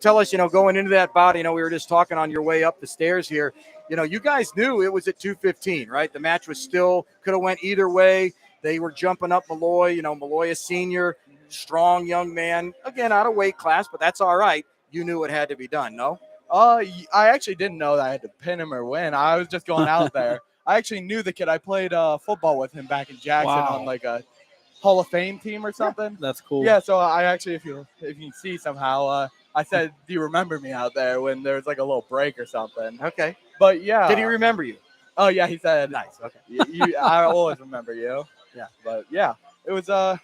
tell us, going into that bout, we were just talking on your way up the stairs here. You guys knew it was at 215, right? The match was still could have went either way. They were jumping up Malloy. Malloy, a senior, strong young man, again out of weight class, but that's all right. You knew it had to be done, no? I actually didn't know that I had to pin him or win. I was just going out there. I actually knew the kid. I played football with him back in Jackson on like a Hall of Fame team or something. That's cool. Yeah, so I actually, if you see somehow, I said, "Do you remember me out there?" when there was like a little break or something. Okay. But yeah, Did he remember you? Oh yeah, he said, Nice. Okay. I always remember you." Yeah. But yeah, it was a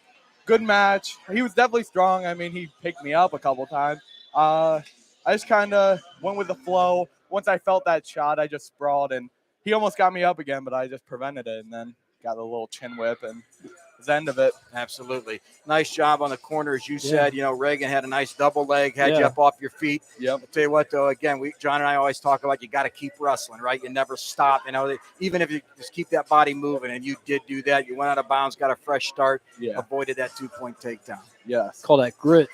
good match. He was definitely strong. I mean, he picked me up a couple times. I just kind of went with the flow. Once I felt that shot, I just sprawled, and he almost got me up again, but I just prevented it, and then got a little chin whip, and it was the end of it. Absolutely. Nice job on the corner, as you said. You know, Reagan had a nice double leg, had you up off your feet. Yep. I'll tell you what, though, again, John and I always talk about you got to keep wrestling, right? You never stop. You know, even if you just keep that body moving, and you did do that. You went out of bounds, got a fresh start, avoided that 2-point takedown. Yes. Call that grit.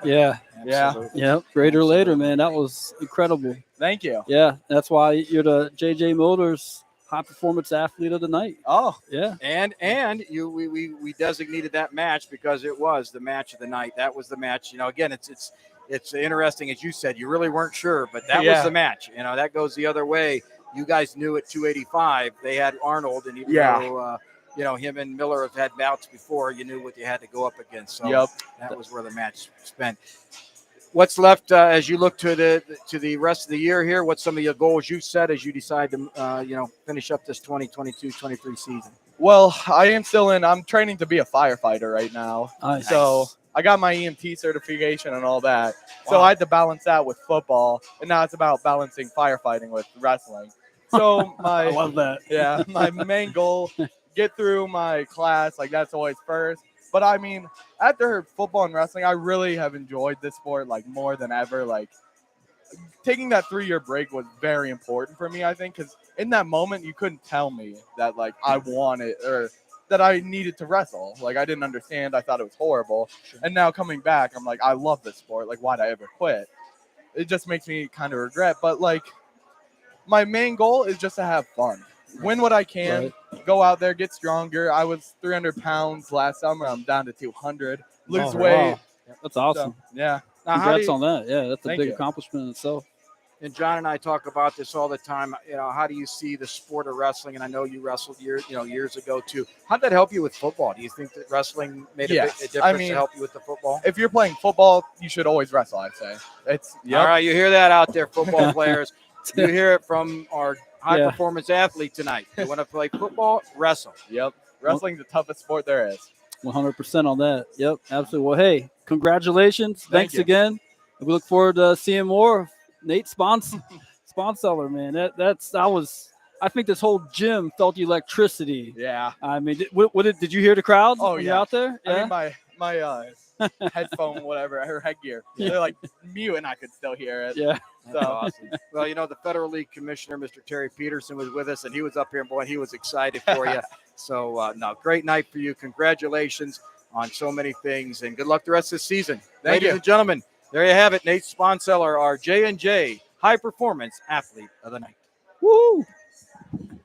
Yeah. Absolutely. Yep. Greater later, man. That was incredible. Thank you. Yeah. That's why you're the JJ Motors High Performance Athlete of the Night. Oh. Yeah. And we designated that match because it was the match of the night. That was the match. You know, again, it's interesting, as you said, you really weren't sure, but that was the match. You know, that goes the other way. You guys knew at 285 they had Arnold, and even though you know, him and Miller have had bouts before, you knew what you had to go up against. So that was where the match spent. What's left as you look to the rest of the year here? What's some of your goals you set as you decide to finish up this 2022-23 season? Well, I'm training to be a firefighter right now. Nice. So I got my EMT certification and all that. So I had to balance that with football, and now it's about balancing firefighting with wrestling. So I love that. Yeah, my main goal, get through my class, like that's always first. But I mean, after football and wrestling, I really have enjoyed this sport like more than ever. Like taking that 3-year break was very important for me, I think, because in that moment you couldn't tell me that like I wanted or that I needed to wrestle. Like I didn't understand. I thought it was horrible. Sure. And now coming back, I'm like, I love this sport. Like, why'd I ever quit? It just makes me kind of regret. But like, my main goal is just to have fun. Win what I can, go out there, get stronger. I was 300 pounds last summer. I'm down to 200. Lose weight. Wow. That's awesome. So, yeah. Now, Congrats on that. Yeah, that's a Thank big you. accomplishment in itself. And John and I talk about this all the time. You know, how do you see the sport of wrestling? And I know you wrestled years ago too. How'd that help you with football? Do you think that wrestling made a difference to help you with the football? If you're playing football, you should always wrestle, I'd say. All right, you hear that out there, football players. You hear it from our high-performance athlete tonight. You want to play football, wrestle. Yep. Wrestling's the toughest sport there is. 100% on that. Yep, absolutely. Well, hey, congratulations. Thanks again. We look forward to seeing more of Nate Sponseller, man. I think this whole gym felt electricity. Yeah. I mean, did you hear the crowd when you're out there? Yeah. I mean, my headphone, whatever, her headgear, they're like mute, and I could still hear it. Yeah. So awesome. Well, you know, the Federal League Commissioner, Mr. Terry Peterson, was with us, and he was up here, and boy, he was excited for you. So, great night for you. Congratulations on so many things, and good luck the rest of the season. Ladies and gentlemen, there you have it. Nate Sponseller, our J&J High Performance Athlete of the Night. Woo!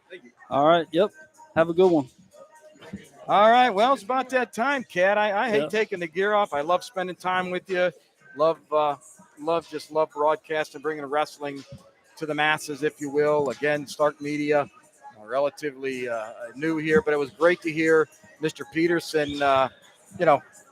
Thank you. All right. Yep. Have a good one. All right. Well, it's about that time, Kat. I hate taking the gear off. I love spending time with you. Love broadcasting, bringing wrestling to the masses, if you will. Again, Stark Media, relatively new here, but it was great to hear Mr. Peterson,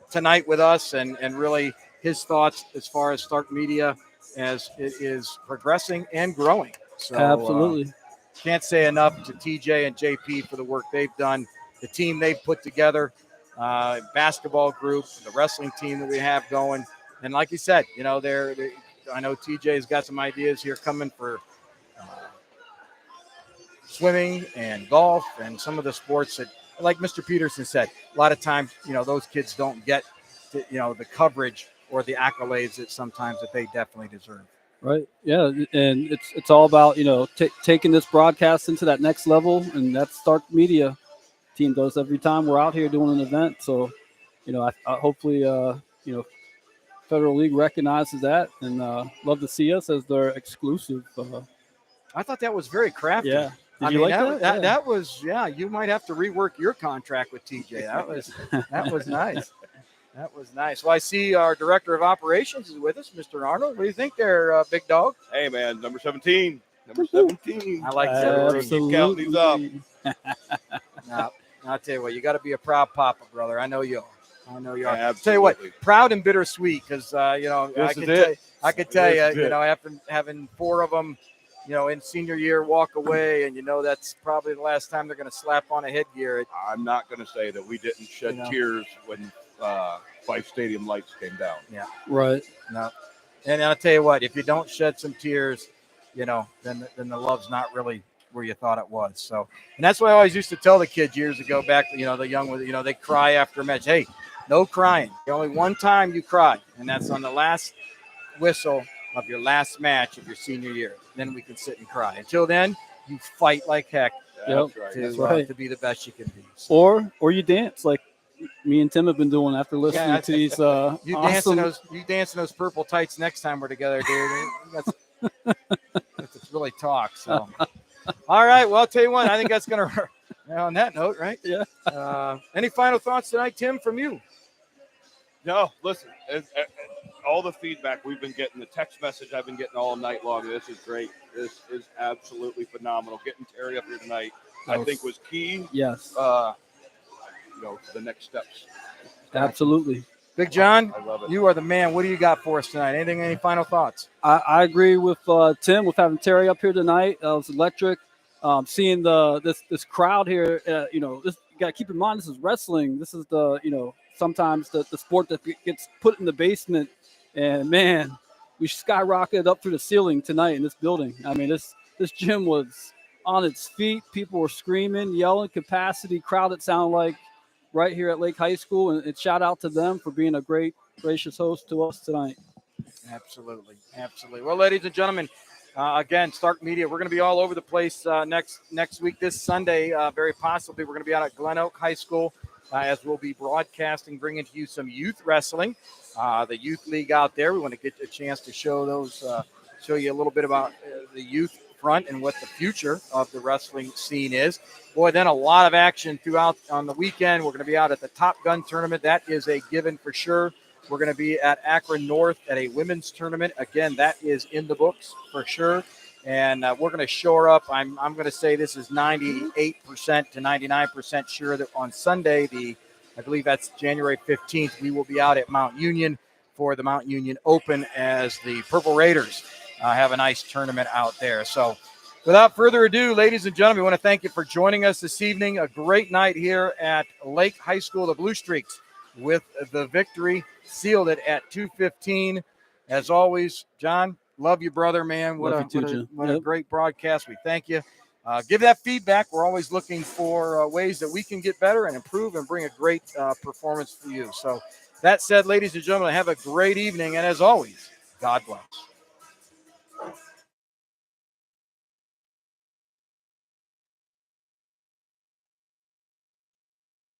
tonight with us and really his thoughts as far as Stark Media as it is progressing and growing. So absolutely. Can't say enough to TJ and JP for the work they've done, the team they've put together, basketball group, the wrestling team that we have going. And like you said, I know TJ's got some ideas here coming for swimming and golf and some of the sports that, like Mr. Peterson said, a lot of times, those kids don't get, the coverage or the accolades that sometimes that they definitely deserve. Right. Yeah. And it's all about, taking this broadcast into that next level. And that's Stark Media team does every time we're out here doing an event. So, I hopefully, Federal League recognizes that and love to see us as their exclusive. I thought that was very crafty. Yeah. Did you like that? That was, you might have to rework your contract with TJ. That was nice. That was nice. Well, I see our director of operations is with us, Mr. Arnold. What do you think there, big dog? Hey, man, number 17. Number 17. I like that. Keep counting these up. I'll tell you what, you got to be a proud papa, brother. I know you are. I know you are. Absolutely. Tell you what, proud and bittersweet, because This is it. I could tell This is you, it. after having 4 of them, in senior year walk away, and that's probably the last time they're going to slap on a headgear. I'm not going to say that we didn't shed tears when Fife Stadium lights came down. Yeah, Right. no. And I'll tell you what, if you don't shed some tears, then the love's not really where you thought it was. So, and that's what I always used to tell the kids years ago back, the young ones, they cry after a match. Hey, no crying. Only one time you cry, and that's on the last whistle of your last match of your senior year. Then we can sit and cry. Until then, you fight like heck Yep. to be the best you can be. So. Or you dance like me and Tim have been doing after listening to these you awesome. dance in those purple tights next time we're together, dude. That's really talk. So, all right. Well, I'll tell you what. I think that's gonna. On that note, right? Yeah. Any final thoughts tonight, Tim, from you? No, listen, all the feedback we've been getting, the text message I've been getting all night long, this is great. This is absolutely phenomenal. Getting Terry up here tonight, I think, was key. Yes. To the next steps. Absolutely. Big John, I love it. you are the man. What do you got for us tonight? Any final thoughts? I agree with Tim with having Terry up here tonight. It was electric. Seeing this crowd here, this, you got to keep in mind, this is wrestling. This is sometimes the sport that gets put in the basement. And man, we skyrocketed up through the ceiling tonight in this building. I mean, this gym was on its feet. People were screaming, yelling, capacity, crowd. It sounded like right here at Lake High School. And shout out to them for being a great, gracious host to us tonight. Absolutely. Well, ladies and gentlemen, again, Stark Media, we're going to be all over the place next week, this Sunday. Very possibly, we're going to be out at Glen Oak High School as we'll be broadcasting, bringing to you some youth wrestling, the youth league out there. We want to get a chance to show you a little bit about the youth front and what the future of the wrestling scene is. Boy, then a lot of action throughout on the weekend. We're going to be out at the Top Gun tournament. That is a given for sure. We're going to be at Akron North at a women's tournament. Again, that is in the books for sure. And we're going to shore up. I'm going to say this is 98% to 99% sure that on Sunday, I believe that's January 15th, we will be out at Mount Union for the Mount Union Open as the Purple Raiders have a nice tournament out there. So without further ado, ladies and gentlemen, we want to thank you for joining us this evening. A great night here at Lake High School, the Blue Streaks, with the victory, sealed it at 2:15. As always, John, love you, brother, man. What a great broadcast. We thank you. Give that feedback. We're always looking for ways that we can get better and improve and bring a great performance for you. So that said, ladies and gentlemen, have a great evening. And as always, God bless.